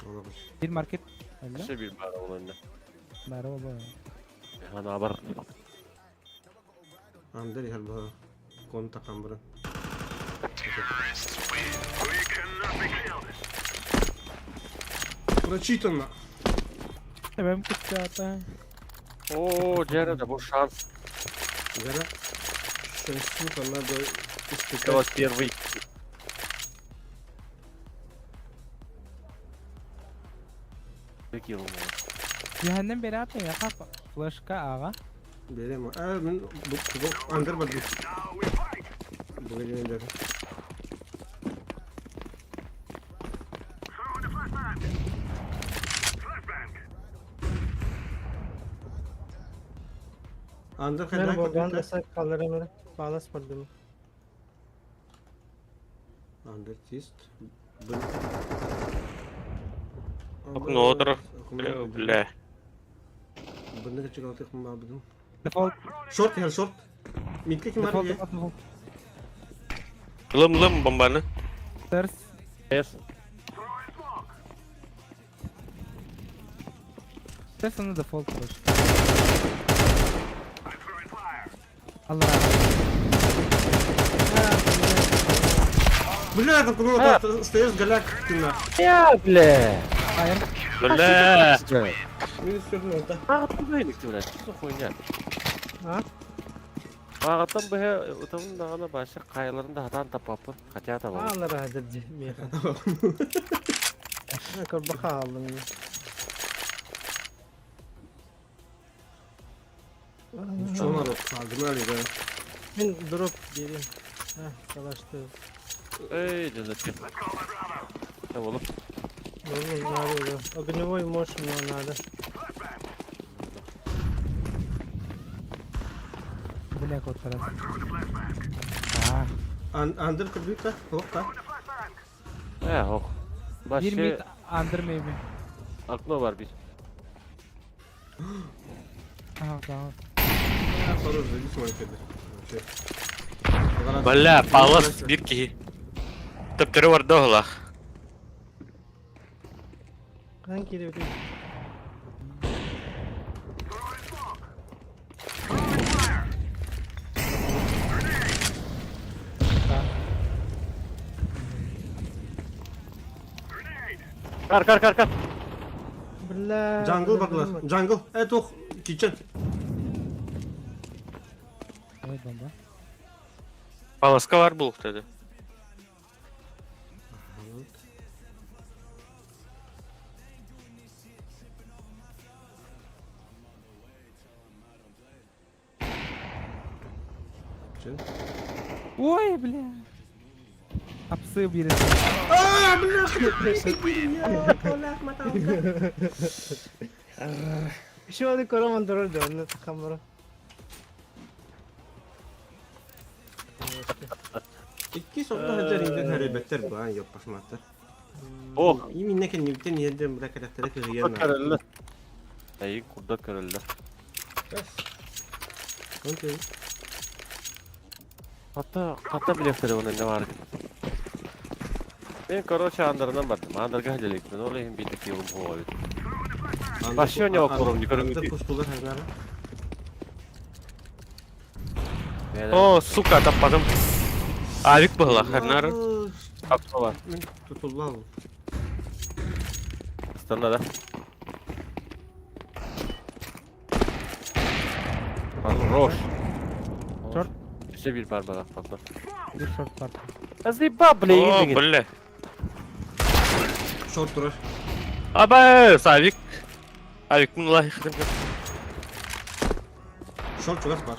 Ola koy. Bir market. Allah. Şey bir bana onun önüne. Merhaba. Hani haber. Andar ya bu. Konta kamera. Прочитано. Tamam kıçata. Oo Cerrah'da bu şans. Гора. Шансу надо испытать. Evet первый. Peki oğlum ya. Cehennem beri atma ya kafa. Flashka ağa. Берем. А, bu Andar bak. Bu gece ne Andar Ben kadar bombanı da kadar. sen kalaran bağlas pardon. Andar tist. Окно Бля. Bunu da çıkarttık mı abidin? Default. Short gel short. Mid'de kim var Default ya? default. Lım bombanı. Stairs. Yes. Stairs on the default flash. Allah razı Бля, как ну стоишь голяк кино. Ya bile. Hayır. Бля. Минус свернул, да? Ağattan böyle gittiler. Çok oynar. Ha? Ağattan böyle utamın dağına başka kayalarında hatan tapapın. Kaçağı tapapın. Allah razı olsun. Meka. Ne kadar bakalım. Что народ? Погнали, да. Ben drop geleyim. Heh, çalıştı. Ey cennetim. Ne oğlum? Oğlum ne arıyor? Огневой motion надо. Bu ne kod parası? Aa. Andar kırdık da. Hop da. He ok. Bir mid Başı under maybe. aklı var bir. Aha tamam. Хорош, зайди с моей кеды. Бля, палас бирки. Тептере var doğla. Hangi de öyle? Kar. Bla. Jungle baklar. Jungle. Evet o. Kitchen. Evet bomba. Palaska var bu dedi. Kitchen. Ой, бля. Apsı biri. Aaa bırak. Kolak mata Şu an koraman durur da onu kamera. İki sonunda hacer inden harebetter bu an yok basmattır. Oh. İyi minne ki nibten yerden bırak karakteri kırıyan. Kırıldı. İyi kurda kırıldı. Okey. Hatta bilefteri onun ne var ki? Ben koroşa andırından baktım. Andırga hecelikten olayım bir tek yolum bu oldu. Başlıyor ne okurum yukarı Andar gidiyor. pustular her O suka tapadım. Avik bıhla hernar. Aklı var. Tutullar. Standa da. Roş. Short. Başça bir bar bak. Bir short var. Azı babble О, yedin. бля. Short durur. Аба, Савик. Авик, ну лайх. Short çok az var.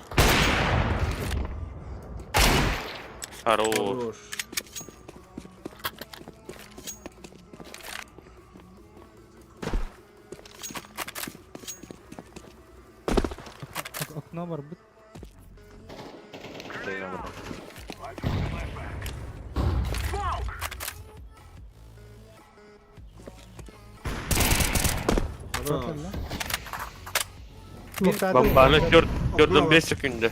Хорош. Durur. Okna var bu. Durur. Бомбаны gördüm 5 sekünde.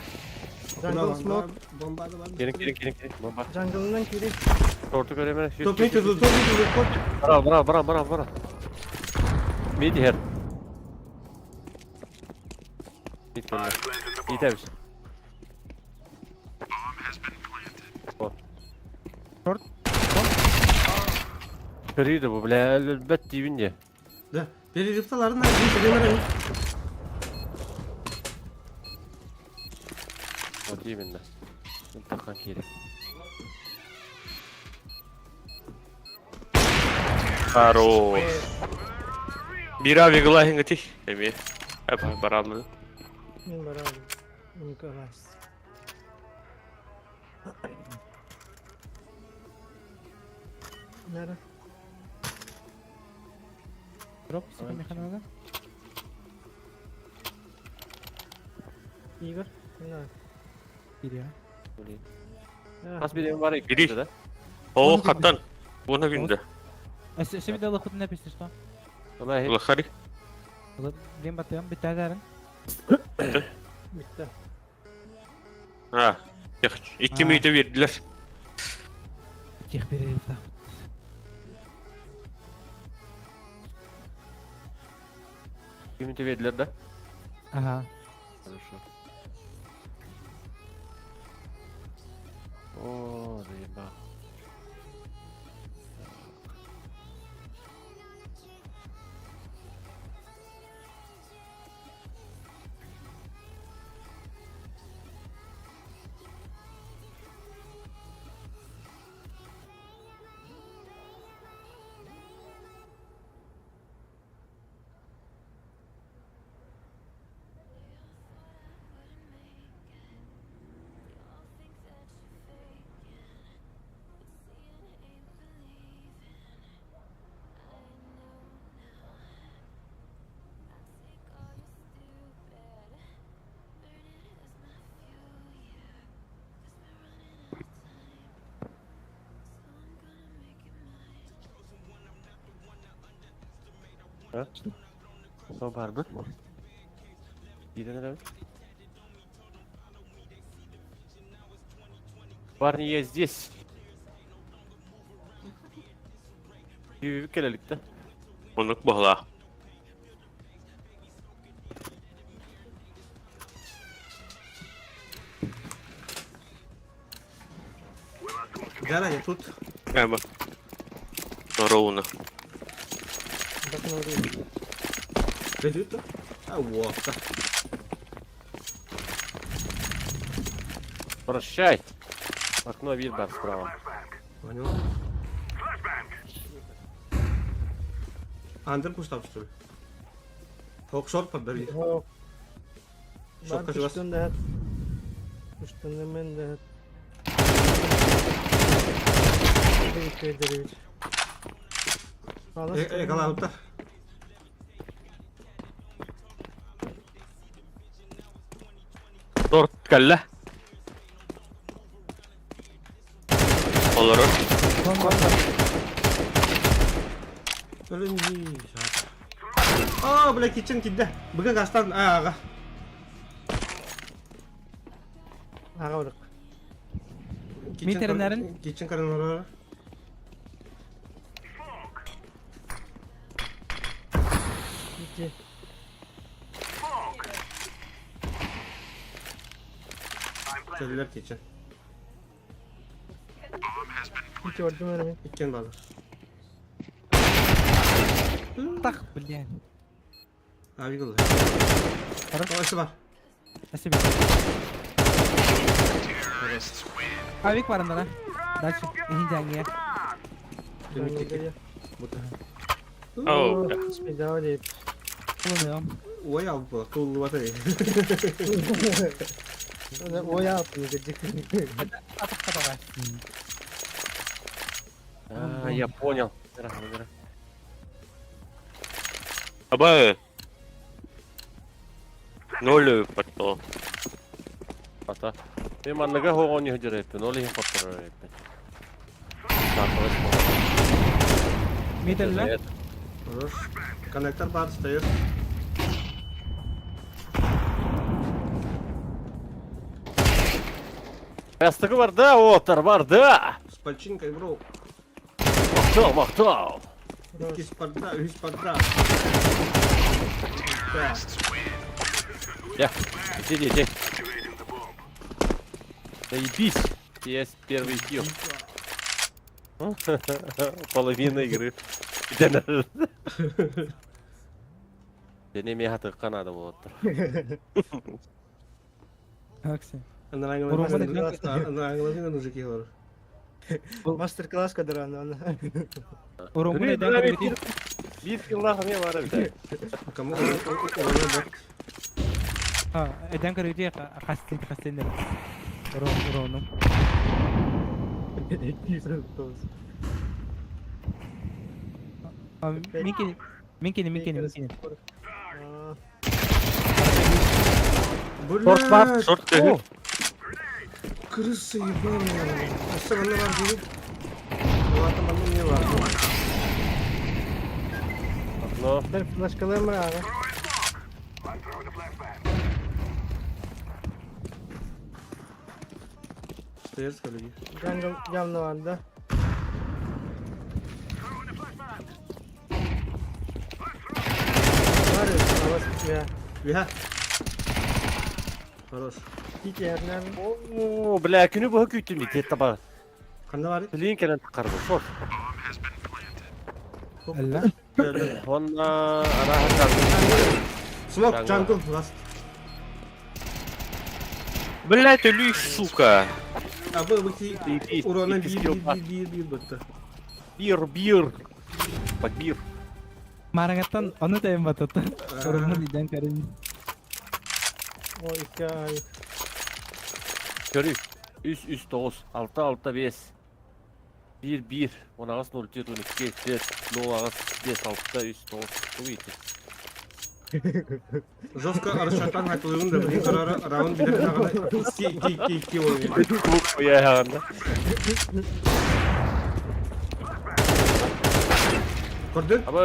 Jungle smoke. Bomba da var. Gelin. Bomba. Jungle'dan kiri. Tortu göremene. Top ne çözüldü? Top ne çözüldü? Bra. Mid here. Mid kölle. İyi temiz. Short. Kırıydı bu bile elbet dibince. De. Biri rıptaların da bir numara. O dibinde. Takan kiri. Хорош. Бира вигла хингати. Эми. Апа барамы. Min var abi. Mükemmel. Nerede? Drop sıkı mekanaga. Igor. Nerede? Bir ya. Kas bir var Biri. ikide de. О, хаттан. Буна günde. Şimdi de lakut ne pişti işte. Ama hiç. Лахари. Lim batayım bir tane derim. Bitti. Ha. 2 miydi verdiler. Kih bir herif daha. Kimite verdiler de. Aha. Хорошо. О, заебал. Ha? Что барбы? Видно, да? Парни, я здесь. Bir kelelik de. Bunluk bağla. Gel hadi tut. Ama. Ровно. Bakın oraya. Ne diyorsun? Ha, wow. Прощай. Окно вид бар справа. Понял. Андер Густав, что ли? Хок шорт подбери. Hop. Şok kaçı bas. Düştün de. Düştün de men de. Teşekkür ederim. Yakala alıp da. Dört kelle. Olur. Ölümcü. Aa, bu kitchen kidde. Bugün gastan aga. Ağa bırak. Meterenlerin- Kitchen karın oraya. Gitti. Çözdüler kitchen. Hiç gördüm önümü. İkken balı. Tak блин. Abi kıldı. Savaşı var. Nasıl bir? Avik var anda lan. Daç. İhin jangiye. Limitteki. Oh. Bismillah deyip. Kullanıyorum. Oy abi bu. Kullu var ya. O yapıyor gıcık. Atıp kadar. А, я понял. Мира, мира. Абай. Ноль потом. Ата. Мен маннага хогон южер эппин, ол ихин коттор эппин. Сатылыш мол. Middle lan. Хорош. Коннектор бар стоит. Ястыгы бар да, отыр бар да. С починкой, бро. Мактау, мактау. Из подра, из подра. Да. Я, иди, иди. Заебись. Есть первый килл. Половина игры. Deneme hatırkan adı bu ottur. Aksi. Английский мужики говорят. Мастер-класс кадранdı. Urumbu neden bir yılda hamya var bir de. Кому? Ha, eden karıydı ya kastin de. Urum. Abi minkini. Блядь, Шорт dedi. крысы ебаные. Что она вам делает? Ладно, она не важно. No. Ben flaşkalarım var abi. Stairs коллеги. Jungle camda vardı. Var ya, havası ya. Виха. Хорош. Hiç yerler. Oo, bля, күні bu hükütü mü? Tette bak. Kanda var. Bilin kelen takardı. Sor. Allah. Onna ara hakardı. Смок, Jungle. джангл, ласт. Блять, люй, сука. А вы выйти урона bir skill var. бир бутта. Bir. Bak bir. Marangattan onu da en batattı. Sorunlu liden karın. O iki ay. Körü. Üst 9. 6 5. 1. 10 ağız 0 12 4. 0 ağız 5 6 üst 9. Bu iyiydi. Жестко аршатан хатылыгын да блин карара раунд билет нагана 2 oynuyor. Klub ya yağında. Gördün? Ama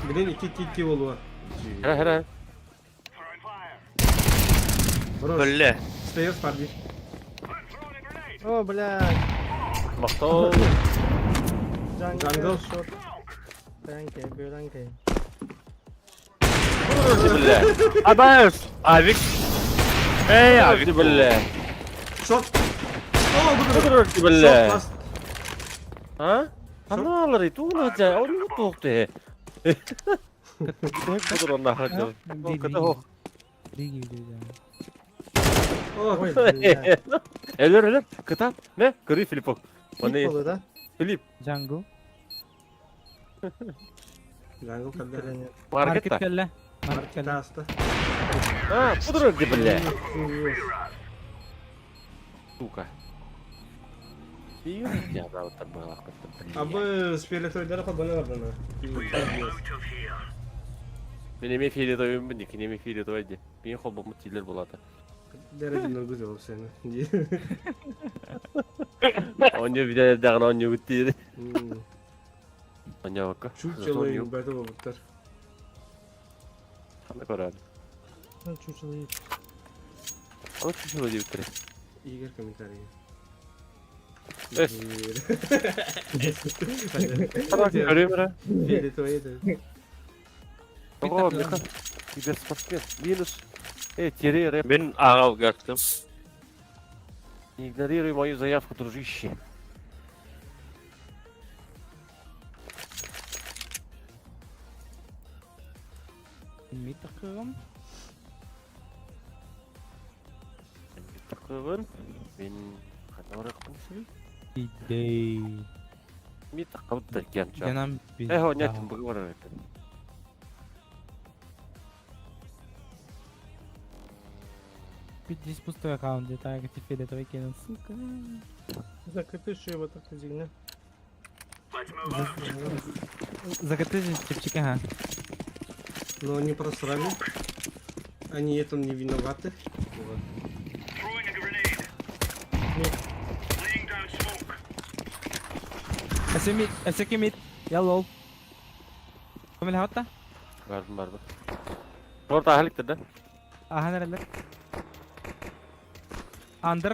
Bilin 2 oluyor. hele. Хорош. Бля. Stairs парди. O bla. Maktal. Jungle short. Blanke. Bля. Абай. Авик. Ey Avik. Hadi bля. Shot. Oo bu da. Hadi Shot bля. last. Ha? Ana alır itu aja. O ne tuh deh. Budur onlar hadi. O kadar o. Oo. Ölür. Kıta. Ne? Kırı Filipok. O ne? Olur da. Filip. Jungle. Jungle kanda. Market tak. kelle. Market kelle. Tasta. Ha, budur hadi bля. Сука. Я да вот так было. Abi spiritual'lara falan bana verdi ona. Ben eme fiili doyum ben dikin eme fiili doydu. Benim hobamı tiller buladı. Dereceden güzel ol seni. Onca bir de dağına onca bitti. Onca bakka. Çulçalayın berde babutlar. Sana kadar. Çuçulayı. Ama çuşu öyle bitti. İyi gel komentarı. Es. Sana görüyorum ha. Spiritual'da. Tamam bir kan. Bir spasket. Minus. Территория. Ben ağa kattım. Игнорируй мою заявку, дружище. Mid takıyorum. Kıvın. Ben hadi oraya kıvın. Idey. Mid takıp da genç. Janam bir. O netim bu var öyle. Пиздец пустой аккаунт, где так теперь этого кинул, сука. Закрепи шиба так зігне. Закаты же типчика, ага. Но они просрали. Они этом не виноваты. Вот. Throwing a grenade. Laying down smoke. Эсеки мид, я лол. Комел хаватта? Vardım. Orada ahlik dedi. Aha nereler? Under.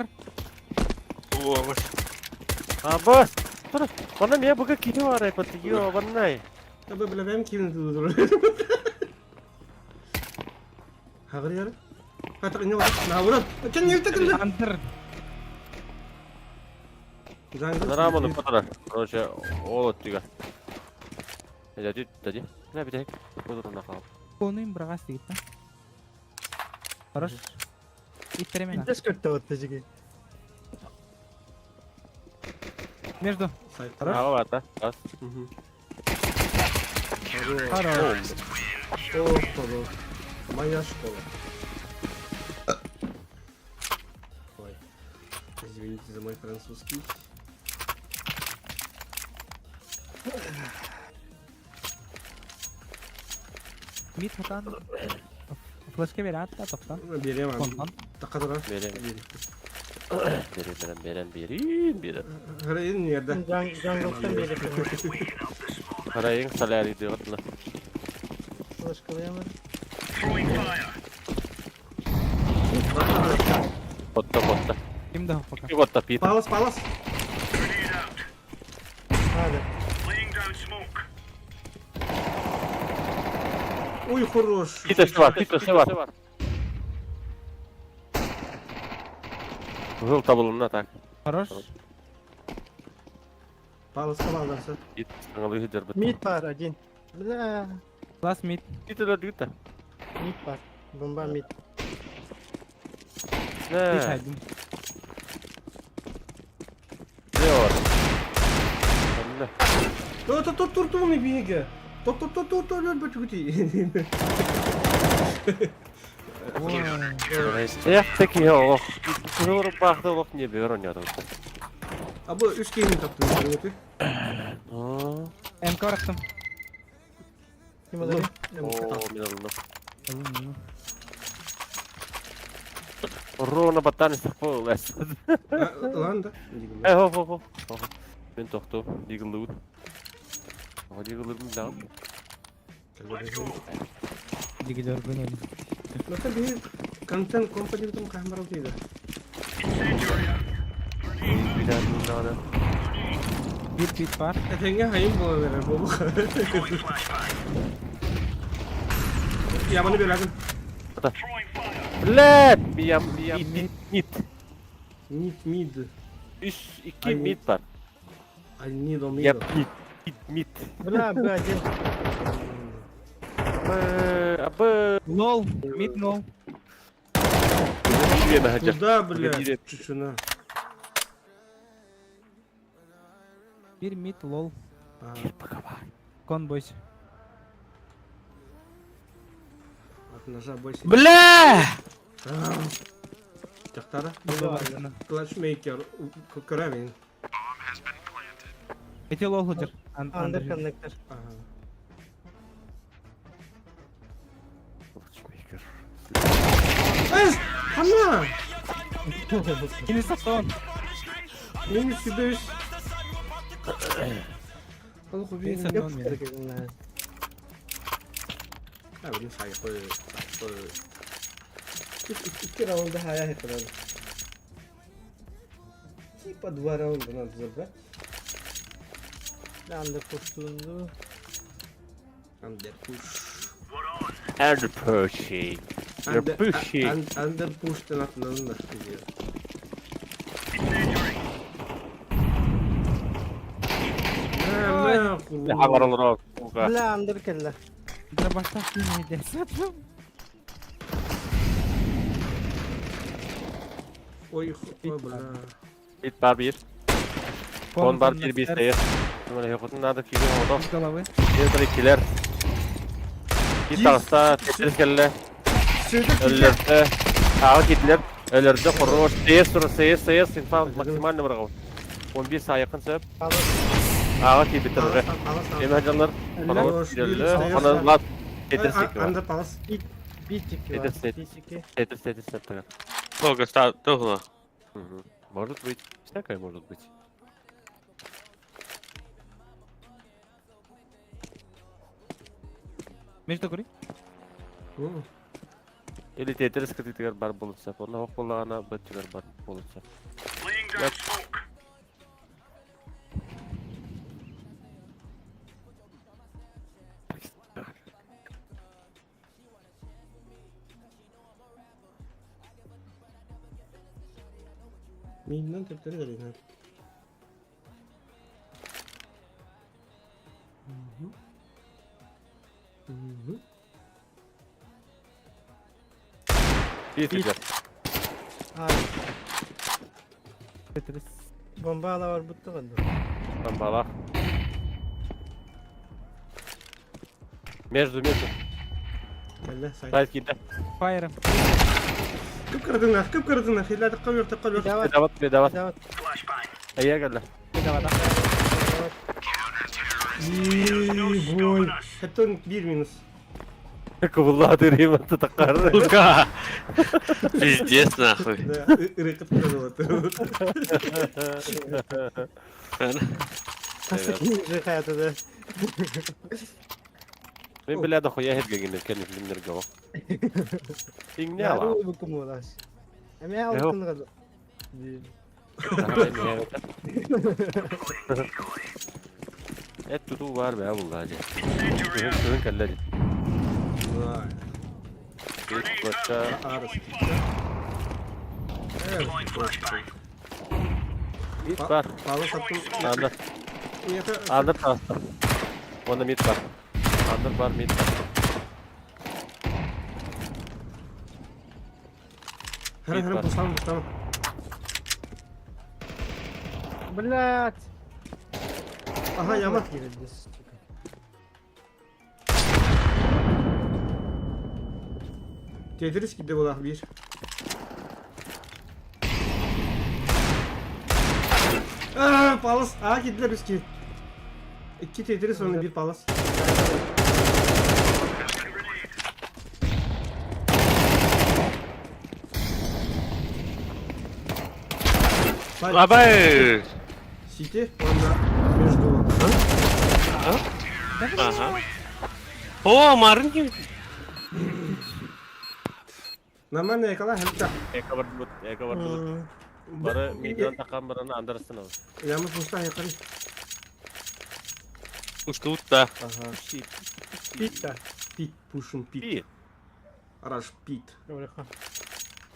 Abi. Dur. Bana niye bu kadar kini var ya pati? Yo bana ne? Tabi bilemem kimin tutur. Haber yarı. Katak ini var. Nah ulan. Açın yırtık kıldı. Under. Naramını fotoğraf. Roşe oğlu tüga. Jadi tadi. Ne bir tek? Budur ona kaldı. Конуем брагас тигит. Хорош. Иттеремена. Интес көтті отты жеге. Между. Хорош. Ha var da. Az. Хорош. Oh kolu. Manyaş kolu. Ой. Извините за мой французский. Мид хатан. Флешке берат та топтан. Берем abi. Kondan. Takadar. Berin. Harayın yerde. Jungle'dan beri. Karayın salyari diyor atla. Flaşkalayamadım. Throwing fire. Botta. Kim daha faka. Bir botta pit. Palas. Grenade out. Hadi. Laying down smoke. Uy хорош. Pit var. Hıl tabulumuna tak. Хорош. Palas kalanlarsa. Pit. Kangalı hıdır bit. Мид пар один. Бля. Last mid. Pit öyle diyor da. Мид пар. Бомба мид. Bir Ne? saydım. Ne var? Ne? Dur ne biege. Dur öl bıçıkıtı. Tek ya o. Kırıyorum baktı bak niye bir oynuyordu. Abi 3 game taptım bunu. MK bıraktım. Kim alır? Oo minalım. Rona batan istek les. Lan da. Ho. Ben tohtu. Digilud. O digilud mu lan? Digi dörbün öyle. Nasıl bir content company itu kamera tidak. Bir daha dinle. Bir pit var. Efendim hayır bu verir bu. Ya bana bir lazım. Let miyam mid. Üç iki mid var. I need a Yap mid. Бля, один. Abi. Lol. Mid no. Bir yana hacer. Kуда bile çuşuna. Bir mid lol. Bakalım. Con boys. Atnaza boş. Bля! Çaktara. Clutch maker. Köremeyin. Эти лол худер. Under connector. Hanna! Yine saton. Yeni sübüş. Allah Bir benim saton yap. ya. Ha benim sayfa. İki round daha ya hep round. Tipa 2 round nanti zebra. Under push'luğundu. Under push. Under pushing. You're pushing. Under push tırnaklarını da biliyor. Ne haber olur o? Bля, under kella. Да başta neydi? Saton. Oy bula. Mid var bir. Kon var bir sayır. Böyle yakıtın nerede kimi oldu? Головы. Bir ikiler. Bir tanesi Tetris kelle. Ölürde. Ağa gittiler. Ölürde kuruluş. Sayır. Sinfal maksimal bırakın. 11 saat yakın sebep. Ağa ki bitirir. Emercanlar. Kuruluş. Gidilir. Ona lat. Tetris çekiyor. Anda palas. Bir tiki var. Tetris. Bir tiki. Tetris yaptılar. Сколько ста тухло? Может быть. Всякое может быть. Между кури. Или Tetris kırtıklar bar bulutsa. Onda hok bulağına bıçılar bar bulutsa. Laying down smoke. Mindan tepleri geliyor. Bir tıklar. Abi Tetris. bomba ala var buttu kaldı. Там балах. Между. Gel say. Сайт gitti. Fire. Kıpkırdılar. Hilla tıkkam yok. Davat. Bir davat. Davat. Aya geldi. Bir de vada. Boy. Hatta 1 minus. Kıvıllağı düreyim atı takar. Сука! Пиздец нахуй. Irıkıp kırıldı. Nasıl ikinci hayatıda? Ben bile de koya hep gelin kendi filmleri gava. Ting ne Ya ala? bu kumulaş. Ama altın kaldı. Et tutu var be bu gacı. Kırın kelleri. Vay. Bir başka Ağrısı. Deploying flashbang. mit var. Palas sattım. Andır. Niyete. Andır tasta. Onda mit var. Andır var mit var. Her pusalım tamam. Блять. Aha yaman. Tetris gitti bu da bir. Palas. Aha gittiler biz ki. 2 Tetris sonra bir palas. Абай! City onda между. Ага. О, Марни! Нормально yakala hem de. Eka var bulut. Barı midden takan barını andırsın o. Yalnız Mustafa yakala. Тут, да. Aha shit. Pit da. Pit. Пушим Пит. Bir. Rush Пит.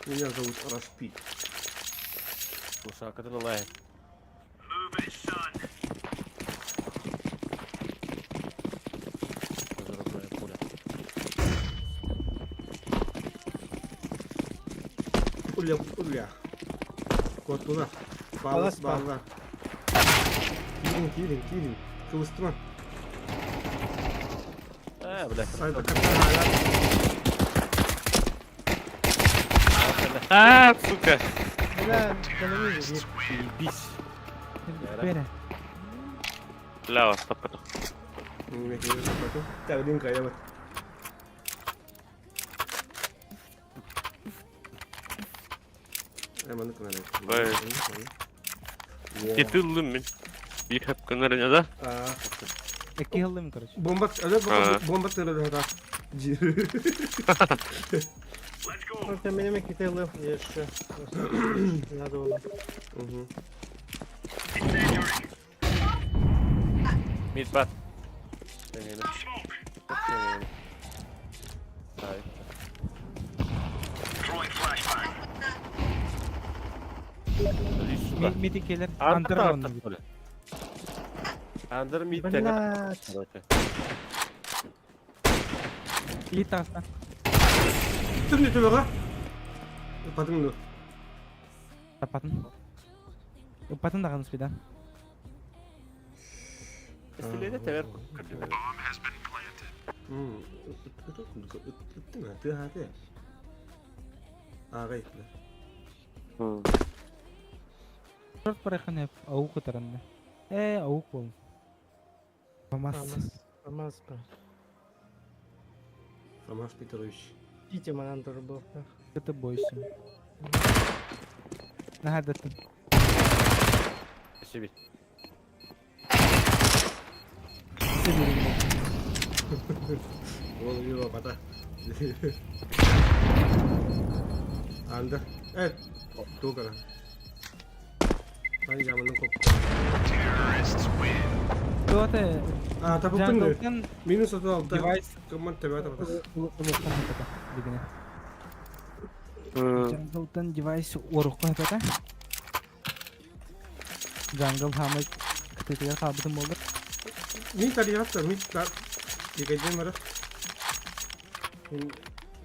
Меня зовут Rush Пит. Bu şarkıdan olay. Move it, son. Улья. Korktular. Palas Bağlar. Killing. Kılıçtırma. Bırak. Sayda kaçar hala. А, сука! Bla, televizyonu. Bis. Bene. Ляво, стопото. Bekliyoruz bakın. Tevdim kaya bak. Hemen ne kadar Vay. Кетылдым мен. Bir hep kınarına da. İki yıldım короче. Bomba öyle bomba tırı da. Let's go. Ну, там меня китайли еще. Надо было. Incendiary. Mit var. Smoke. Hayır. Throwing flashbang. Midi gelir. Andır Under artık böyle. Andır mid tenet. Блять. Bir taraftan. Tüm ne tüm bak. Patım dur. Tapatın. Upatın da kanıs bir daha. Estilede tever. Ittı mı? Tığ hadi. Ağa itler. Dört bırakın hep avuk otarında. Avuk ol. Olmaz. Olmaz mı? Famas Petrovic. Hiç emanan turbo. Kötü boysun. Neredesin? Eşi bir. Oğlum bir baba da. Anda. Evet. Tuh kan. Tadi zamanın koptu. Tuh teh. Ah, tapi Jangan bener. kan Minus 1 altta. device Keman tebe atas. urukan kata begini. Jangan kan device urukan kata. Jangan hamil ketika kabutin bolur. Ini tadi yaptı. Ini tak. Dikeceğim var. Ini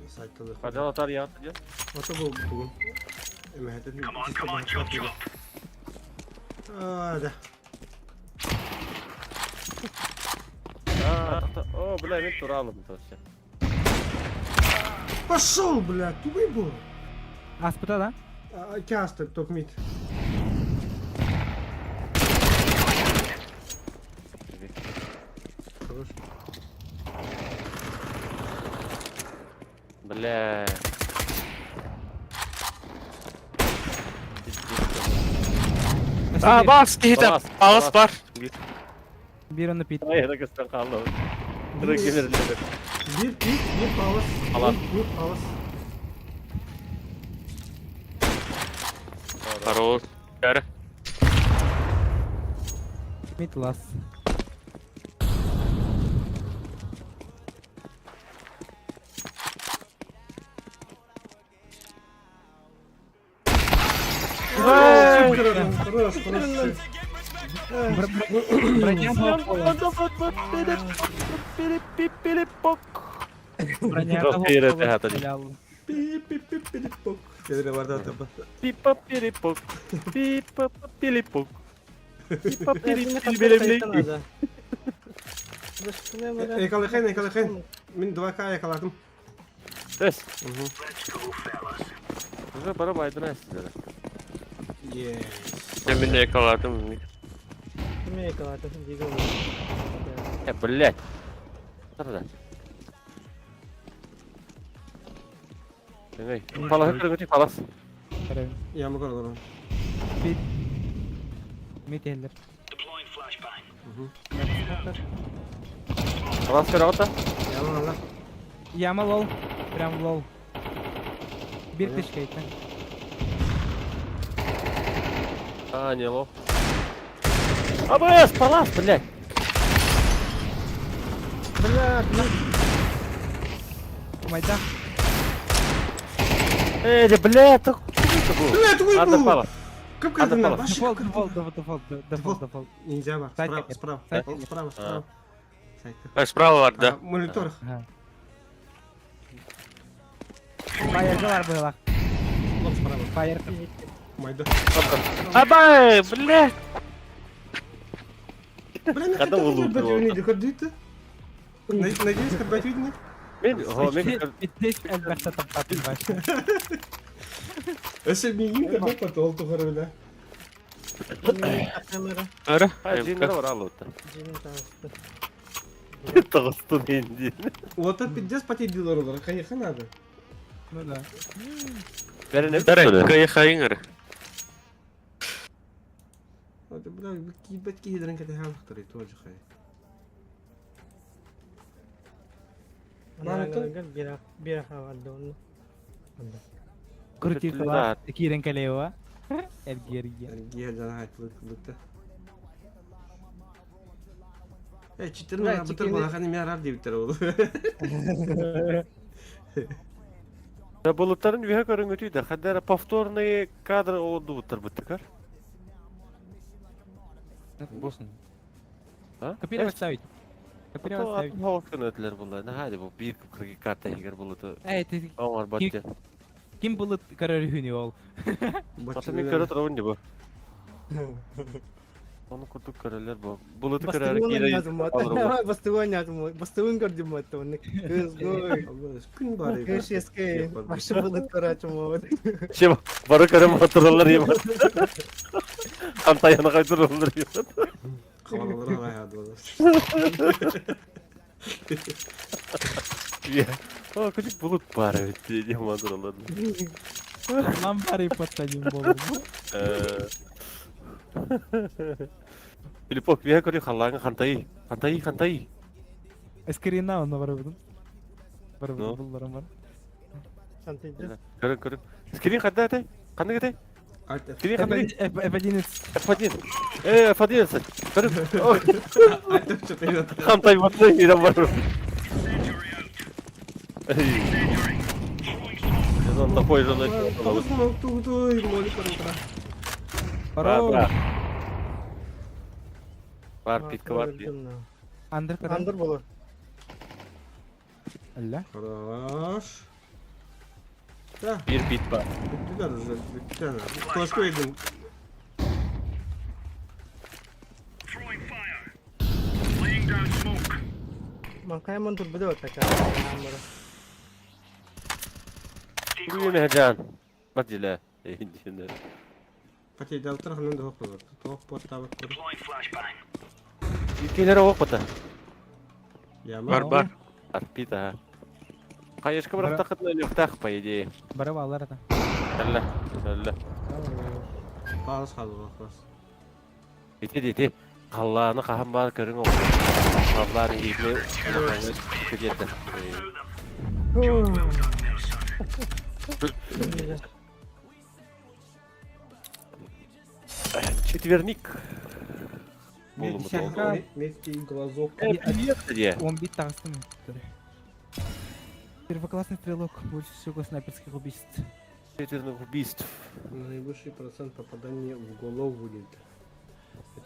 saytalı. Hadi atar ya atacağız. Ata bu. Emehetin. Come on, jump, jump. Ada. O bile bir tur aldım tosya. Пошел, блядь, тупый был. Aspita lan. Кастер, топ мид. Хорош. Бля. Baski hitap. Palas, Palas palas. var. Bir onu pit. Ay da kıstan kaldı. Direkt gelir. Bir palas. Palas. Bir palas. Хорош. Yarı. Mid last. Хорош, хорош. Kopire teh tadi. Pip. Jadi ada apa? Pipa piripok. Pipa pilipok. Pipa Kayıttan pilipok. ada. Başka ne var? Yakalayan. Min 2K yakaladım. Des. Уже пора майдана sizlere. Yes. Demin de yakaladım. Kimi yakaladın? Diga bu. Ya блядь. Nerede? Deney. Palas götür palas. Keren. Yağmur kaldı. Pit. Mid eller. Deploying flashbang. Palas kör avta. Yağmur Allah. Yama low. Prям low. Bir kış kayıttan. А, не лов. АБС, палас, блядь. Майда. Да блядь, это Блядь, твой Надо был. пала. Как Надо это пала. вообще? Дефолт. Нельзя бар. Сайт Справа. Сайт Справа. Сайт. Справа var da. Монитор. Fire var bu bak. Вот справа. Fire. Майда. Абай, блядь. Блин, Когда вы лупили его? не доходите? Надеюсь, когда видно. Bitmiş elbette tapatın başı. Если мне инка, то потом то города. Kamera. Ara. Ha, cinleri var al orada. Cinin tanıştı. Tağıstın indi. Вот это пиздец по тебе дело роллер. Конечно, надо. Ну да. Verin hep Dara, böyle. kayıkayın ara. Вот, бля, ебать, кидрен, когда я авторы тоже хай. Nangalagal, bira hawal doon. Kurti kala kiren kalewa. El geriye. Гия, да, хай, лык-лык-то. Читер Бля, на бутер чекини- была, hani меня рад дебитер oldu. Ya bulutların bir hakarın ötüydü. Kadar повторные kadr oldu butar butakar. Bosun. Ha? Копировать ставить. Копировать ставить. Atın havasını ötüler bunlar. Ne hadi bu 1.42 karta higar bulutu. Ты Omar Batya. Kim bulut karar hünü ol. Аты мен көрі тұрауын не бұл. Оны күрдік көрелер бұл. Бұлыты көрері Бастыгын кейлі yazım var. алыр Бастыгын yazım var. Бастыгын gördüm var. Kız goy. Күн бар еді. Kış eski. Başı bulut karacım var. Şey бары көрем отыралар ема. Қантайаны қайтыралар ема. Қалаларға аяды олар. О, күчік бұлыт бар өтті, дем отыралар. Lan bari patlayayım olur mu? Филиппок, вея көрі қалаңы қантай. Eskerinden ona var budum. Var No. bunlarım var. Santıcı. Көрі. Скрин қандай әті? Қандай әті? Альт F. Скрин қандай? F1'iniz. F1. F1 сәт. Көрі. Альт F4 атыр. Қантай батты, иран бар. Онда қой жаны. Тоғызын туғытой, молик бар отыра. Бар. Бар, питка бар. Under kadar. Andır bulur. Allah. Хорош. Да, Bir pit бар. bitti de уже, bitti de. Koşku edin. Throwing fire. Laying down smoke. Makanya mundur bir de öteki. Bugün hecan. Bak jile. Патей дал тарafından da hop olur. Top pot tabak kur. Deploying flashbang. Ülkelere ok bata. Яма. Бар. Бар, pit ha. Қайышқы бірақ тақытын өліқтақ, по идее. Bari bağlar da. Әлі. Bağız қалды бақпас. Ете. Қалланы қаған бар көрің оқ. Қалланы егілі. Көдетті. Четверник. Меткий глазок. Привет, где? Он бит тағыстым. Первоклассный стрелок, больше всего снайперских убийств. Четверных убийств. Наивысший процент попадания в голову будет.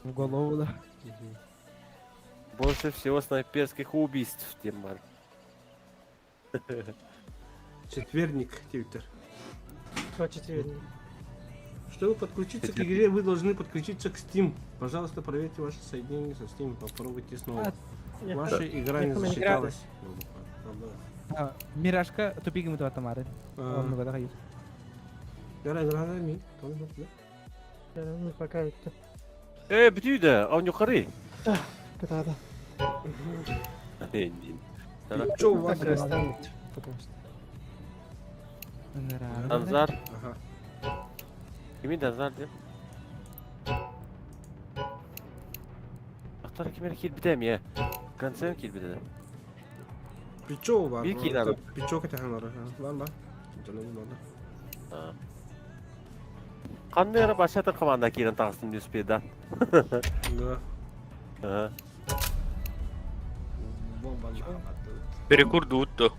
В голову, да. Больше всего снайперских убийств, Тимар. Четверник, Тиктор. Что четверник? Чтобы подключиться к игре, вы должны подключиться к Steam. Пожалуйста, проверьте ваше соединение со Steam. Попробуйте снова. Ваша игра не засчиталась. Мирашка тупик ему туда тамары. Он много дает. Яра играла ми. Ну пока это. Бітүйді, ау юқары. Катада. Что у вас? Останет. Потому что. Данзар. Ага. Кими Данзар деп? Ақтары кемері кел бітем, е. Концерн кел бітеді. Пичо var. Bir kilo abi. Пичо кетен var. Var. Canım var. Қандай әрі башатын қаманда керін тағыстым дүспедан. Да. Перекурду утто.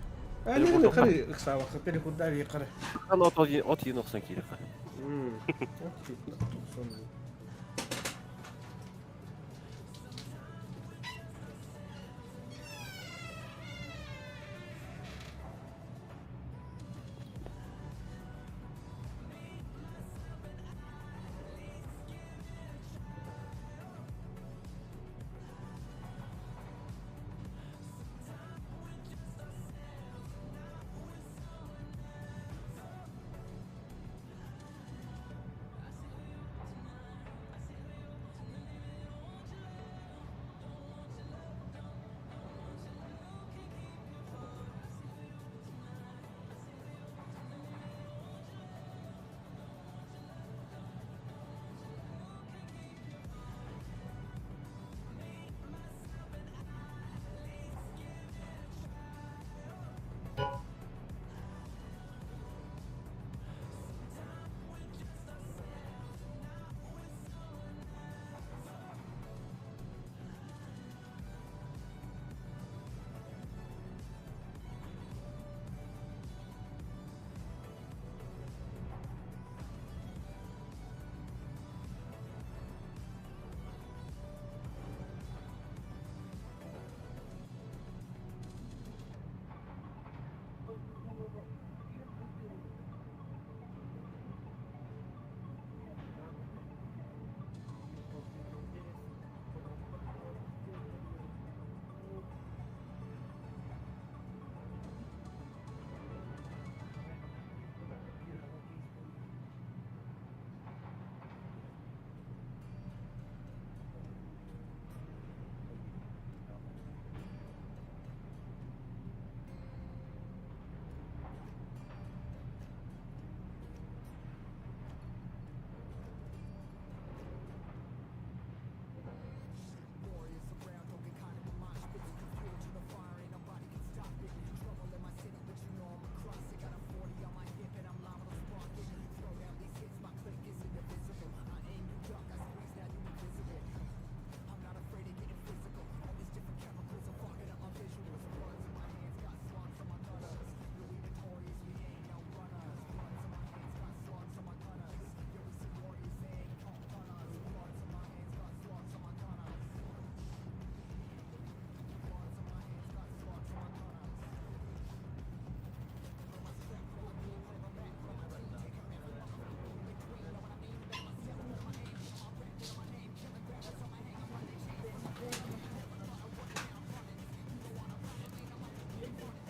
Не, қары ықсава. Перекурда ви қары. Қан от ең оқсан келі қары.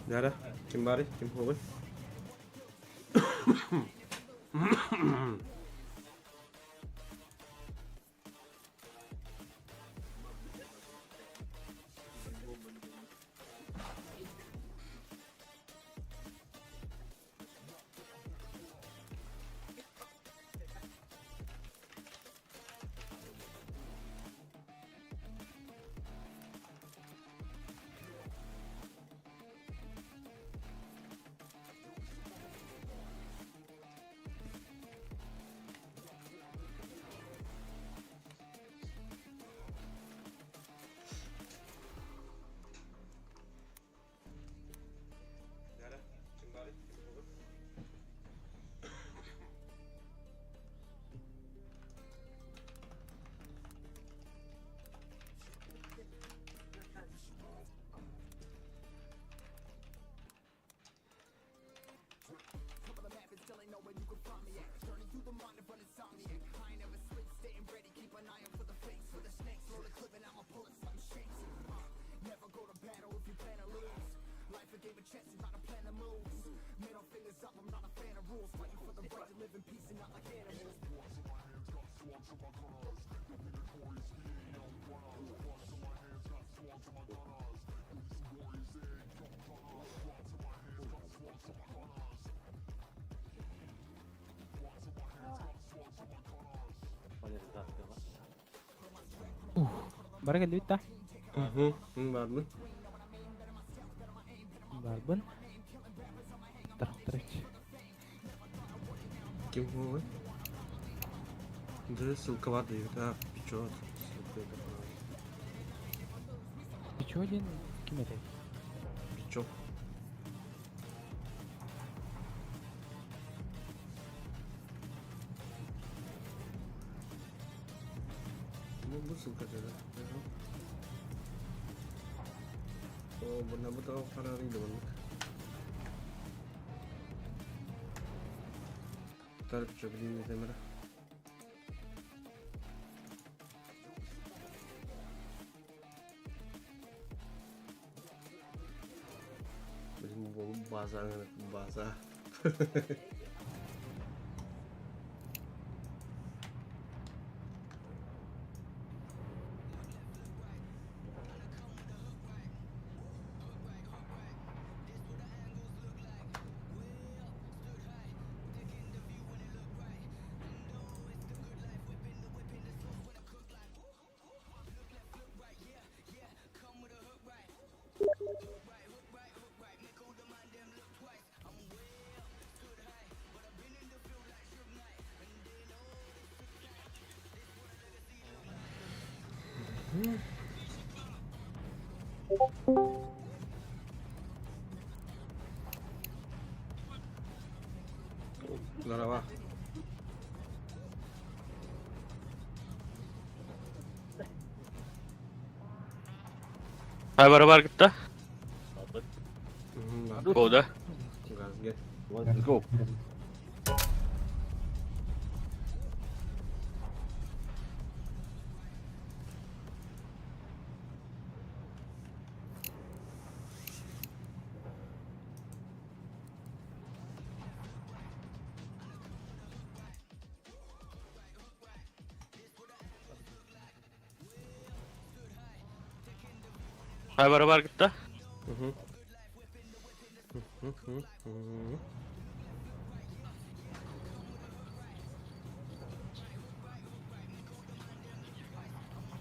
Nere? Kim bari? Kim hobi? Bara geldi bitti. Var mı? Barbun. Taraf. Kim hobi? Burada ссылка var diyor. Ha, pichot. Pichot kim edi? Pichot. Bu ссылка dedi. Oh, benar-benar Ferrari dulu. Tarif coba ini kamera. Benim bahasa. Merhaba. Hay barabar gitti. Goda. Gaz gel. Let's go. Hay barabar gitti.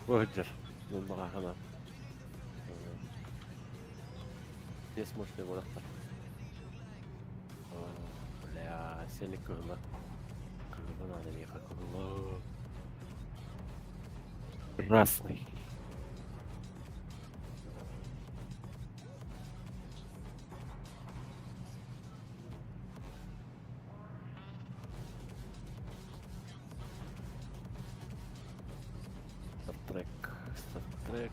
Выгодишь. Ну, барахана. Здесь может его достать. Бля, сели крыло. Крыло надо ехать. Крыло. Красный. Стартрек.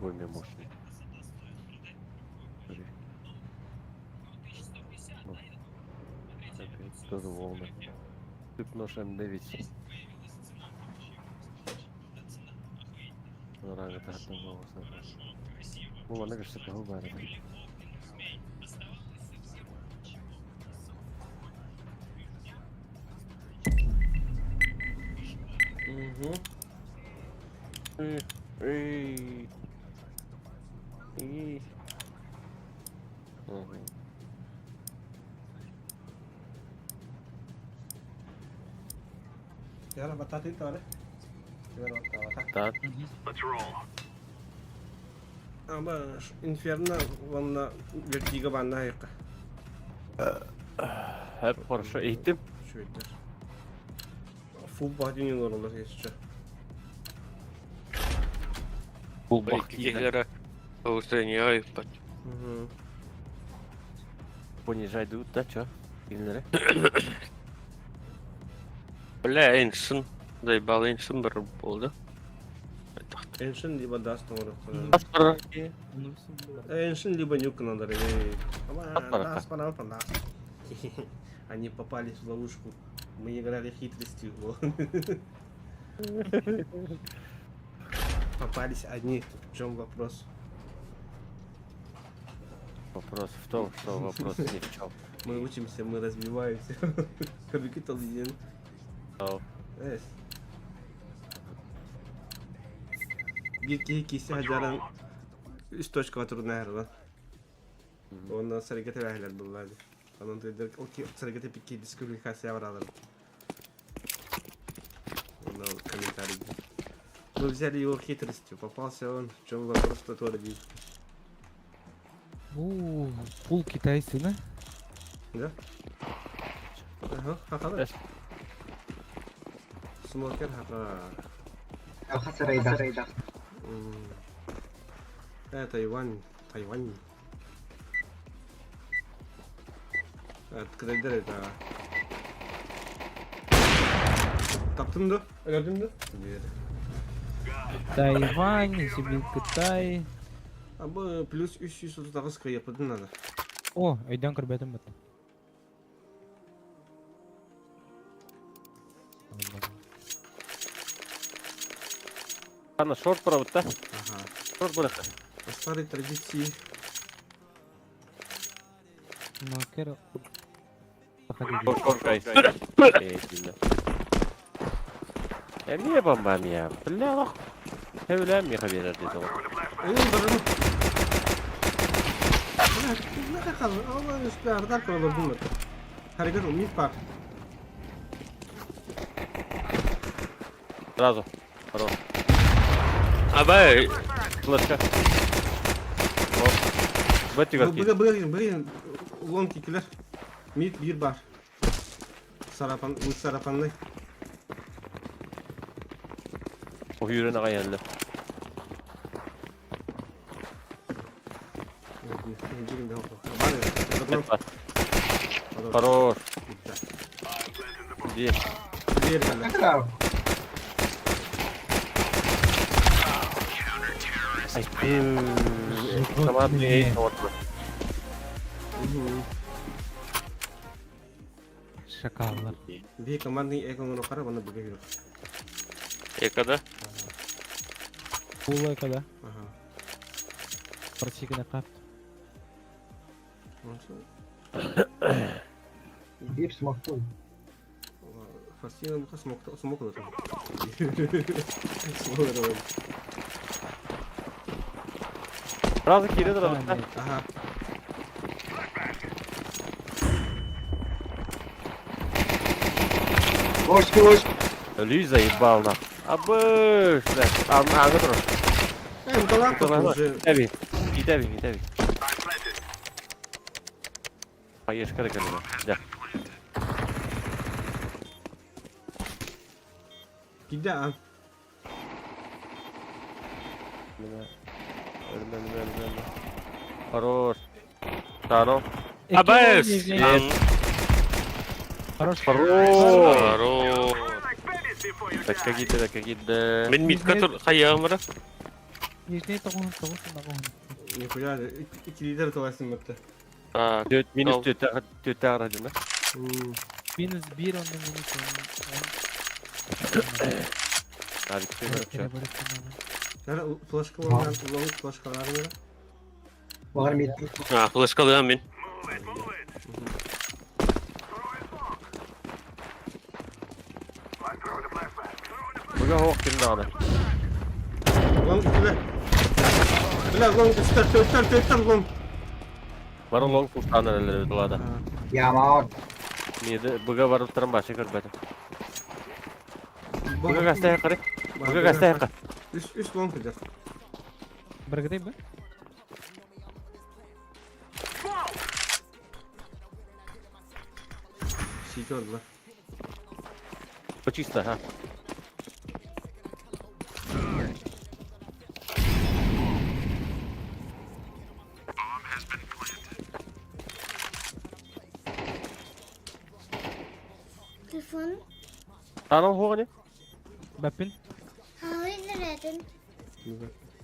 Другой мощный. Ну, опять тоже волны. Тип нож М9. Рага тахтан волосы. Ну, она кажется, кого барит. Угу. Эй. Yalla batat itu ada. Gimana batat? Так. Let's roll. Ama Inferno ванна Vertigo банда yok. Hep хорошо. Eğitim. Şöyle. Full body olur geçici. Bu Киллера устраняю. Угу. Понижай дуют, да, чё? Или Бля, Эншин. Заебал Эншин бір болды. Ancient либо Dust olur. Аспара. Ancient либо Nuke надо. Ama Atlara. Dust пора Dust. Они попались в ловушку. Мы играли хитростью. Попались одни. В чем вопрос? Вопрос в том, что вопрос ни в чем. Мы учимся, мы развиваемся. Capital Union. Yes. Bir kişi hacaran üst точка turnar. Ondan sonra harekete verler bunlar. Onun dedi o ki harekete bir diskalifikasyon var alır. Ondan комментарий. Мы взяли его хитростью, попался он, в чем вопрос, что то родить. Пул китайцы, да? Да? Ага, ха-ха. Смокер, ха-ха. Тайвань. Открыдер это. Таптın da, gördün mü? Тайвань, Сибирь, Китай. Ama plus 339 kaya yapıldın da. О, айдан кірбетім бітті. Ана шорт пробуд, да? Ага. Шорт бұрық. По старой традиции. Макер. Шорт кайс. Не бомбам я. Бля, лох. Хевлям я хаберер деді ғой. Барым. Ne kadar? Allah üstüne artar kalır bunlar. Hareket olmuyor bak. Сразу. Хорош. Абай, Флешка. Бәтті көркейді. Bugün long kickler. Mid bir bar. Sarapanlı. O yürüne qayanlı. Хорош. Где? Ай, командный эйт отбор. Шакаллар. Bir командный экон рухара бана бugün. екада? Пул айка, да? Ага. Просикіне қап. Bir smoke. Фасина бука смок olur. Смок olur. Сразу кири дұрады. Ага. Лүй заебал нах. Абыш, да. Аңы тұрыр. Муталак уже. Иде. Поешка да кәлі. Да. Gidelim. Ölme. Хорош. Здоров. Абай, Хорош. Здорово. Так, какие-то. Мен митка тұр, қайағым бара? Нижний тоғын тоғын. Нихуя, 2 литр тоғасын мықты. Минус төттәгә радина. Минус 1 онның минус 10. Abi kimse Нара флешкалардан, лонг флешкаларын нара? Var mı? Флешкалыгам мен. Buga hoq kimde ana. Лонг бile. Bile long üstter long. Var long pultan eller dolada. Yaman. Niyede buga var turan başı körbedi. Buga gastaya qari. Buga gastaya qari. Üst long gider. Біргідей бі? Сити oldular. Bu çista ha. Telefon. Tanım hoğu ne? Бәппін? Hayır neredin?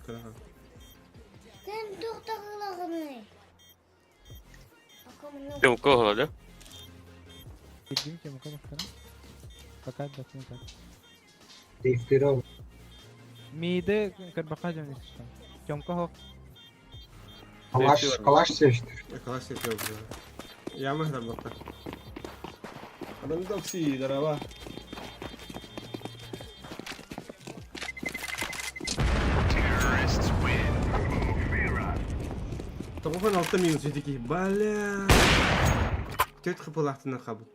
Kıraha. Sen doktorluğunu. Akımını. Кем кого, да? Кеддім кем ұқа бақтара? Бақат бәппін кәд. Değiştiriyor. Мейді кәрбақа жөн ешті. Кемқа хоқ. Kalaş seçti. Kalaş seçiyor bu. Yağmur da bakar. Adam da oksi daraba. Тоғын алты минус жетеки. Бля. Төт қыпыл ақтына қабыл.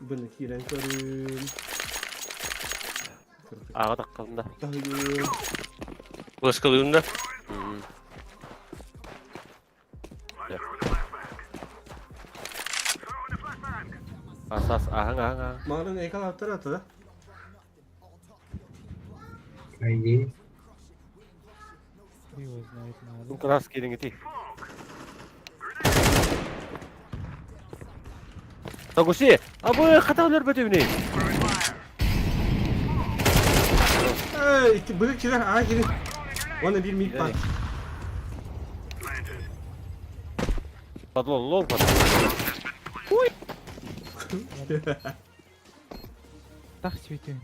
Bunu kiren körüm. Ağa taqqanda. Флешкалыгым да. Asas ahang. Mağaranın ekal atları atı da. İyi. Его знает надо. Bu kras gelin giti. Tagusi, abu hatalar betevni. İki bıdık kiler ağa girin. Ona bir mid pat. Padlon long pad. Так светен.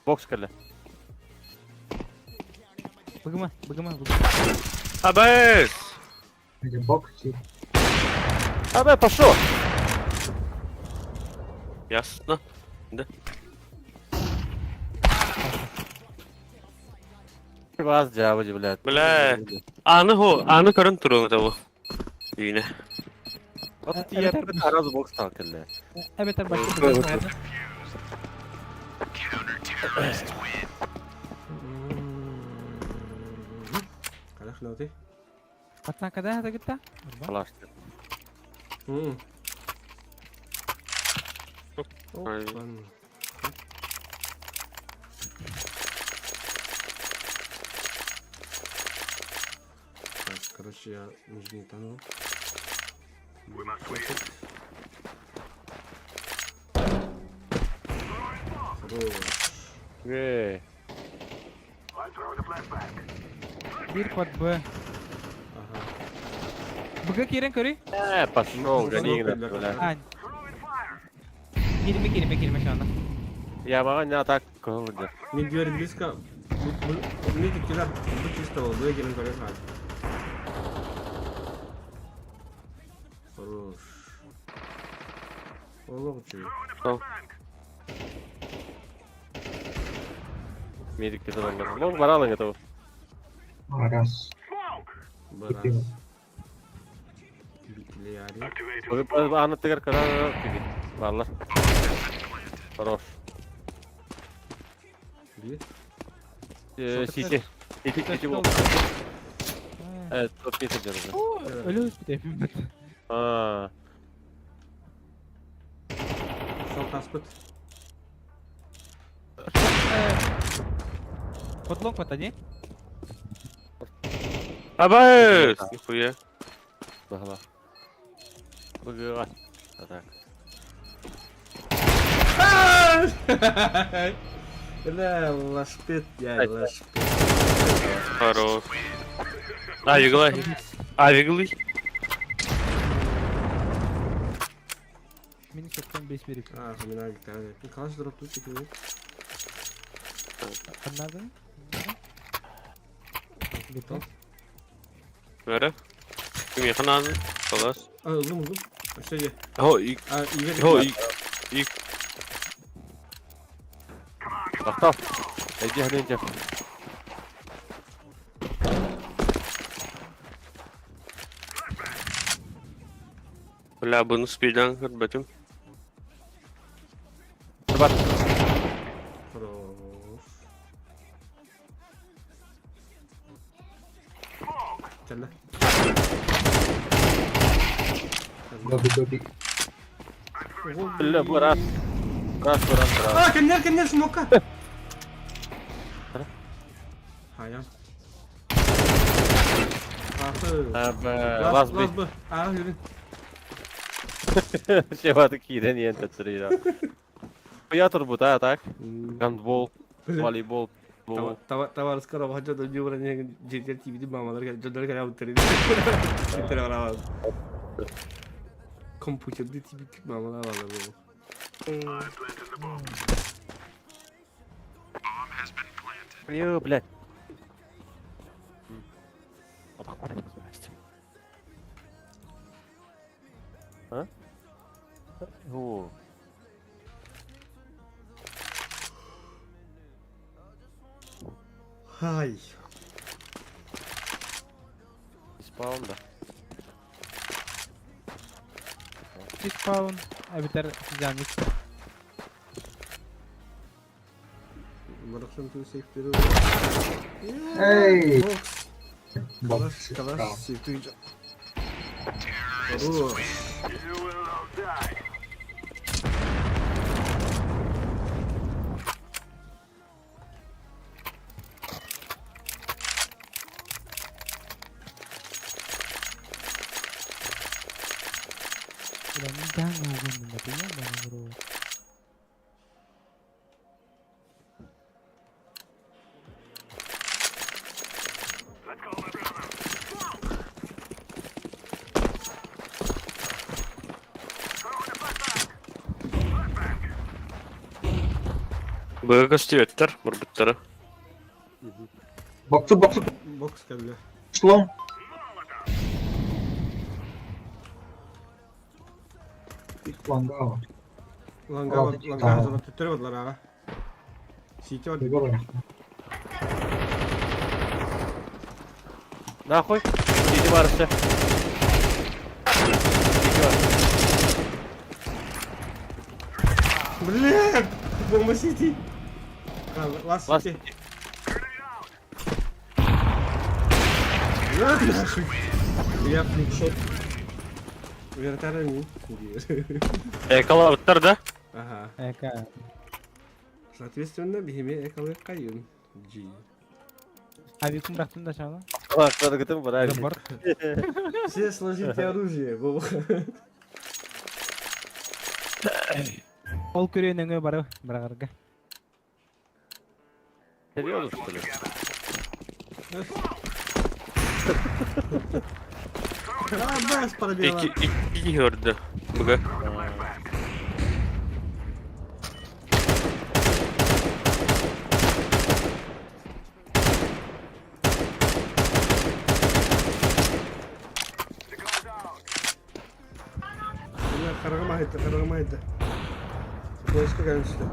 Box kelle. Бігіма. Абэс! Hadi bok. Abi пошел. Ясно. Biraz cevabı блядь. Бля. Аны көрін тұруңы табу. Үйіне. От тие таразы box tal kelle. Evet başka bir şey var. Kalak nauti. Kaçtan kadar hadi gitti? Kalaştı. Опан. Так, короче, я нижний тонул. Ey. Bir kod B. Bıgı kirin körü? Пошел, гони блядь. Ань. Girme şu anda. Я бага не атак кылды. Не дверь близко. Не текила. Тут чисто было. Вы герен говорят. Хорош. Оловчу. Медик de adamlar. Long var alın ya Aras. Барас. Битли яри. Bu anlattıklar kadar gibi. Vallahi. Хорош. Bir. Сити. Сити bu. Evet, çok iyi seçeriz. Öyle hospital ben. Aa. Sol taspıt. Подлог вот они. Abas! Nihуя. Bahla. Bugün atak. لا лашпет, я лашпет. Хорош. Авиглый. Авиглый. Mini çoktan 5 verip. Ah, mina gitti hadi. Kaç drop tuttu ki? Nerede? Beton. Ver. Kim yakın خلاص. Aa, buldum. Aşağı gel. هو ي- Aa, iyi ver. هو ي- Baktaf. Ece hadi لا بنص بيدان هربتم. Bak. Хорош. Gel. Billa bu ras. Ras. Aa, kenler smoke. Hayır. Abi, Last vas bir bu. Aa, yürü. şey vardı ki yine niye tetiriyor. Yatır bu da atak. Handball, voleybol, bu. Tava skoro hoca da Cumhuriyet JTL TV'de mamalar geldi. Jodlar kadar uttırdı. Bitir ara. Kompüterde TV mamalar var bu. Yo, блядь. Ha? О. Hay. Спаунда. Spawn. Biter canlık. Bıraksın tu safe'leri. Hey. Box. Kalaş safe'yi. Oh. Ulan jangan ngomong tapi ya bang bro. Бэга стиветтер, мурбуттары. Box geldi. Slom. Langa hazırla tutturmadılar ha. CT var. Нахуй. Иди барышня. Блин! Бомба CT. Last Last CT. Ya nahуй. Я фликшот. Вертарами. Экалавыттар, да? Ага. Eka. Соответственно, бихеме экалы кайын. G. Abi kum bıraktın da aşağıda. Бактар гытым бара. Забор. Все сложите оружие, Вова. Ol körüğün öngö barı bırakırga. Seviyoruz bunu. Бас пробила. İki gördü. Bıga. Карагамайда. Поиска gelmişti.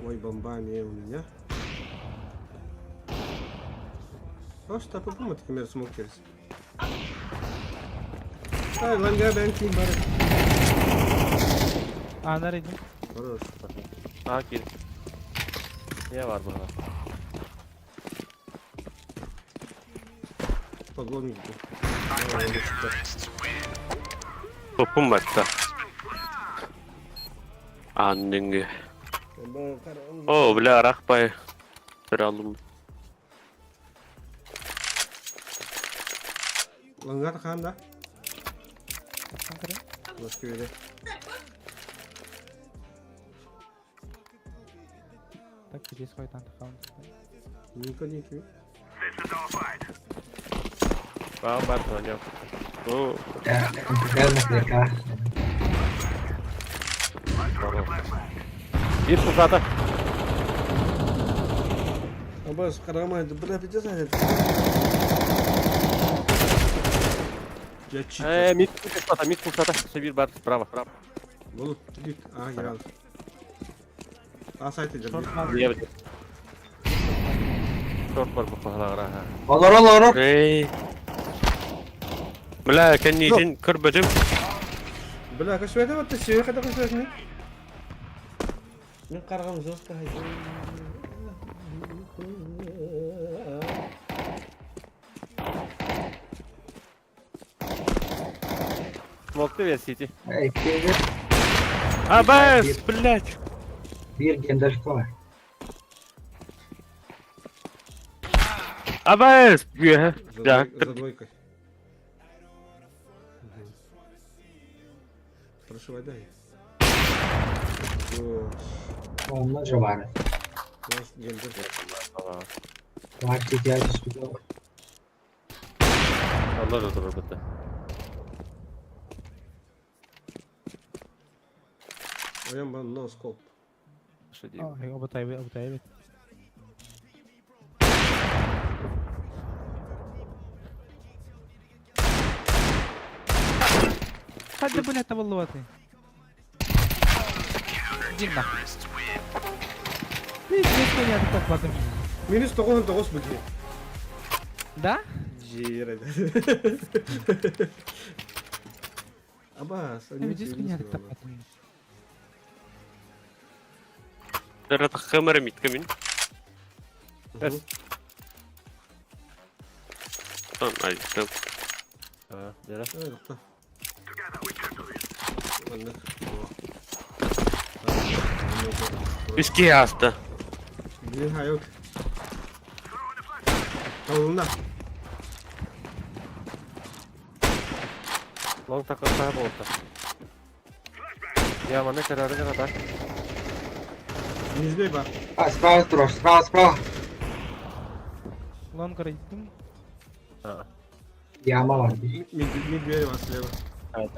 Ой, бомба не у меня. Просто попробуй такими смокерс. Ай, ланга бенки бар. Aa nereydi? Хорош. Ha kill. Niye var burada? Погон gitti. Topum var da. Annenge. О, бля, аракпай. Bir aldım. Langar takanda. Taptan kare. Başka yere. Tak gdzieś swoje tam taptan. Niko niko. This is our fight. Bak ben tanıyorum. Oo. Bir fırsata. Abbas karamay bırak bir ceza hep. Geç. Mid fırsata. Bir bar. Bravo. Bulut git. Aha gel. Asayt edeceğim. Niye bir? Short var bu pahalara ha. Olur. Ey. Bля, كان يجين كربتهم. بلا كشوية ما تشوي كذا كشوية من قرغم زوج كهاي. Smoke'tu ver City. Абас, блядь. Bir gendaş var. Абас, бля. Да. За двойкой. Хорошо, дай. Onlar civarı. Nasıl geldi? Vakti geldi suda. Allah da durur bitti. Oyan bana no scope. Şey diyeyim. Aa, Abu Tayyip. Hadi bu ne tavallıvatı? Dinle. Biz konuya topladım. Minus 9 bu diye. Da? Jire. Abbas, Biz konuya topladım. ترى تخمر ميت كمين. Bes. Tamam, ay, tamam. Ha, nere? Evet, tamam. Anladık. Viski hasta. Bir hayat. Kavurunda. Long takıl sahip oldu. Ya ama ne kararı ne kadar? Yüzde bak. Sправа. Lan kara gittim. Ha. Yağma var. Mid bir var silahı. Evet.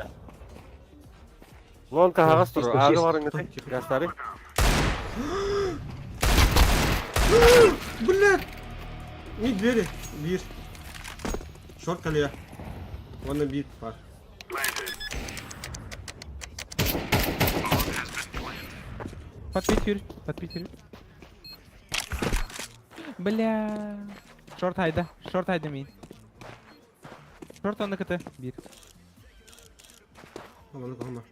Long kahağız durur. Ağrı varın öte. Gösteri. Bırak. Mid bir. Bir. Short kalıyor. Ona bir var. Подпитер. Бля. Шорт хайда мин. Шорт он КТ. Bir. Aman kalma.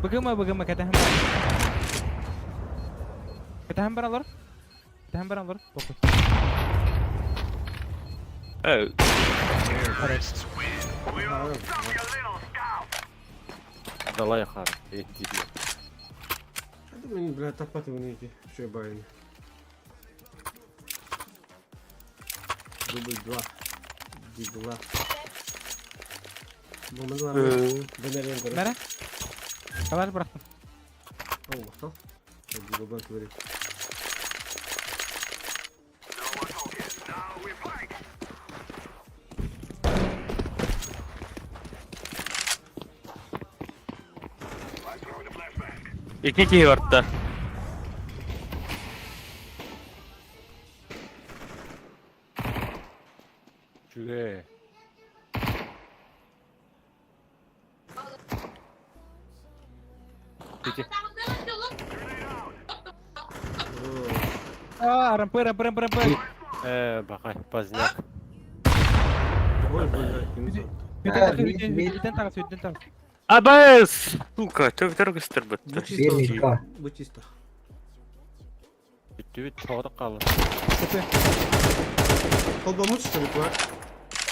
Bıgıma katahan alır. Fokus. Evet. Dala yakar. Gidiyor. Hadi beni bırak tapatı bunu iki. Şöyle bayını. Double два. Digla. Bomba var mı? Denerim kadar. Nere? Kavar bıraktım. Oh, bakalım. Hadi bomba vereyim. İki keyword'da. Şuraya. Peki. Рампы. Bakay. Paznak. Ой, блядь, кинза. Üden taraf. Абас! Сука, ты вдруг истербет. Bu Bir mitka. Bu çista. Bitti çoğda kaldı. Kolbamı çıktı bu var.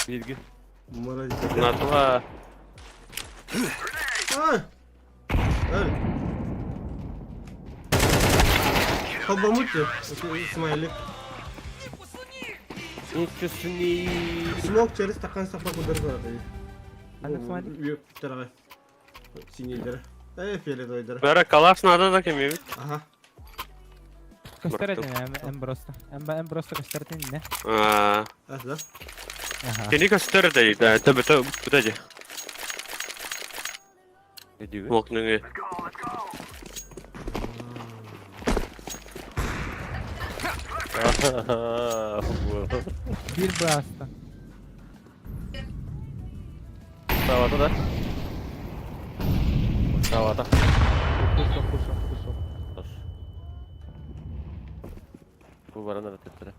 Bilgi. Numara На два. Ah! Öl. Kolbamut ya. İsmail'i. Ничего Смог через стакан сапа кудырды. Anda Ismail. Yok, tarafı. Sinirleri. Fiyeli doydur. Bera kalas nada da kim evet. Aha. Костерет en просто. En просто костерет не. Asla. Kini kastar da tabi bu da. Ne diyor? Moknungu. Bir brasta. Havada da. Havada. Кусок. Dur. Bu bana da tettere.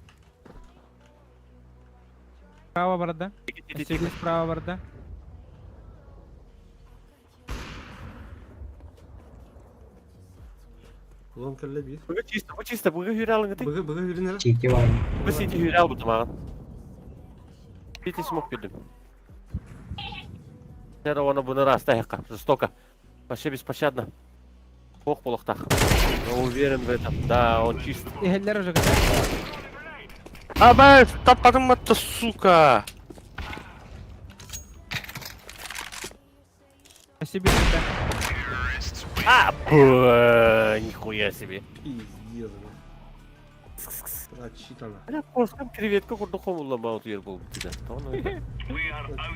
Справа барда. Сиди справа барда. Ulan kelle bir. Bu çiste, bu hüre alın gıdık. Bıgı ürünler. Bu siti hüre al bu tamam. Siti smok girdim. Sonra ona bunu rasta yakka, жестоко. Вообще беспощадно. Ох, полохтах. Я уверен в этом. Да, он чист. Ehler уже готов. Aba tapadım attı suka. Спасибо. А, нихуя себе. İzliyor. Açıtana. Ana korskam krevetka kurdu komullama otu yer bolup gider. Tamam öyle.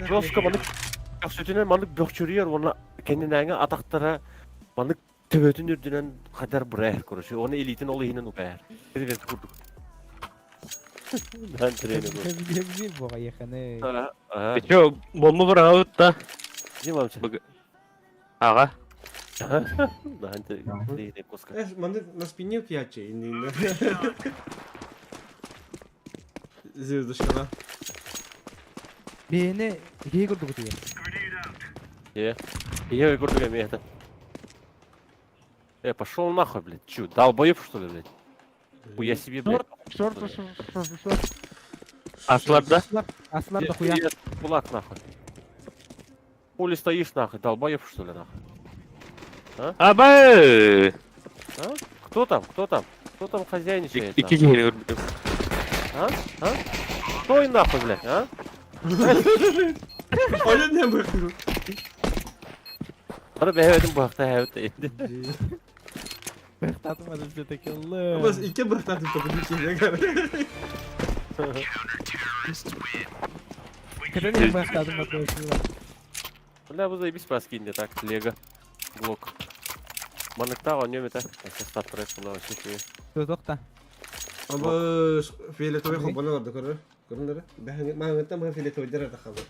Joska balık. Sütüne balık bökçürüyor ona kendine ataktara balık töbötün ürdünen kadar buraya kuruşu. Onu elitin olayının ukayar. Krevet kurduk. Ben treni bu. Где была еханы? Aha. Ço bomba bırak da. Ne mamça? Aga. Ben de koska. Manda на спине у тебя инди. Звездочка. Beni iyi kurduk diye. Е. Я курду гамета. Пошел нахуй, блядь. Чё, долбоёб, что ли, блядь? Хуя себе, блядь. Шорт. Aslarda. Аслар да хуя. Кулак, нахуй. Хули стоишь, нахуй, долбоёб, что ли, нахуй? Aba. А? Кто там? Кто там? Кто там хозяйничает? İki нахуй? kere gördüm. А? А? Стой нахуй, блядь, а? Öyle ne bakıyor? Bana beğenmedim bu hafta evet değildi. Бахтатым все-таки Ama iki bıraktadım tabii bir şeyle kadar. Когда не бахтатым ответил. Бля, вы заебись поскиньте, так, Лего. Блок. Маныкта, он нёмет, а? Сейчас старт проект, на вообще хуя. Тозокта. Ama fiyeletoy xobana vardı körü. Körünleri. Ben mağınıtta fiyeletoy dere de xabı.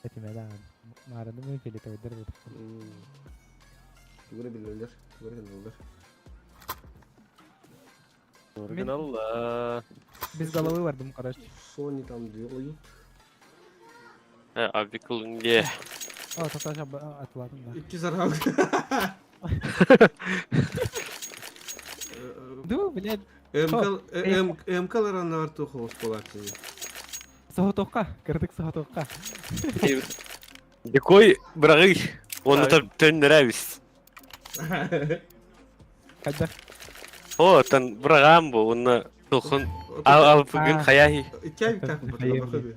Этими да. Марадым или то дербит. Tugure bilirler. Tugure bilirler. Оригинал. Без головы вардым, короче. Sony tam diyor oyun. Abi kılınge. О, Таташа atladım da. 2 zar aldı. Ду, блядь. МК'лар артı hoş polakçı. Соготовка. Кырдык соготовка. Декой бырагы. Onu da döndürəviz. Когда? O tan bıragam bu. Onu toxun. Al bugün hayahi. 2 ay takip bakıyor bakıyor.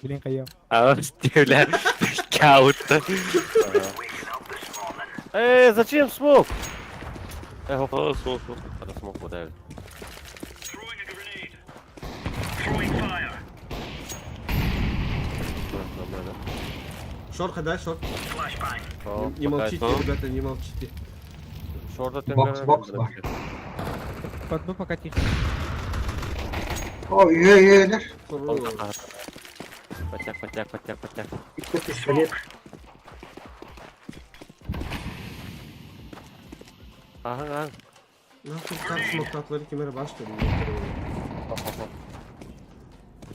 Блин, каем. Al diyorlar. Kağıtta. Эй, зачем смог? Хоп, O soğuk. надо смог подавить. Throwing a grenade. Throwing fire. Шорт ходай, шорт. Flashbang. Не молчите, ребята, не молчите. Шорта Бокс, бокс, Под ну пока тихо. О, üyeler. Потяг. İlk pistolet. Ага. Nasıl kart smoktakları kimere başlıyor?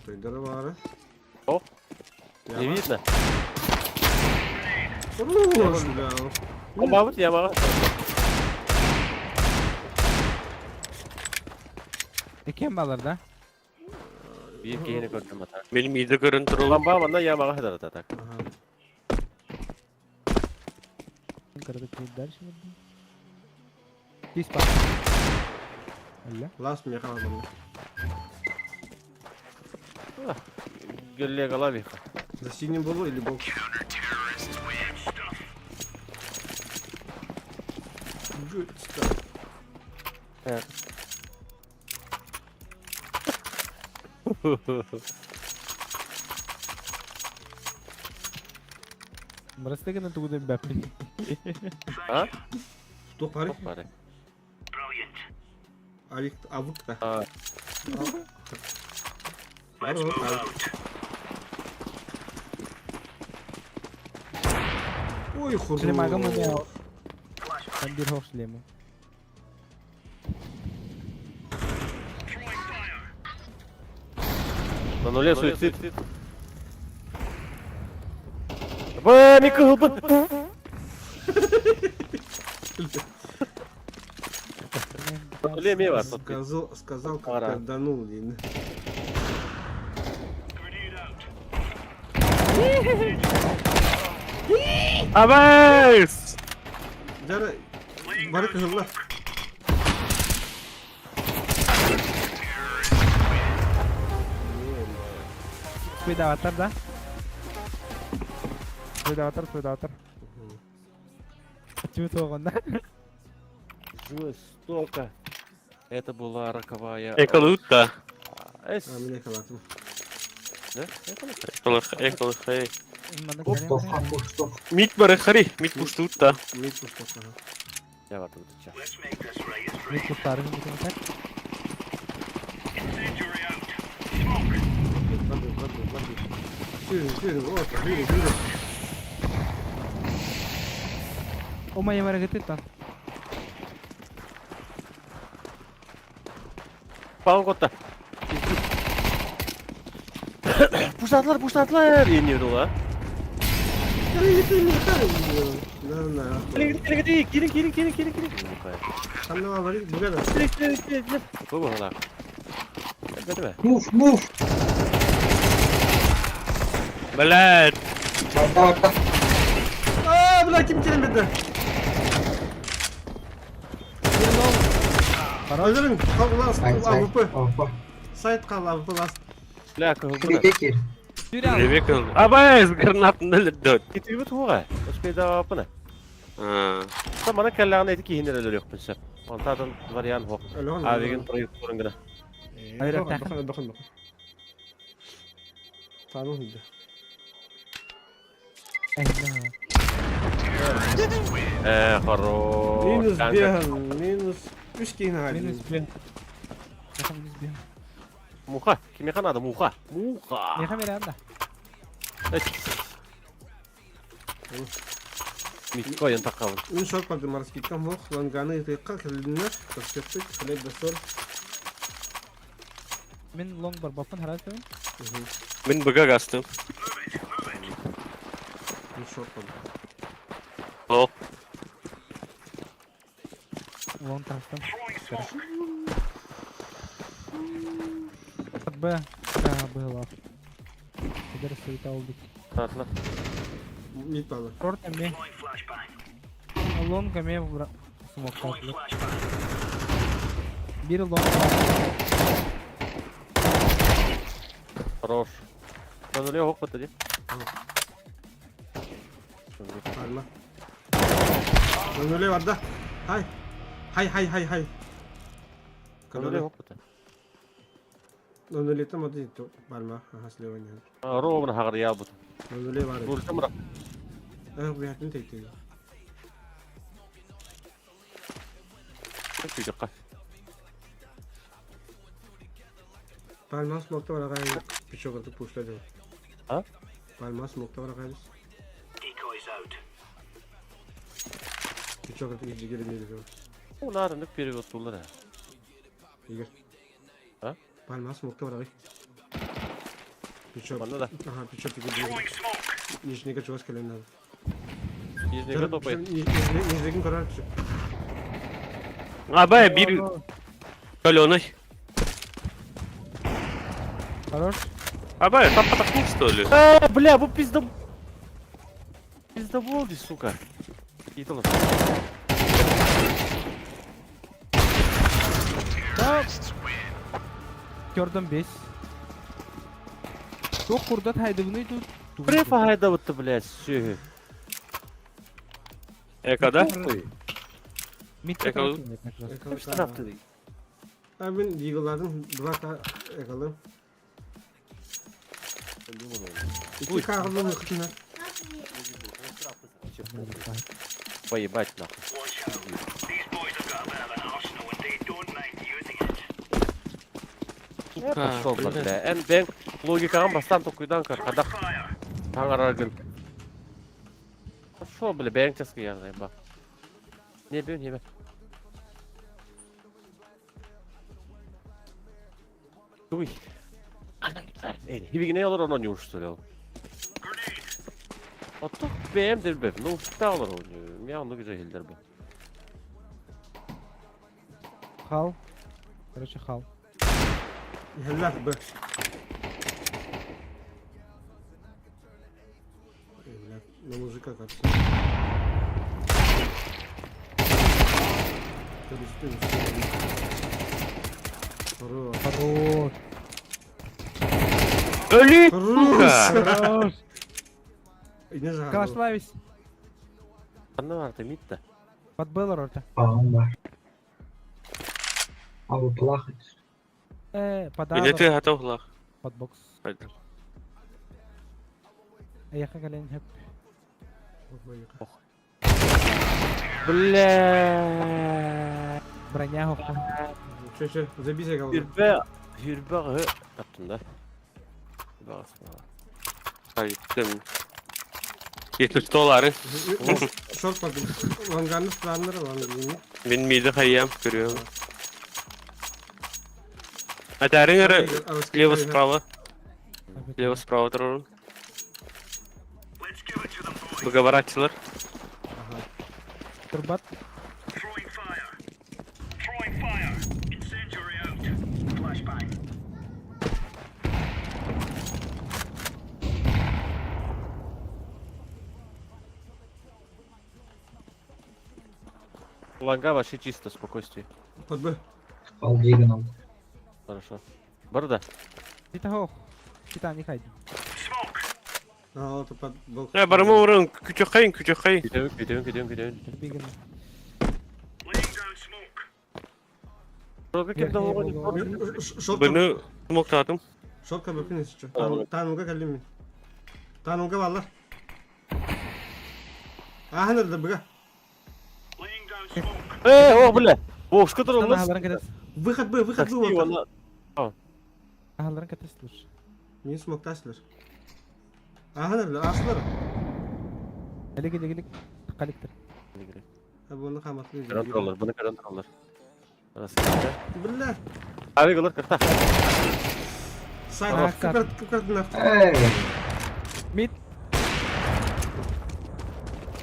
Toydara var. О, не видно. О, мабуть, я могу. Kim alır da? Bir kehini gördüm ata. Benim iyide görüntü olur. Ulan bağımanda yamağa kadar atak. Aha. Kırdık bir ders mi? Dis bak. Öyle. Last mı yakaladım? Gölleye kala bir. За синим было или бок? Good stuff. Evet. Burası da gene tuğda bir bapli. Ha? Что парень? Çok bari. Brilliant. Авик, авук-то. Ha. Let's move out. Ой, хуй. Сüleyman mı ya? Ben bir hoş Süleyman. На нуле суицид. Бэ, Микл, бэ. На нуле мева. Сказал, как Ара. перданул, блин. Abes! Jara, barık hızlı. Свой даватар, да? Свой даватар, свой даватар. Чего тогда? Жестоко. Это была роковая... Ekoluta. Эс. Амine kalatım. Да? Ekolu hey. Mit bare khari, mit pustuta. Мид пустов, ага. Я вот тут сейчас. Let's make this right as Ne kurtarın bir tane tak. incendiary out. Smoke. Ладно. Сюрин, вот, сюрин. O mayem hareket et lan. Balkotta. Puşlattılar. Yeniyordu la. Gelin. Sen ne var bu kadar? Bu mu la? Hadi be. Move. Balad. Aa, bırak kim kelimedi? Öldürün. Kal last. AWP. Sait kal AWP last. La kıldı. Yürü abi. Leve kıldı. Abes granatını ledot. Gittiğimi tuğa. Ospeda apına. Ha. Sen bana kellağını edik ki hinler yok bilsem. Onlardan variyan hok. Öyle oldu. Abigin proyekt kurun gına. Hayır, Bakın. Tamam mıydı? Хорош. Minus Kanka. 1, minus 3 kine hadi. Minus bir. Yakın minus bir. Muha. Kim yakan adı? Muha. Yakın bir anda. Mikko yan takalım. Ün şok kaldı marskitten hoch, langane yıkak kılınlar, kastettik, kılay basor. Min long bar bapın herhalde. Ben baga gastım. Ün şok kaldı. Lo. Long taraftan. B. Было. Теперь суета olduk. Tatlı. Mid balı. Short and me. Long me smoke tatlı. Bir long. Хорош. Ben oraya hok batırayım. Alma. Önüle var da. Hay. Hay. Ben oraya hok batır. Önüle tam adı to. Balma. Hasle oynayan. Rovna hagar ya bu. Önüle var. Vuracağım bırak. Evet, bu yakın tek değil. Çok iyi dikkat. Balma smoke'ta var gayet. Bir çok atıp pushladı. Ha? Balma smoke'ta var gayet. Decoys out. Bir çok atıp iyice geri geliyor. Onların ne periyot bulur ha. İyi. Ha? Balma smoke'ta var gayet. Bir çok. Bana da. Aha, bir çok geliyor. Throwing smoke. Nişnega çok gelen lazım. Yüzüne topayın. Nişnegin karar çık. Abay bir kolonay. Хорош. Абай, там потахнул, что ли? Бля, bu pizda... Pizda болды, сука. Git oğlum. Tamam. Gördüm 5. Çok kurdat haydi bunu dur. Prefa hayda bitti, блядь, всё. Ekada? Mid Yakaladım. Yakaladık Üç tarafta abi. değil. Ben Deagle'ladım. Duvarda yakaladım. 2 kargılı mıkıtına. Поебать нахуй. Watch out. These boys have got a bit of an arsenal and they don't mind using it. Пошел, бля. Ben logikam bastan tokuydan kar. Kadar Fire. tangaragın. Pошел, бля, ben çaskı yanayım bak. Ne yapıyorsun yeme? Uy. Hibi ne olur ondan yumuşturuyor. Otuk beğendir be. Ne ufukta olur oynuyor. Ya onu güzel hildir bu. Хал. Короче, хал. Helal be. Evlat, ne muzika kaçsın. Karıştı üstüne. Soru var. Хорош. Ölü! Хорош. Ne zaman? Калашлавись. Ne vardı mitte? Под Беллар орта. Abi плахать. Под Millet Азер. готов лах. Под бокс. Hadi. Яха гален хеп. Бля. Броня хопта. Şey, Zebise kaldı. Hürbe hı. Yaptın da. Basma. Hadi gidelim. 70 doları. Şort bakın. Langanlı planları var mı? Benim mide kayıyam görüyorum. Атарың әрі лево-справа. Лево-справа тұрырын. Let's give it to them, boys. Выговорачылар. Турбат. Throwing fire. Throwing fire. Incendiary out. Flashbang. Ланга вообще чисто, спокойствие. Под Б. Хорошо. Борода. Тита хох. Тита не хайди. Smoke. Aa, o da под bol. Барымы ұрын, күчі қайын. Gidelim. Бигин. Laying down smoke. Борода кемді оғын. Şort Бұны смоктадым. Şort bakın istiyor. Tanrı'ga geldim mi? Tanrı'ga varlar. Ah nerede bıga? Laying down smoke. О, бля. О, что ты Тана робишь? халарын кетес. Выход Б, выход Б. Вона. Халарын кетес лучше. Niye smoktaşlar? Aha nerede? Aslar. Элек. Коллектор. Ha bunu kamatlı. Kontroller, bunu kontroller. Burası işte. Billah. Abi kalır kırta. Side. Kıkırdın artık. Мид.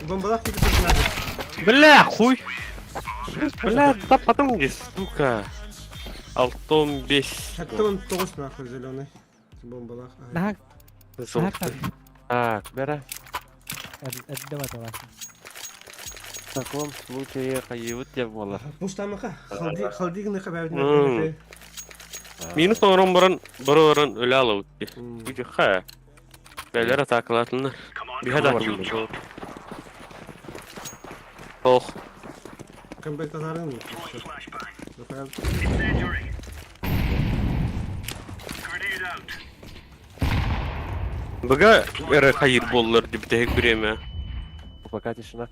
Bombalar gibi kırdın. Бля, хуй. Бля, тападым здесь, сука. 6-15. Hatta onu 9 bırakır zeleoni. Bombalar. Нахак. Золото. Так, бера. Давай, давай. В таком случае хайывыт деп болар. Пуштамака. Халдиг не хабарин. Мені соңырын бұрын өлі алып өтті. Үйде қа. Бәлер атақылатынлар. Бүйхат атылды. Оқ. Kembali tasarım mı? Incendiary. Grenade out. Бұға әрі қайыр болылар деп тәйік біреме. Пока тишина.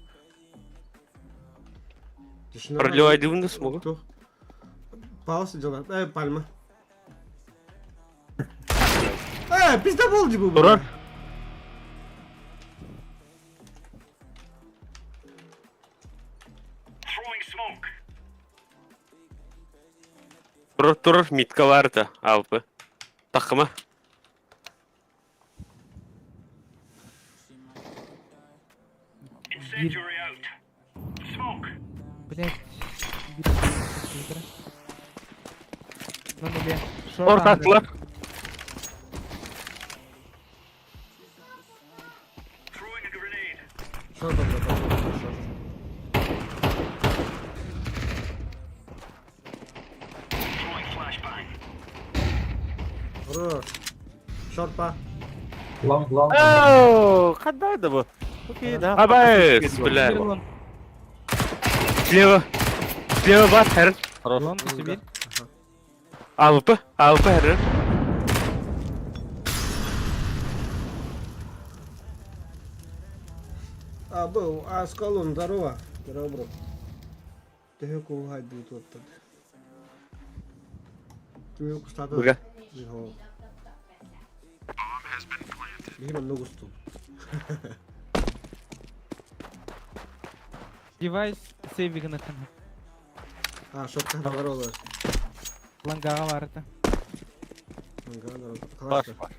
Проливай дивында смогу. Паусы дела. Пальма. Пизда болды bu. Тұрар. Throwing smoke. Тұрар митка барды алпы. Тақыма. Incendiary out. Smoke. Блять. Ну, Орта атылар. Short on the short. Throwing flashbang. Vurur. Short pa. Оу, қандайды бұл? Окей, да. Абайс, бля. Слева. Слева бар, хәрін. Лон кişi bir. Алпы хәрін. Абы, Аскалон, здорово. Здорово, бро. Ты кого хайду тут? Ты меня кустата. Бага. Бигим много стул. Device saving'ini kın. Shot'tan var olur. Lan gaga var ete. Бар, бар.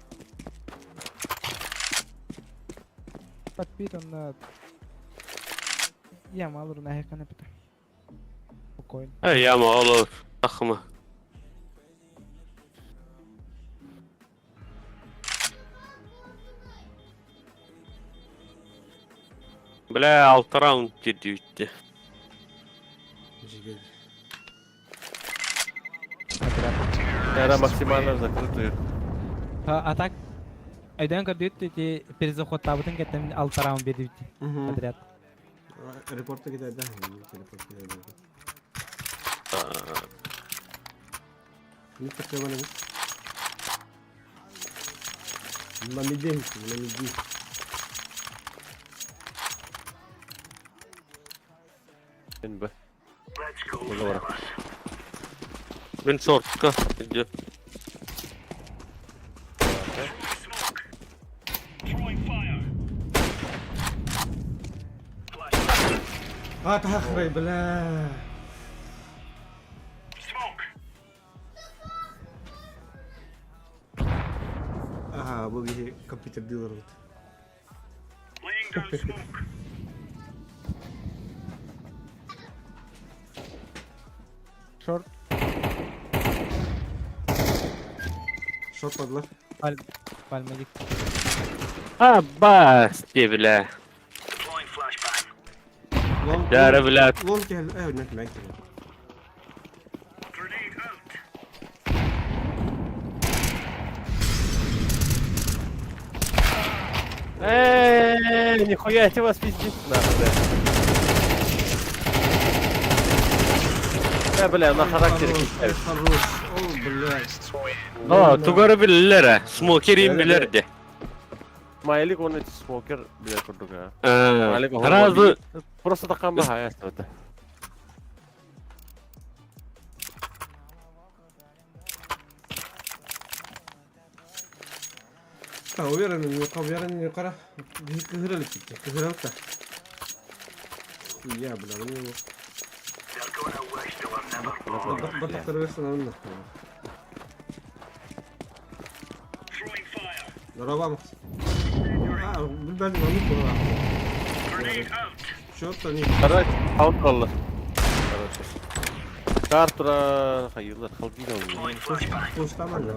Подпит он на... Я мало на хекане пита. Спокойно. Яма olur. Takımı. Бля, 6 раунд girdi bitti. Era максимально закрытую. А так... Айдан кардыйт те перезаход табытын кеттем алтарам беди бити. Подряд. Репорта gider de. Teleport gider de. Ne takıyor bana bu? Lamidin. Ben bu. Let's go. Burada var. Ben short'a gidiyor. Smoke. Throwing fire. تحخري بلا. Smoke. Bu bir computer dealer. Laying down smoke. Short. Short aldılar. Palme gitti. Abbas diye bile. Deploying flashbang. Yara bile. Long geldi. Evet, net mek. Grenade out. Нихуя тебе вас пиздит нахуй, да. Бля, на характере киставит. Хорош. О, блядь. Tugarı bilirler ha. Smoker'in bilirdi. Майлик он эти смокер, бля, курдук, а. Майлик он Разы просто такая махая, это. Уверен, yukarı. Bir kıhıralık gitti. Kıhıralık da. Ya bla, bu ne bu? They're gonna wish they were never. Batakları versin onunla. Throwing fire. Araba mı? Ben mamuk bu. Grenade out. Short da ne? Короче, аутроллы. Короче. Картура, hayırlar, halkıyla oynuyor. Deploying flashbang. Postaman ya.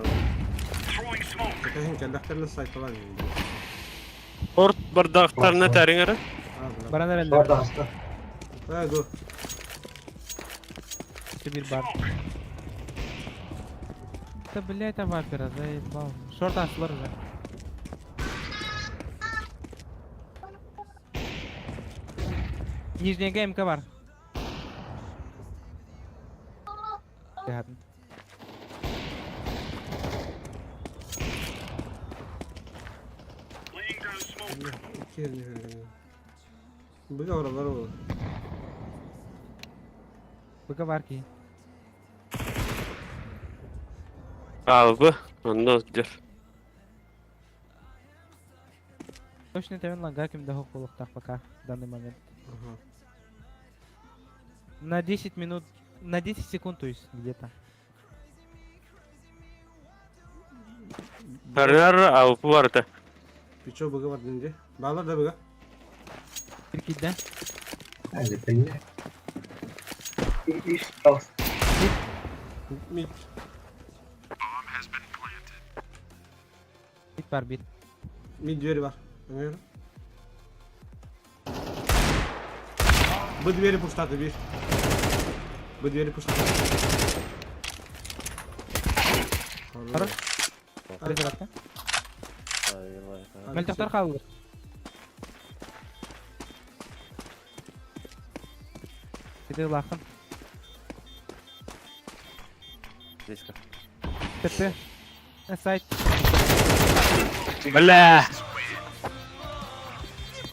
Throwing smoke. Kahin kendaklarla sayfalar yani. Short bardaklarına terin ara. Bana ne verdi? Ha dur. İşte bir bar. Да блять, там вапера, заебал. Шорт аслар уже. Нижняя ГМК бар. Ладно. Laying down smoke. İki yerini verelim. Bu da oralar olur. БК варки. Abi. Ondan gidiyor. Точно это лага кем доху кулуктах пока в данный момент. На 10 минут, на 10 секунд, то есть где-то. Her avı vardı. Birçok bug'a var deyince. Bağlar da bug'a. Bir kidden. Mid. Bir var bir. Mid yeri var. Anlıyorum. Bu двери пуштаты, bir. Bu двери пуштаты. Хорош. Перезарядка. Мөлтектер қалдыр. Кеде лақын. Близко. Тепе. Сайт. Бля!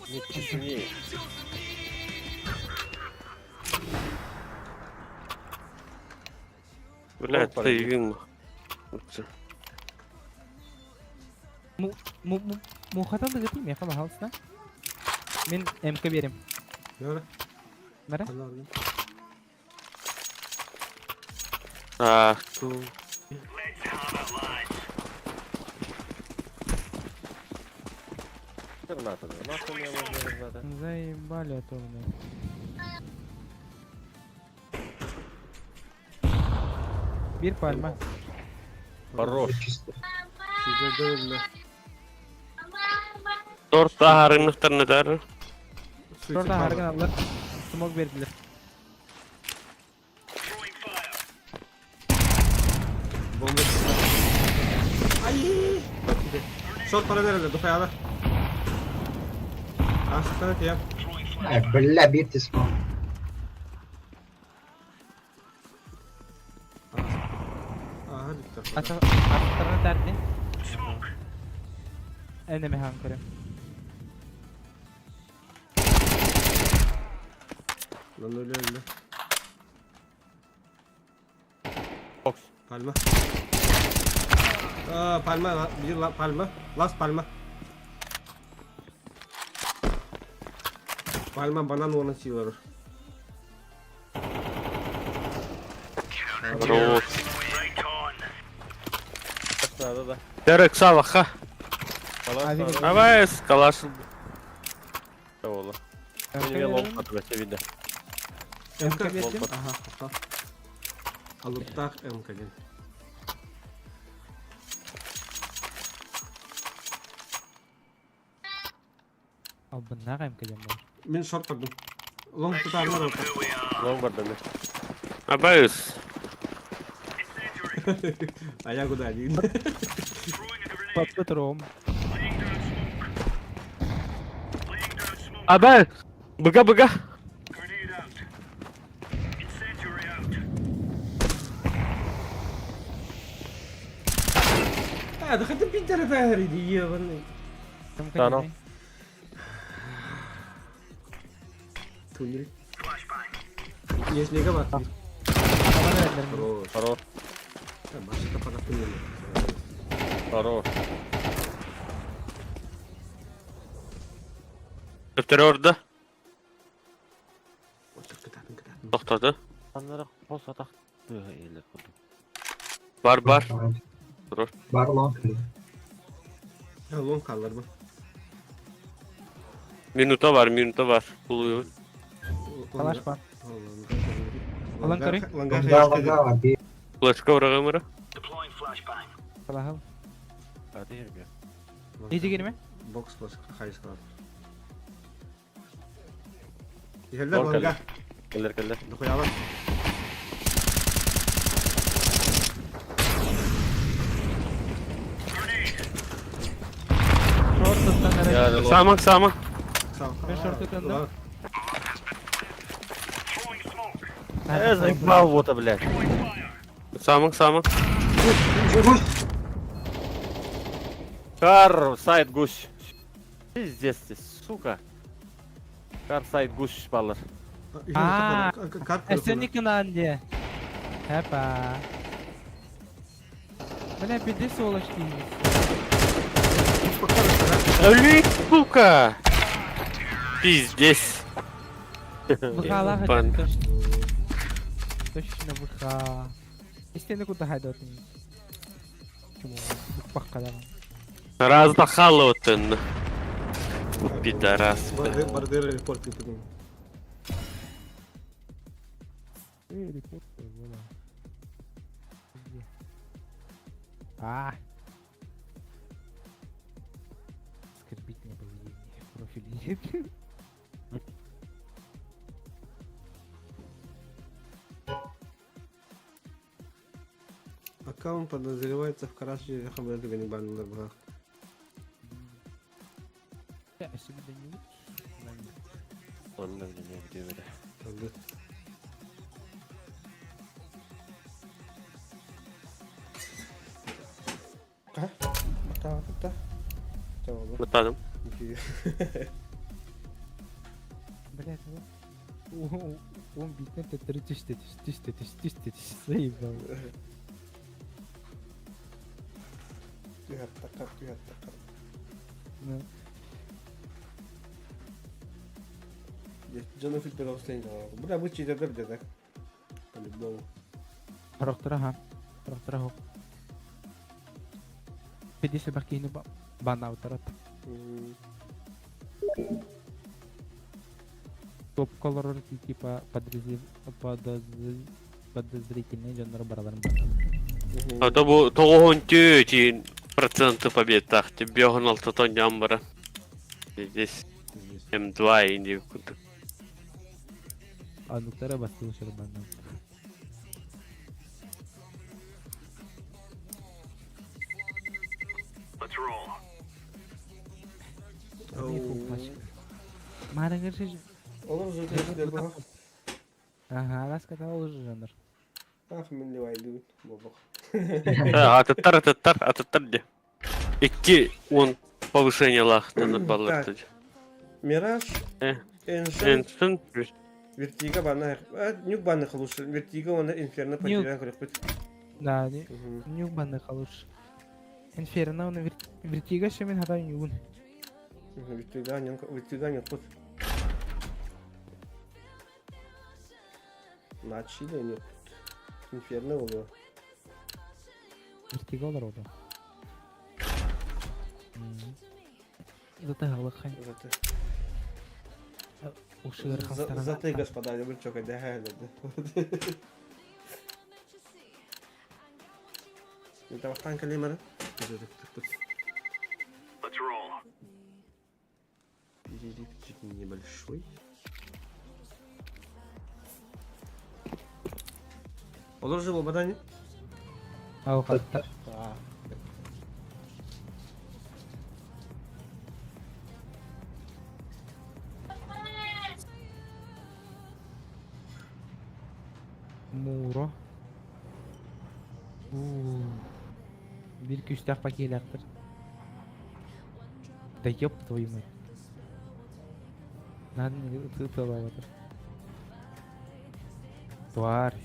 Ничего не. Блядь, ты вин. Muhatan da götüreyim ya falan halsına. Ben MK verim. Ne öyle? Nere? Allah'ım. Ah, tu. Терминатор. Нахуй мне нужно надо. Заебали это у меня. Bir palma. Хорош. Sizde de öyle. 4 harınlıktan ne der? Şurada hargın alırlar. Smoke verdiler. Bomba. Ay! Short para nerede? Dur ayağlar. Aşağıda ya. Бля, бейте смог. Aha dikkat. Açıklarına derdi. Enemy hankırı. Lan öyle. Box. Palma. Palma, bir palma. Last palma. Palma bana onu çiğler. Bro. Right on. Надо, да. Derek sağ ha. Hadi gidelim. Давай скалашыл. Кого? MK Не лом, verelim. очевидно. MK verdim. Aha. Alıp tak MK'den. Al bunlar MK dem var. Ben short pardon. Long tutarlar orta. Лом бардами. Абайс. Ayak uda değil. Patlatırım. Абай. Быга. Grenade out. Incendiary out. دخلت بنت فاهري دي يا بني. MK Tamam. demeyin. Tunil. Есть мега бат. Bana verdiler bunu. Хорош. Хорош. Başka para tunil. Хорош. Öpteri orada. Toxtadı. Onlara pos atak. Eyle kurdum. Var. Durur. Бар long. Ha long kallar bu. Minuta var. Buluyor. Kalaş var. Alan karı. Langa Лага, бей. Flashka vurağı mıra? Deploying flashbang. Kalahal. Hadi yerim ya. İyice girme. Box plus hayır kalır. Yeller Long langa. Keller. Koyalım. Short tuttan nereye? Yani long. Sağmak. Sağ ol. Ben short tutandım. Ulan, Throwing smoke. Заебал вот, блядь. Sağmak. Кар, сайт гусь. Пиздец ты, сука. Кар, сайт гусь баллар. Aa, Kart Esenlik diye. Hepa. Bana bir de solaş değiliz. Ölü suka. Пиздец. Быхала Ебан. хотя точно быха. İstediğini kutu haydi otun. Чему? Бak kadar. Раздахало вот он. Пидорас. Бардер репорт yapıyordum. А. Оскорбительное поведение. Профиль нет. аккаунт подозревается в краже хабарды бени банлар бага. Onun da bile ne diyor böyle. Aldı. Ha? Bata. Tamam. Batalım. Блядь, он битный, ты 30 тысяч, заебал. Tüyat takar. Ну, Canı filtre olsun ya. Buna bu çiğdedir dedik. По-любому. Рохтраха. Пидисе бакини бана утарат. Топ колор типа подозрительные жанры бараларын бана. А то bu 90% побед так. Тебе он алтатон ямбара. Здесь М2 инди куда. А нуктара бастыл шербана. Let's roll. Мана же. Olur zıtı bu. Ага, раз когда уже жанр. Ah milli vaydı baba. Ататтар де. 2 10 повышение лахтаны баллар. Мираж. Эншен. Энсен. Вертига бана. Нюк бана кылышы. Вертига оны инферно потерян көрөк бит. Да, не бана халуш. Инферно оны вертига шемен хадай юн. Вертига не кот. Начали не. Инферно oluyor. Вертига olur o da. Зато галахай. Ушигар хастарана. Зато господа, я бы чокай да. Это вот танка лимера. Let's roll. Перерывчик небольшой. Olur живо бадани. Ау хастар. Муро. Bir küstah paketler. Да ёб твою мать. Надо не утылывать. Тварь.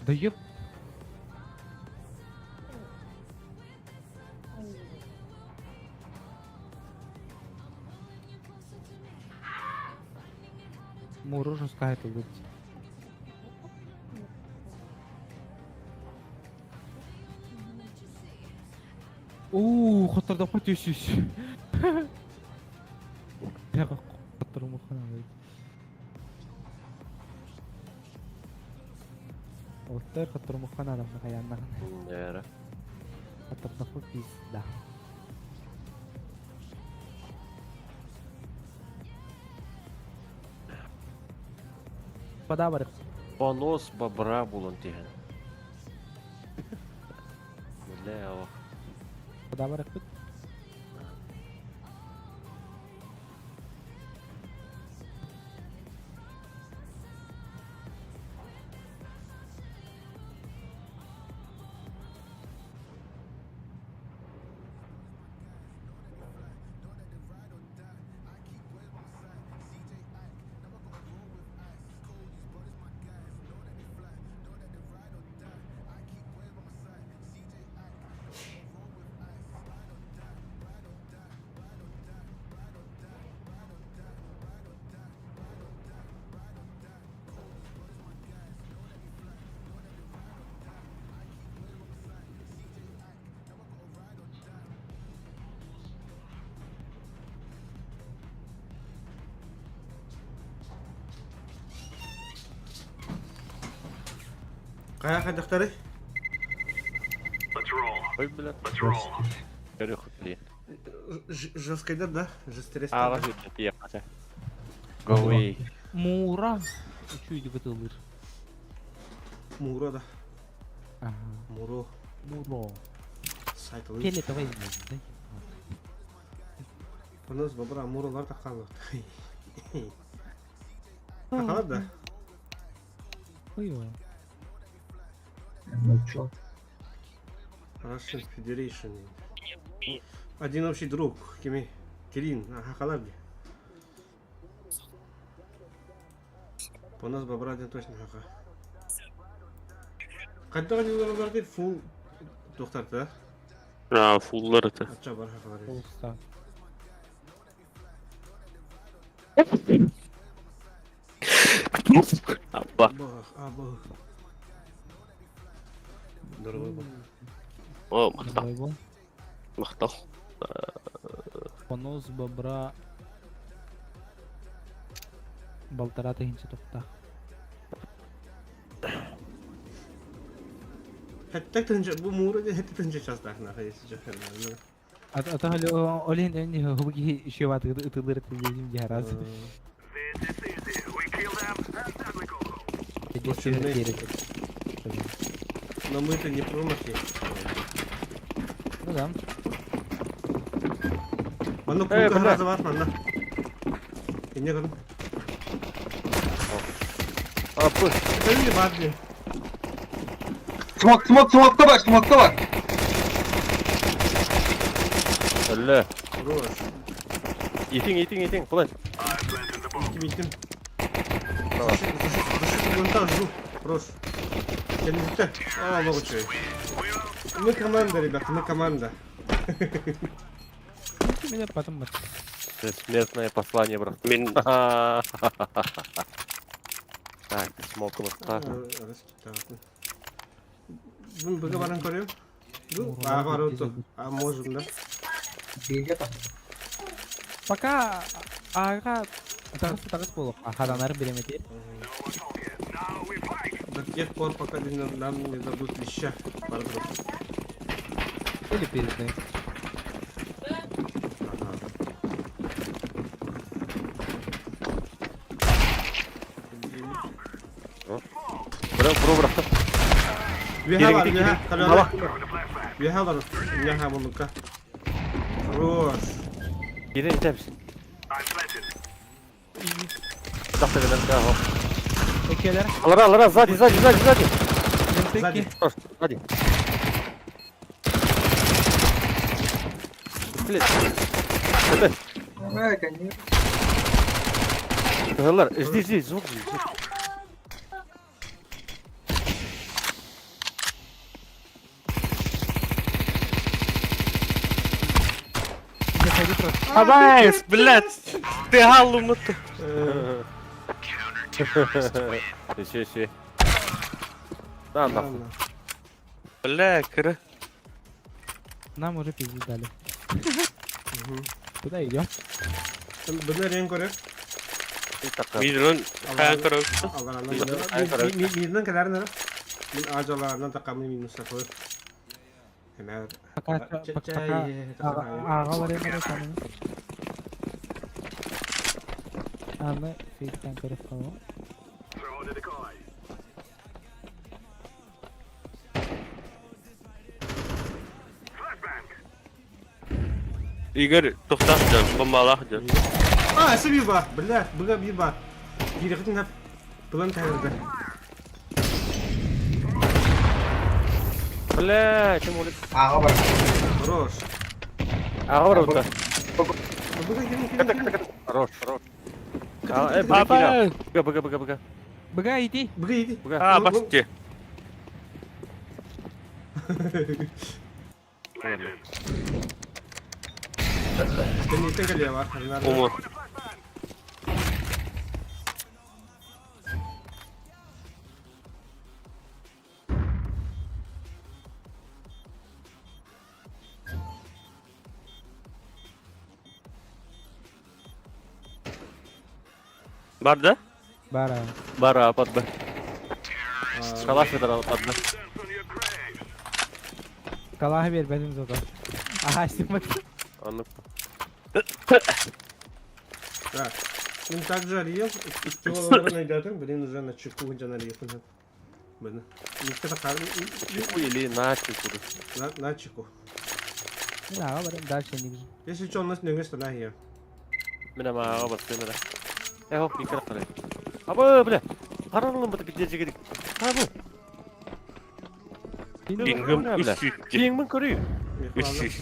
Да ёб. Муро жесткая это будет. Хотарда потёсись. Я как которому ханавай. Вот так которому ханавай на хаянна. Нера. Хотарда пизда. Подавар. Понос бобра булан тиген. Бля, ох. Подавар. Kaya kadakları. Let's roll. Ой, блядь. Let's roll. Горю хутли. Жесткайдар да? Жестерес. Ага, жутко, ехать. Go away. Muğra. Üçüydü bıtılır. Muro da. Aha. Muro. Muğra. Cycle. Kele tava izledi. Bunuz babura murolar da kaldı. Kaldı da. Ой. Russian Federation. Один общий друг. Кими? Кирин. Хакалаби. Bunuz babura один точно хака. Кайда гадилар дейт фул доктарда. Fulları da. Ача бар хакалар. Olsa. Abba. Абы. Дорогой был. О, мақтал. Давай бол. Мақтал. Понос бобра. Балтарата хинче токта. Хеттек тынча bu muğra diye hette tınca çastahına hayısı çakırlar. Ата хали олин энди хуги шеват ытылыр тезим жараз. This is easy. We kill them, and then we go home. Десер Но мы-то не промахи. Ну да. Onu kulka haraza var mı? İnne kalın. Apı. Öyle var diye. Smoke'ta var. Ölle. Roş. Eating. Plant. Bittim. Вон жду. Рош. Kendisi. Aa bak uçuyor. Мы команда, ребята, мы команда. Меня потом Смертное послание, брат. Мен Так, смоком ставим. Bunu bıga varan koruyor. Bu var oldu. Можем, да? Пока ага тарас болуп хаданары беремети. До тех пор, пока нам не дадут леща. Или передны. Bro. Веха var. Веха bunlukka. Roş. Gidelim misin? Dakika kadar daha hop. Экелер. Alır, sadi. Пеки. Hadi. Split. Hırlar, жди, звук. Абайс, блядь. Ты галу муту. Все. Да, нахуй. Бля, кыры. Нам уже пизду дали. Куда идем? Bunu renk koruyor. Мидрон каян кыры. Midden kadar ne? Min ağacalarından takamlı min Mustafa. Hemen. Пока ага вариант sana. Аны фейктен көрүп калган. Throw the decoy. Flashbang. Игорь, тоқтатacağım. Bombalak diyorum. Aa, ese bir bak. Billah, bıga bir bak. Geri gidin hep. Bulan tayarda. Бля, чем улиц? Roş. Ага, вот так. Bıga gelin. Хорош. Папа! Быга. Быга иди. Bıga yedi. А, баски. Senin iten geliyor var. Umut. Barda? Бара. Подб. Калаш ведра подб. Калахы бер бәлем зода. Ага, снимать. Анны. Ha. Мен также ариел, iki olarak ne dedim? Benim üzerine çıkı hıncan ariyatın hep. Beni. Никогда karbi... Чеку или на чеку. На çıkı. Ne ağa var dal şey ne güzel. Если что, у нас не место на hier. Мен ама басты мына. Хоп, икра кара. Аба, бля. Каралым бу бидерже керек. Абы. Ингем үсүк. Кийиңмен көрөйүн. Үсүк.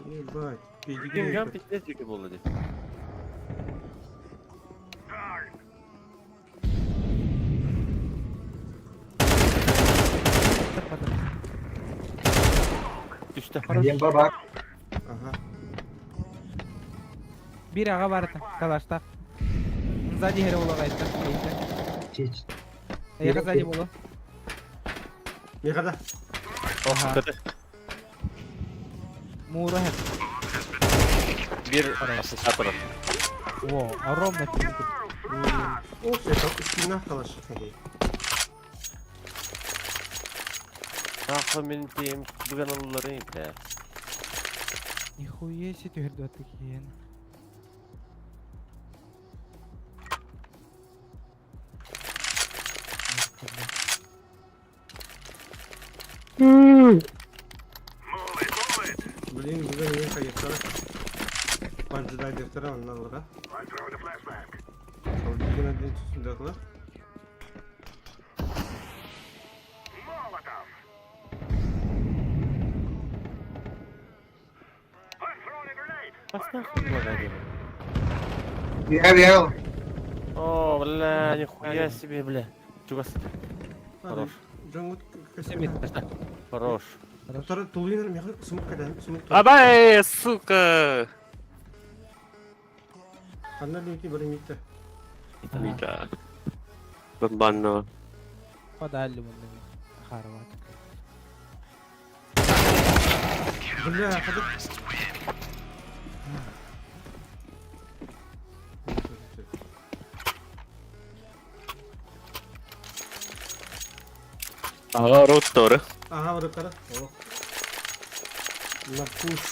Ебать. Кийиңгем бидерже болду деп. Düştü. Ага. Bir ağa var kalaşta. Sadi here bola kayıtta. Ya sadi bola. Никогда. Oh, kötü. Muro hep. Bir asistör. Wow, arom ne tutuyor. О, это üstüne kalaşık. Ah, benim diyeyim bu kanalları ya. Нихуя себе твердо такие. Блин, бүгін мен қайықтары. Панжыдай дефтері анналыға. Сол деген один түсіндіғылар. О, бля, нихуя себе, бля. Чугас. Хорош. Жоңғыт Семит. Хорош. Құтары тұлғинар меғыр сұмық қайдан, сұмық тұлғин. Абай, сука. Қанна дейті бірі мекті. Мита. Бомбанно. Подали bunu. Харват. Бля, қадыр. Аға роттары. Аға бірі қара. Напуш.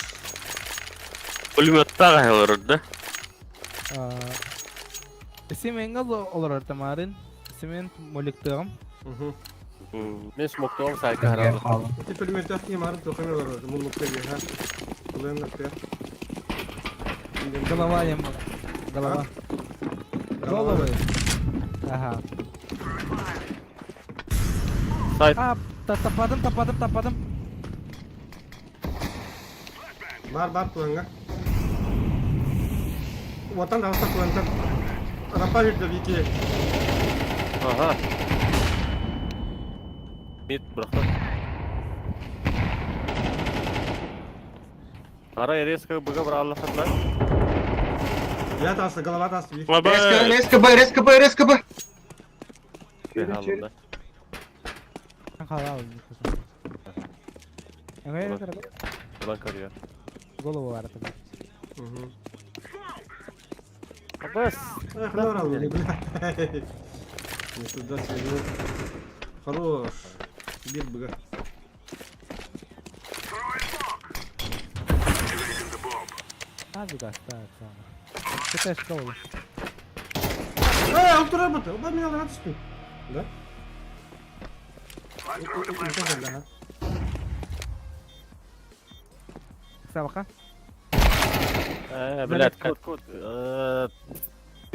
Пулеметтағы хелерді. İsim engel olur ortamarın. İsimin molektığım. Мен смоктоом сайка харалды. Эти пулеметы емарын тоқыны бар өзі. Мұллықта бейха. Бұлайын нақпия. Голова ем. Голова. Головы. Ага. Сайт. Tapadım. Бар құланға. Ватан дауыста құлантар. Рапа жүрді бейке. Ага. Мид бұрақтан. Ара резко бұға бір алла қатлай. Я тасты, голова тасты бейке. Абай. Резко Б. Халында. Халал. Engel tarafı. Бұдан көрüyor. Голову var tabii. Абас. Эх, норал, бля. Не туда свернул. Хорош. Бир быга. Abi gasta. Что школа? Он работал. Он меня рад спит. Да? Sabaka. Блядь, кот.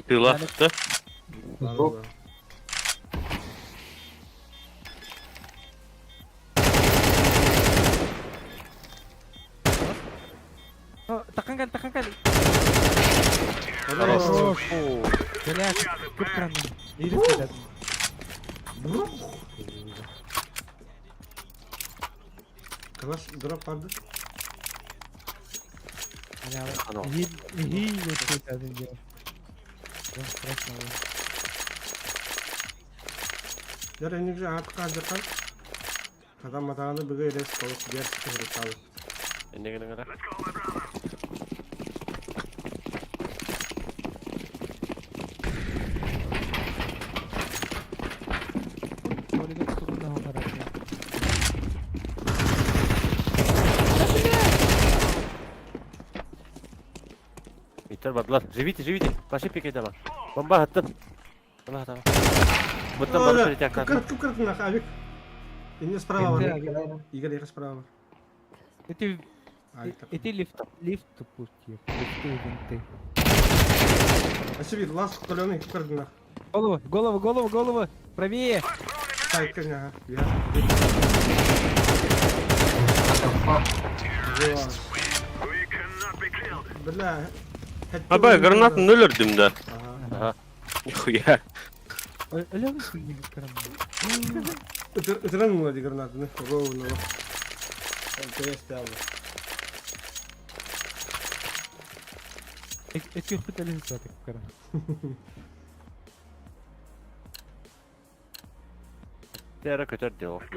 Ты лақты. Tekan kan. Хорош. Блядь, как странно. Иди сюда. Калаш дроп vardı. İyi götürdün diyor. Страшно. Ya en güzel artık harcakan. Adam matağını bıgı edes kalıp diğer sıkıntı sağlık. Ne kadar? Bitter vardılar. Живите. Пошли пикай давай. Бомба attın. Allah tamam. Bundan bana söyle yaklar. Кып-кырт нах, Авик. Инде справа бар. Игорь справа бар. Эти Авик так. лифт пусти. Лифты винты. Асибир, лас куталеный, кып-кырт нах. Голову. Правее. Сайт кырня, я. Бля. Абай гранатын өлөрдүм да. Aha. Нихуя. Öyle mi söyleyeyim karamı? Өтірен мұна де гранатыны. Ровно. МТС алды. Эти хутали затык карамı. Diğer kötü diyor.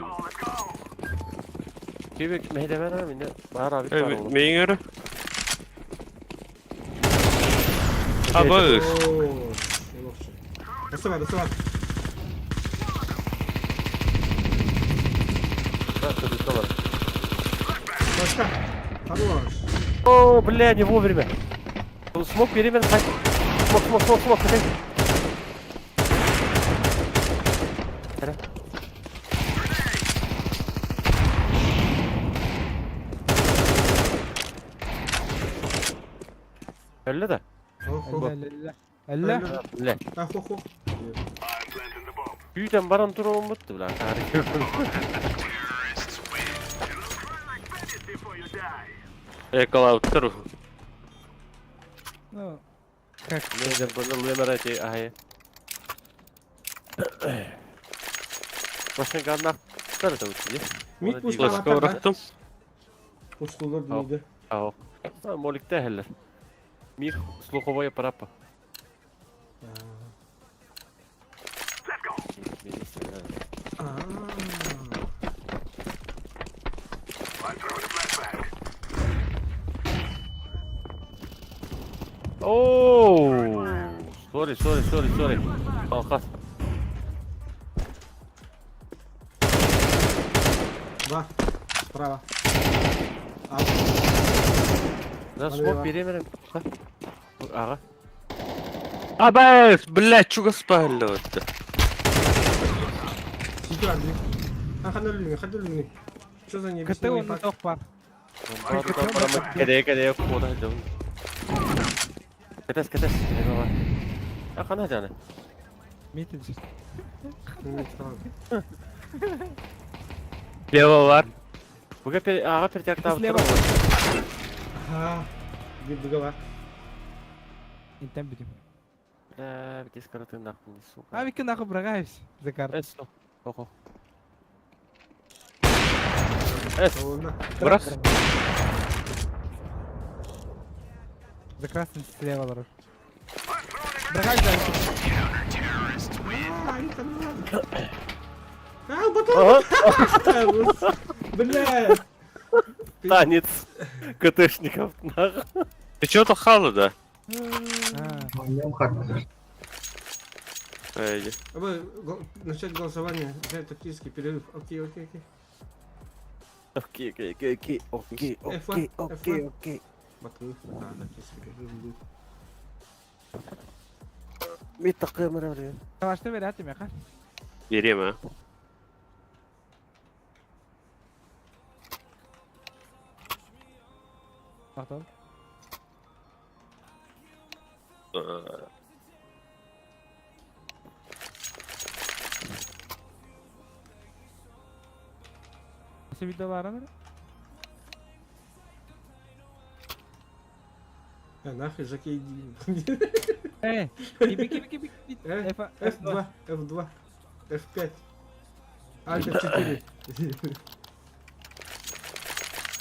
Kibik mehdemen abi ne? Var abi. Evet, meyin yürü. Abay. Ооо. Досы бар. Башка. Хорош. О, бля, не вовремя. Смог перемен. Смог. Öyle de. Allah. Le. Хо. Büyüden baran duru umuttu lan. Yakalav tur. Ну, как? Neyden bunu lemerati ahi. Başka kannak tarafı uçtu. Мид пусть Ласка ұрықтым. Ушкулдар дейді. Ау. Моликте heller. Мир слуховая парапа. Oh, sorry. Алхас. Два. Справа. Да, смог переменем. Ага. Абай, блядь, чуга спалил это. Сиди, Андрей. Ходили. Что за небесный КТ он факт? тох пар. Кеде куда идем. Кетес. А кана жаны? Митинг. Лево var. Буга ага перетяктап Слева. Ага. Где была? Интем будем. Да, битис караты нахуй, сука. А ви нахуй брагаюсь за карту. Эсто. Ого. Брас. За красным слева дорож. Брагаюсь дальше. Батон! Бля! Танец КТшников нахуй. Ты чё то хала, да? Начать голосование. Взять тактический перерыв. Окей. Окей. Батон. Да, тактический перерыв был. Мит такая мравля. Savaşta ver atayım ya. Vereyim ha. Bakalım. Nasıl video var ama? Нахуй, Жакей. Киби. F2, F5, Alt F4.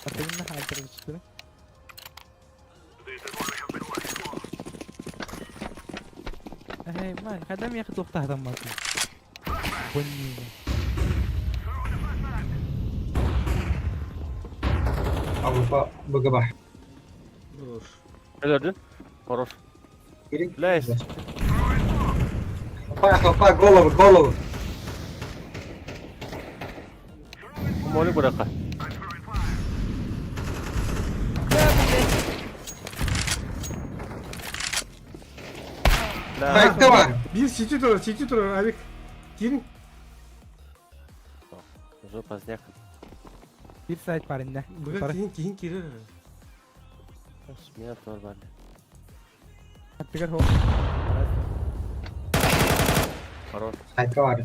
Atayım da halter üstüne. Hey man, kadam ya ketukta adam mati. Bunyi. Avrupa bıgıba. Ne gördün? Horoz. Leş. Kafa, голову. Molik bırakın. Sayıkta var. Bir City durur abi. Girin. Уже поздняк. Bir site var inde. Bırak girin girir. Смех нормально. Attıgar ho. Хорош. Sayıkta var.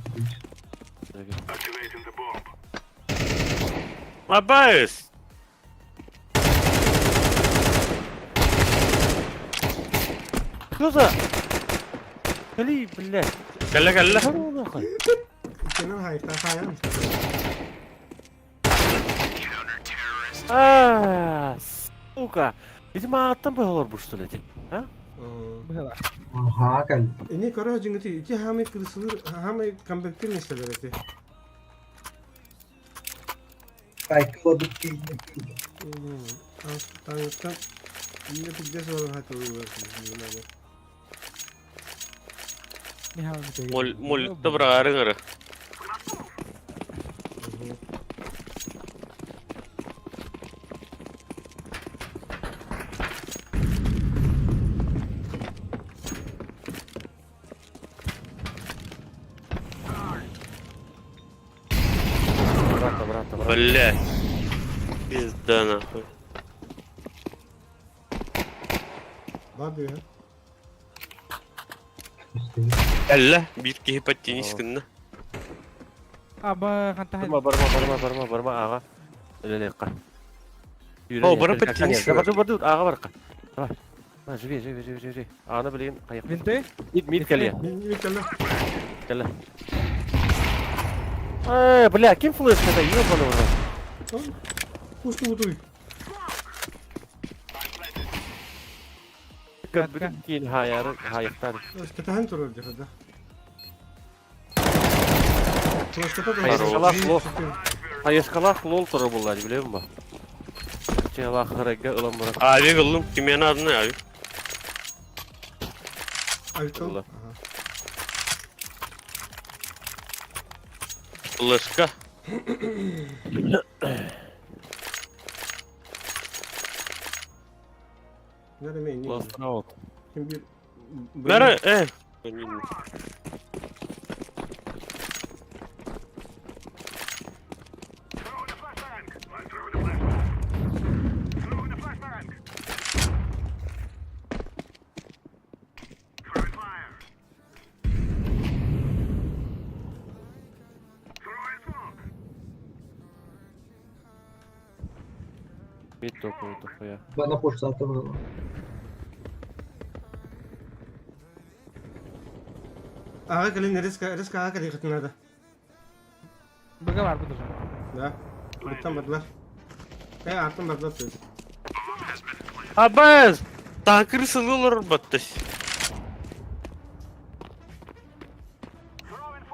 Абайс! Что за? Кали, блядь. Калла. Здорово, нахуй. Kenan hayır. Сука. Видимо, аттан байгалар bu что ли? А? Bıhılar. Aha kan. Ini karo jingati iki hame kırısılır hame comeback'tir mesela eti. Sayıkta var. Tanıktan yine bir de sonra hadi olur. Ne halı bir Mul tabrarıngara. Брата. Блядь. Пизда нахуй. Ne diyor ya? Калла. Битки гепатинискинна. Aba kanta hadi. Барма, аға. Өлелеққа. О, барып беттіңіз. Бар, аға барыққа. Давай. Живи. Ағаны білейін, қайық. Vinti? Мид кәлия. Bir kere. Кәлі. Бля, кем флешка-то? Ёбаный в рот. Uçtu buduy. Кейін hayıqtар. Tetahan durur dikada. Hayışқалақ лол тұры болады, білемін ба? Чеғалақ қырайға ұлам бұрат. Abi kıllım. Kimin adı ne abi? Ayıkal. Flaşka. Nerede mi? Lostuna oldu. Kim bir... Nere? Mid topu ya. Bana fırsatı var. Ağa kalın risk ağa kalın kıtına da. Bıga var budur. Da. Arttan badlar. Arttan badlar söyle. Абайс! Танкер сылылыр батташ.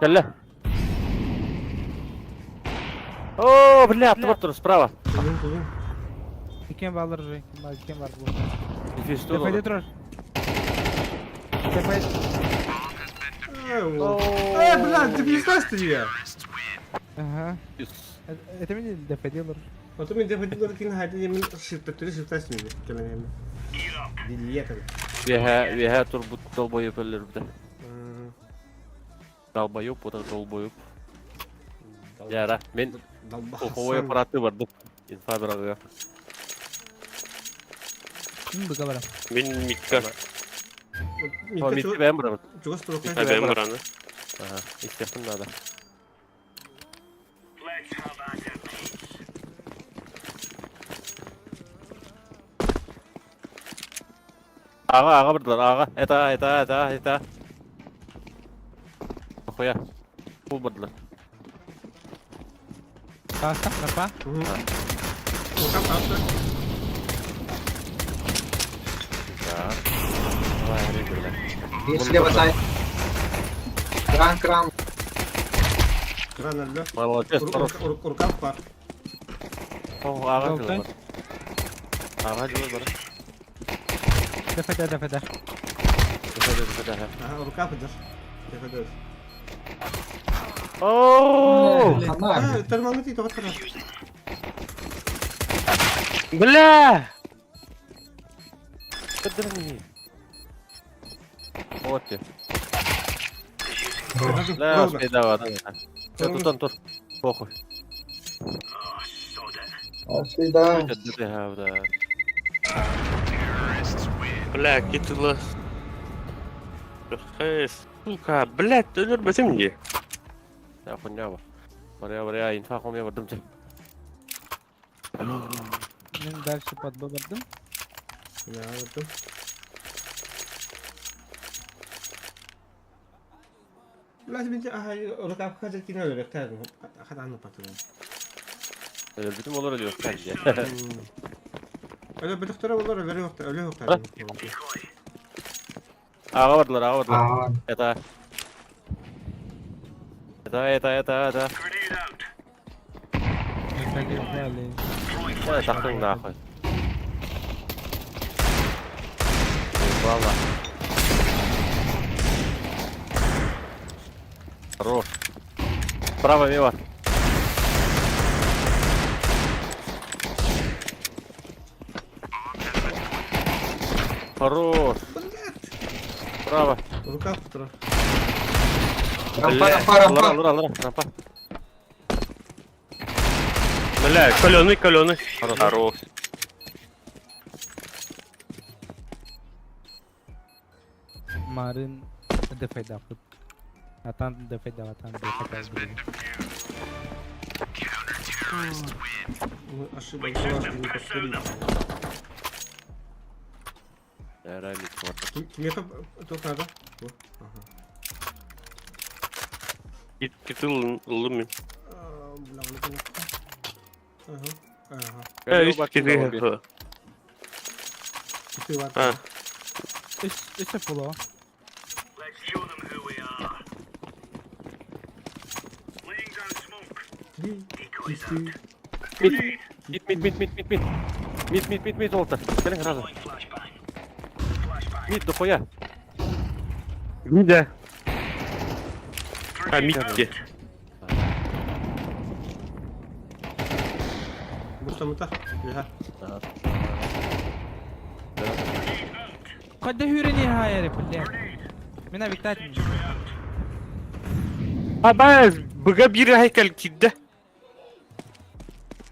Кәлі. О, бля, атты бар тұры, справа. Kılın. İken bağlar rey. İken var bu. Нефесті Tepede olur. durur. Tepede. Bля, ты перестаешь ya. Aha. Etemin değil tepede olur. Otomatik defacıları kin hadi yemin şirketleri miydi? Kemen yemin. Diliye tabii. Веха тұр бұт долбойып өлер біді. Долбойып, бұда долбойып. Яра, мен оқуы аппараты барды. Инфа бір ағыға. Bıga var. Min mitka. Митті бәм бұры. Çok stroke. Ben buranı. Ага, истепін надо. Аға бірділер, аға. Эта. Қоя. Бұл бірділер. Kasta, napa? Volkan kalktı. Давай, әрі бірділер. Yeşile basay. Kran. Kıran öldü. Молодец, хорош. Urkan var. О, аға жылы бар. Аға жылы бар. Tepede. Defede. Aha Urkan fıdır. Defeder. Ооо! Ha, termometre değil, tokat kadar. Бля! Кыдырмый. Вот ты. Bakın, Да, oldu. спейда var. Tutun dur. Похуй. Şeyda. Ты да. Бля, кетила. Сука, блядь, ölürmesin diye. Ya хуйня var. Oraya infa koymaya vardım can. Men дальше подбордым. Ya bakın. Lazım bence onu kapkaca kine öyle tabii. Hatta anlatmadım. Öyle bütün olur diyor bence. Öyle bir doktora olur öyle yok öyle yok tabii. Ağa vardılar. Это. Это. Ya taktın nahуй. Valla. Хорош. Право мимо. Хорош. Право. Рука втора. Рампа. Бля, каленый. Хорош. Marin defay dapıt. Atan defay da atan defay da. Aşırı bakıyorlar gibi bakıyorlar. Рамик вот. Kim yapıp top nerede? Bu. Aha. Кетил луми. Aha. Üst kedi. Kutu var. Ha. Üste pulo. Let's show them who we are. Laying down smoke. Decoys out. Мид, Олтер. Gelin сразу. Flashbang. Мид, дохуя. Мида. А, мидки. Musta. Ya. قد هيرني هاي يا رجال. من أبيتات. Aba, bıga bir heykel kidde.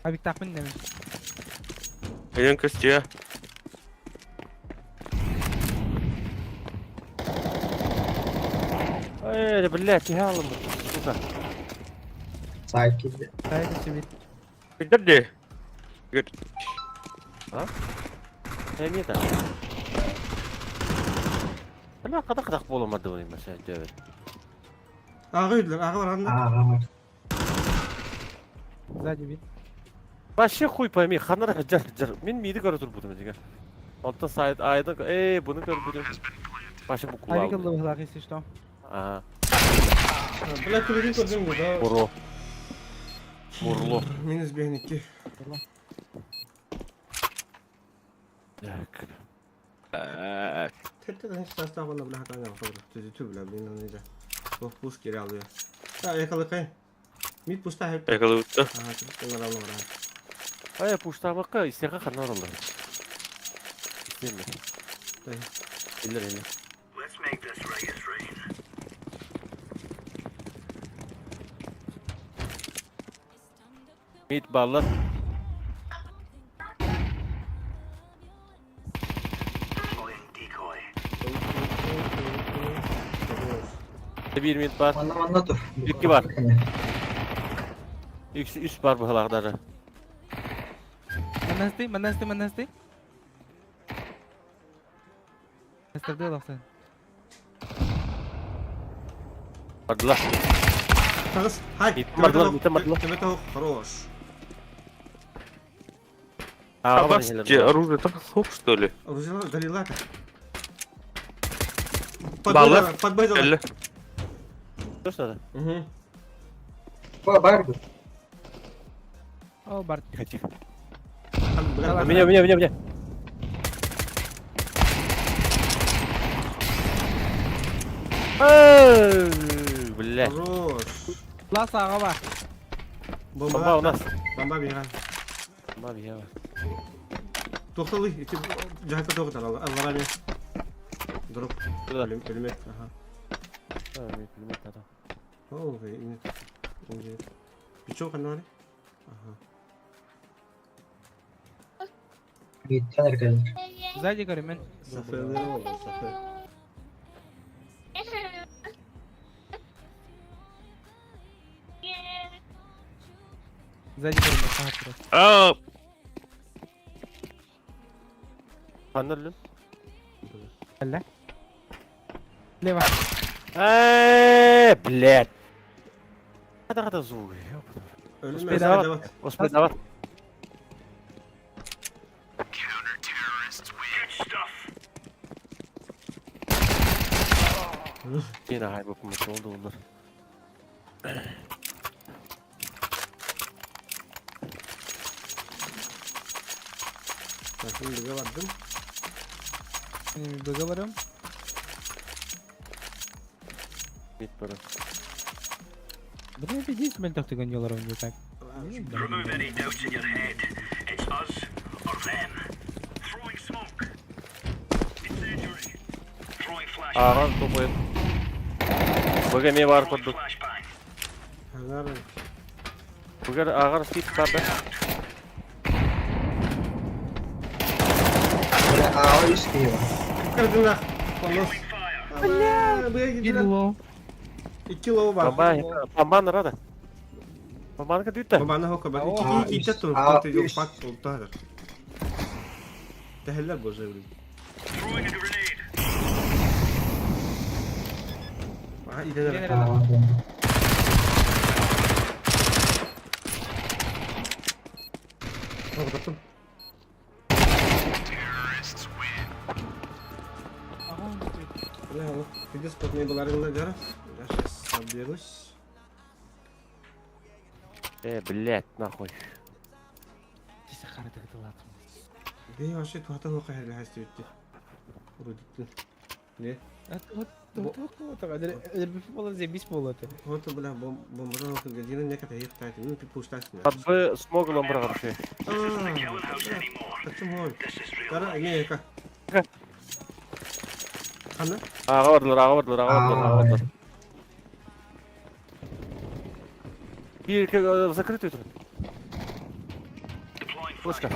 أبيتات من نمي. Aynen kız ya. Ey, بالله تهالم. Сука. Sakin. هاي تسوي. Gider de. Git. Niye de? Ben kadar bulamadım onu mesela evet. Ağıydılar. Ağı var anda. Ağlamaz. Сзади вид. Вообще хуй пойми, ханар жар. Мен миді көріп тұр бұдым деген. Онта сайт айда, бұны көріп бұдым. Вообще бұл кулау. Авик алды бұлақ есі что? Ага. Black Clover'ı gördüm burada. Murlo. Murlo. Minus 1-2. Tette hiç tasla bana bile hatan yapmadı. Düzütü bile bilmem neydi. Oh buz geri alıyor. Ya yakalı kayın. Mid busta hep. Yakaladı. Aha çocuklar avlama rahat. Ay puştamakka isteyaka ханар oldu. İsteyim ben. İller. Let's make this Reyes rain. Mid ballar. Deploying decoy. Bir mid var. Anlamanda dur. İki var. Üst var bu halakları. Манасты. Эстерде лахсан. Vardılar. Tağız. Hay. Bitti. Tebe tavuk. Хорош. Aba, тебе оружие так хоп, что ли? Взяла, залила. Баллы. Подбайдала. Элли. Что надо? Угу. Барду. О, Барт. Тихо. Меня. Меня. Блядь. Хорош. Лас ағаба. Бомба у нас. Бомба бейған. Бомба бейған. Тоқталы. Жағатта тоқтал. Аллаға бей. Drop. Burada. Ölüm et. Aha. Bilmem adam. Oo, ini. Ini. Picu kan var. Aha. Сзади говорю, мен. Zaferleri oldu. Zafer. Сзади говорю, мен. Саат biraz. Aa, Anladın? لا. Лево. Блядь. Kadar zor. Ölüm Osman et. devam. Devam. Osman devam. Yine hay bakmış oldu onlar. Ben şimdi bize vardım. Договорим. Git böyle. Блин, иди с ментов ты гонёл ровно так. Remove any doubts in your head. It's us or them. Throwing smoke. Incendiary. Throwing flashbang. Ağır toplayın. Bugün ne var kurduk? Flashbang. Hagar. Bugün ağır skip tabi. Kırdın lan. Kolos. Allah. Buraya Bir gidiyor. лоу. 2 low var. Pamban nerede? Pamban ka dito. Babana hoka ben iki iki tuttum. Kontı yok bak oldu hadi. Teheller bozuyor öyle. Throwing a grenade. Aha ileri. Kapattım. Ne oldu? Video spotmayı bularında gara. Сейчас соберусь. Блядь, нахуй. Ты сахара так дала. Бей вообще tuhatan hoka her lahasti bitti. Urudittin. Ne? Вот, это было здесь без полота. Вот бля бомбаран hoka gadina ne kadar hayır taytı. Ne pipuştasın. Tabi smogul lan bırakır şey. Kaçım hol. Gara ne yaka. Ana? Ağa vardılar. Bir закрытый тут. Пушка.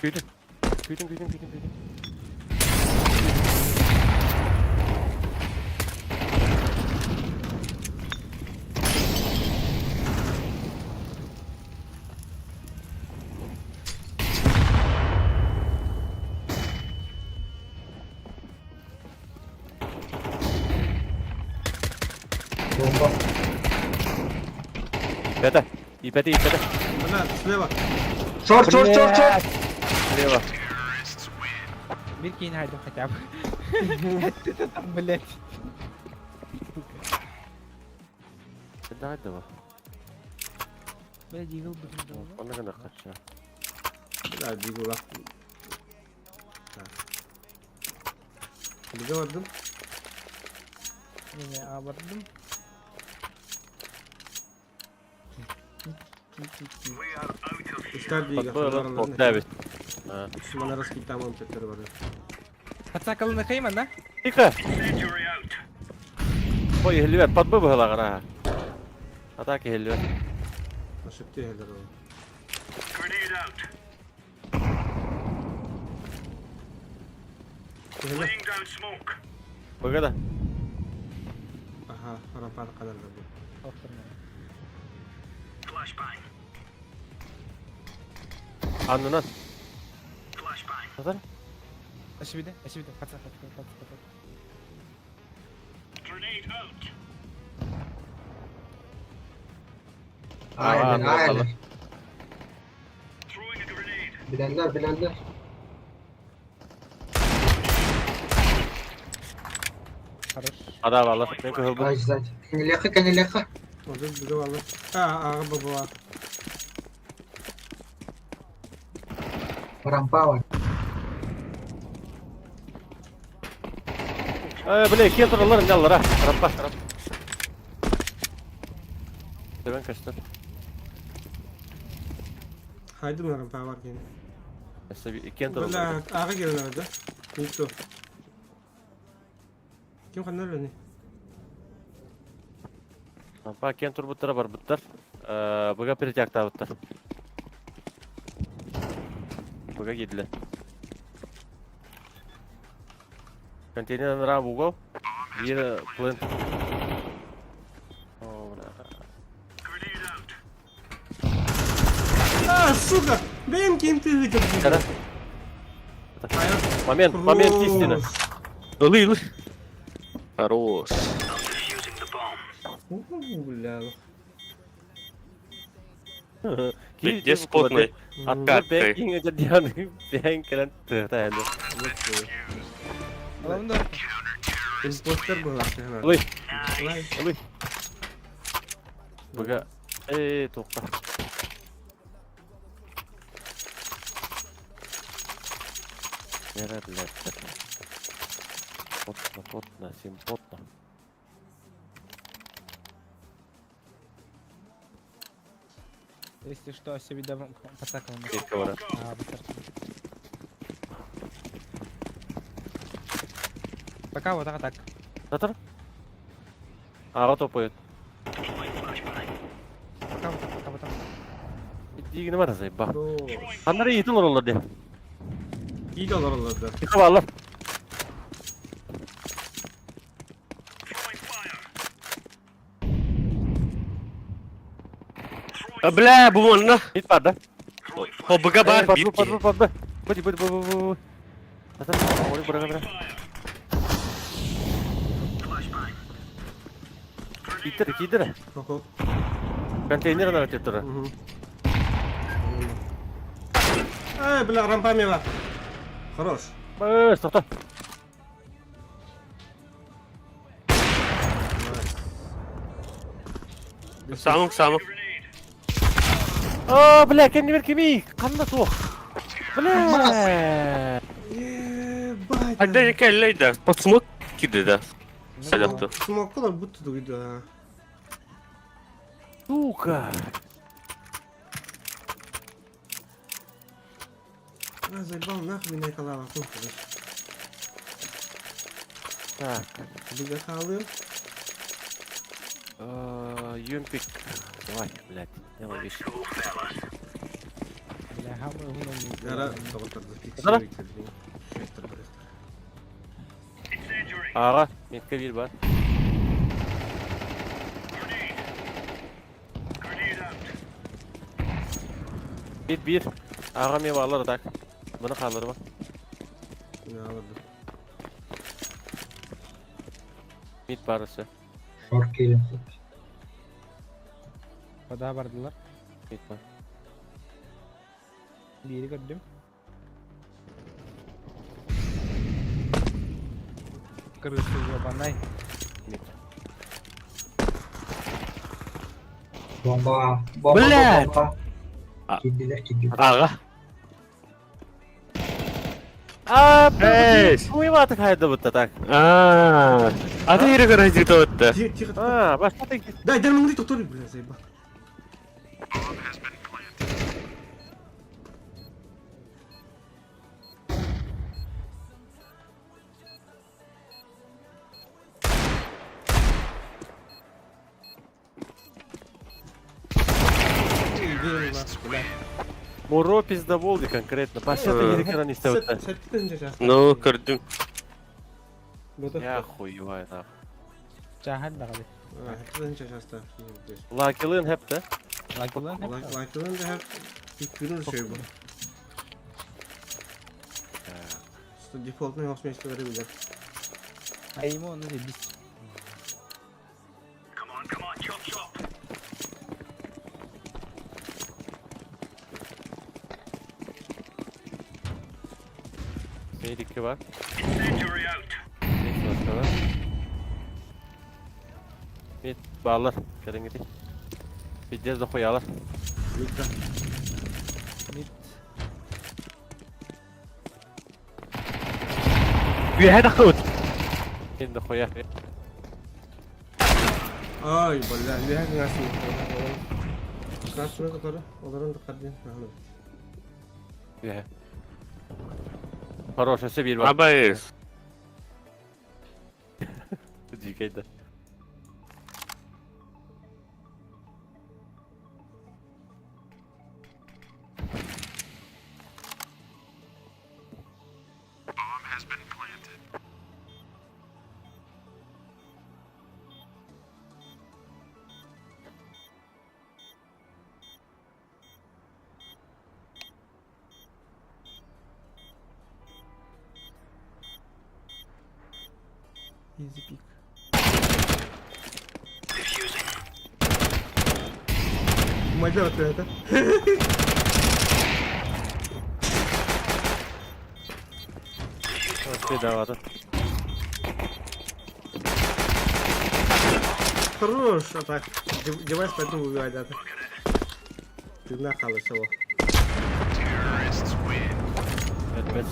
Küydün. İpede. Ana sleva. Short. Слева. Bir кейін хайдем хотя бы. Это там, блядь. Hadi bak. Блядь, игл бутын. Ona kadar kaç ya. Bля digo bak. Bize vardım. Не, абардым. We are out of here. İster diye Подбойлар, yapıyorlar. David. Müslümanlar eski tamam çekleri var. Подсакал на Хейман, да? Тихо. Incendiary out. Ой, хелвет, подбой была гора. Атаки хелвет. Nasip değil herhalde o. Grenade out. Laying down smoke. Bugada. Aha, rampar kadar da bu. Flashbang. Anlınan. Flashbang. Hazır. Ошибида. Пацан. Grenade out. Aynen. Throwing a grenade. Bilenler. Хорош. Ada vallahi. Ben kızıldım. Сзади. Канилеха. O da bize var. Aa baba var. Рампа var. Bile ikiye turallarım yallar ha. Rampa. Ben kaçtım. Haydi mi rampar var gene? Mesela bir kent olur. Valla ağa gelen orada. Nito. Kim kanal öyle? Bak kent tur buttara var buttar. Buga pirecekta buttar. Buga gidiler. Konteyner nara bugo. Bir plant. А, сука! Блин, кем ты выйдешь? Kada. Момент истины. Ылы. Хорош. Бля. Где спотный? Откаткой. Бэкинг aja dia nih. Bang kalian tertahan. Alalım da. Импостер был вообще. Ой, Лай. ой. Buga. To'xta. Nerediler? Potna, sim potna. Если что, себе давно потакал. Ketga boradi. Пока вот так. Tur. Ağa to'p Пока. Bitti nima rasay bak. Qanday yetilur ular de. İyi de olur da. Yetib allar. Бля, буманна. Hit var da. Hobbuga bar bir. Bud. Bud. Zaten orayı bırak. Gider. Koko. Konteyner ana ötüp durur. Эй, бля, рампа мила. Хорош. Bas, to'xta. Samuk. Bля, kendini ver kimi? Qanday to'q. Bля. Ебать. Hadi kelleydi. Посмок kiddi. Саляхты. Смоколар будто дуйду, а. Сука. А, заебал, нахуй меня колала. Так. Бега халым. Юнпик. Давай, блядь. Давай, видишь. Бля, хамы гуна. Яра, Куда? Ağa, metka bir var. Bir. Ağa meyve alır tak. Bunu kalır bak. Ne alırdı? Mit barısı. Daha vardılar. Mit var. Biri gördüm. Kırırsız yapanay. Mit. Блядь. Ağa. Эй. Bu ivatı kaydı bu tak. Аты yere гаражит отты. Тихо. Başka tek. Дай мангли, то бля, заебал. Муро пизда болды конкретно. Başka yedik yaran istedim. Сәттен жашасın. Ну, көрдім. Ya хуйвай так. Cahan da kalır. Сәттен жашасın. Lakilin hep de. Lakilan hep. Like'ların da hep bir şey bu. İşte default'unu yapmışları bile. Ayımı onu değil biz. Come on, chop. Medik var. Incendiary out. Başka var. Mit bağlar. Gelin gidin. Gideceğiz de koyalım. Lütfen. Bir hadi kut. Şimdi koyar. Ay balla, lihat ngasih. Kasih tuh kalau, orang dekat dia. Ya. Хорошası bir bak. Абайс. Dikeyde. Easy pick. Maca atıyor ya. Bir daha vardı. Хорош атак. Девайс поэтому убивает это. Ты нахалась его. Evet.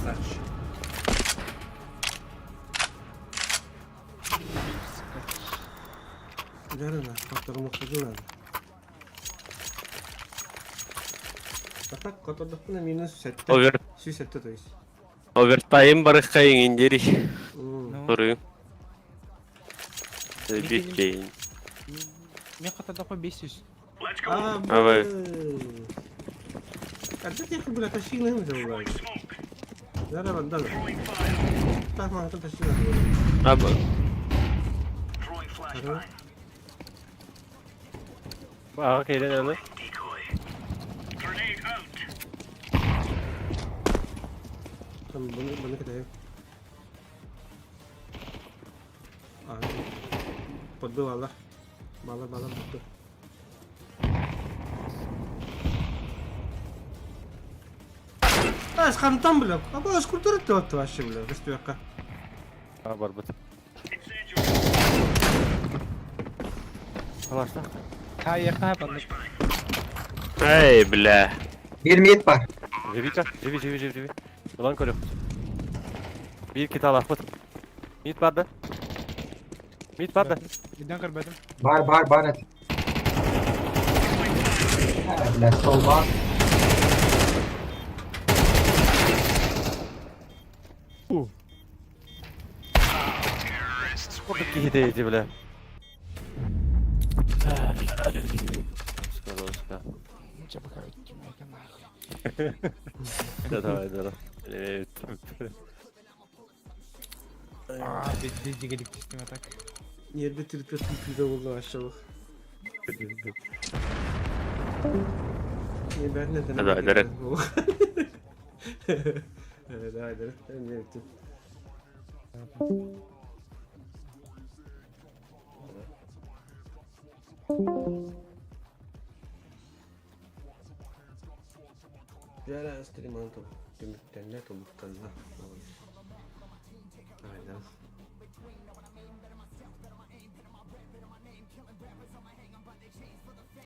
Верно, которому ходу надо. Атак, который на минус 7. Овер. 7, то есть. Овертайм барыккайын индери. М. Туру. Бекейн. Мен қатарда қой 500. А, Давай. Когда ты, блядь, тащи на него забывай. Зараз отдам. Так, мама, ты тащи на него. Аба. Ага. Bak eğlen öyle. Там, bunu кидаю. А, подбил Allah. Бала, подбил. А, с хантом, бля. А, бля, скульптура ты вот вообще, бля, респека. Ha barbut. Kalaşta. Ha yakın yapalım. Эй, бля. Bir mid var. Живика, живи. Ulan körü. Bir kit al ahmet. Mit vardı. Birden kırbadım. Var net. Let's go var. Buradaki hideyeti bile. Скоро. Çabuk abi. Yakın nahı. Давай. Evet. Aa, bir gelik düştüm atak. Yerde tritret pizza oldu aşağı. Ben neden? Hadi Aydere. Evet Aydere. Ben de yaptım. Jara streaman to temikten ne to buktan na. Aynen.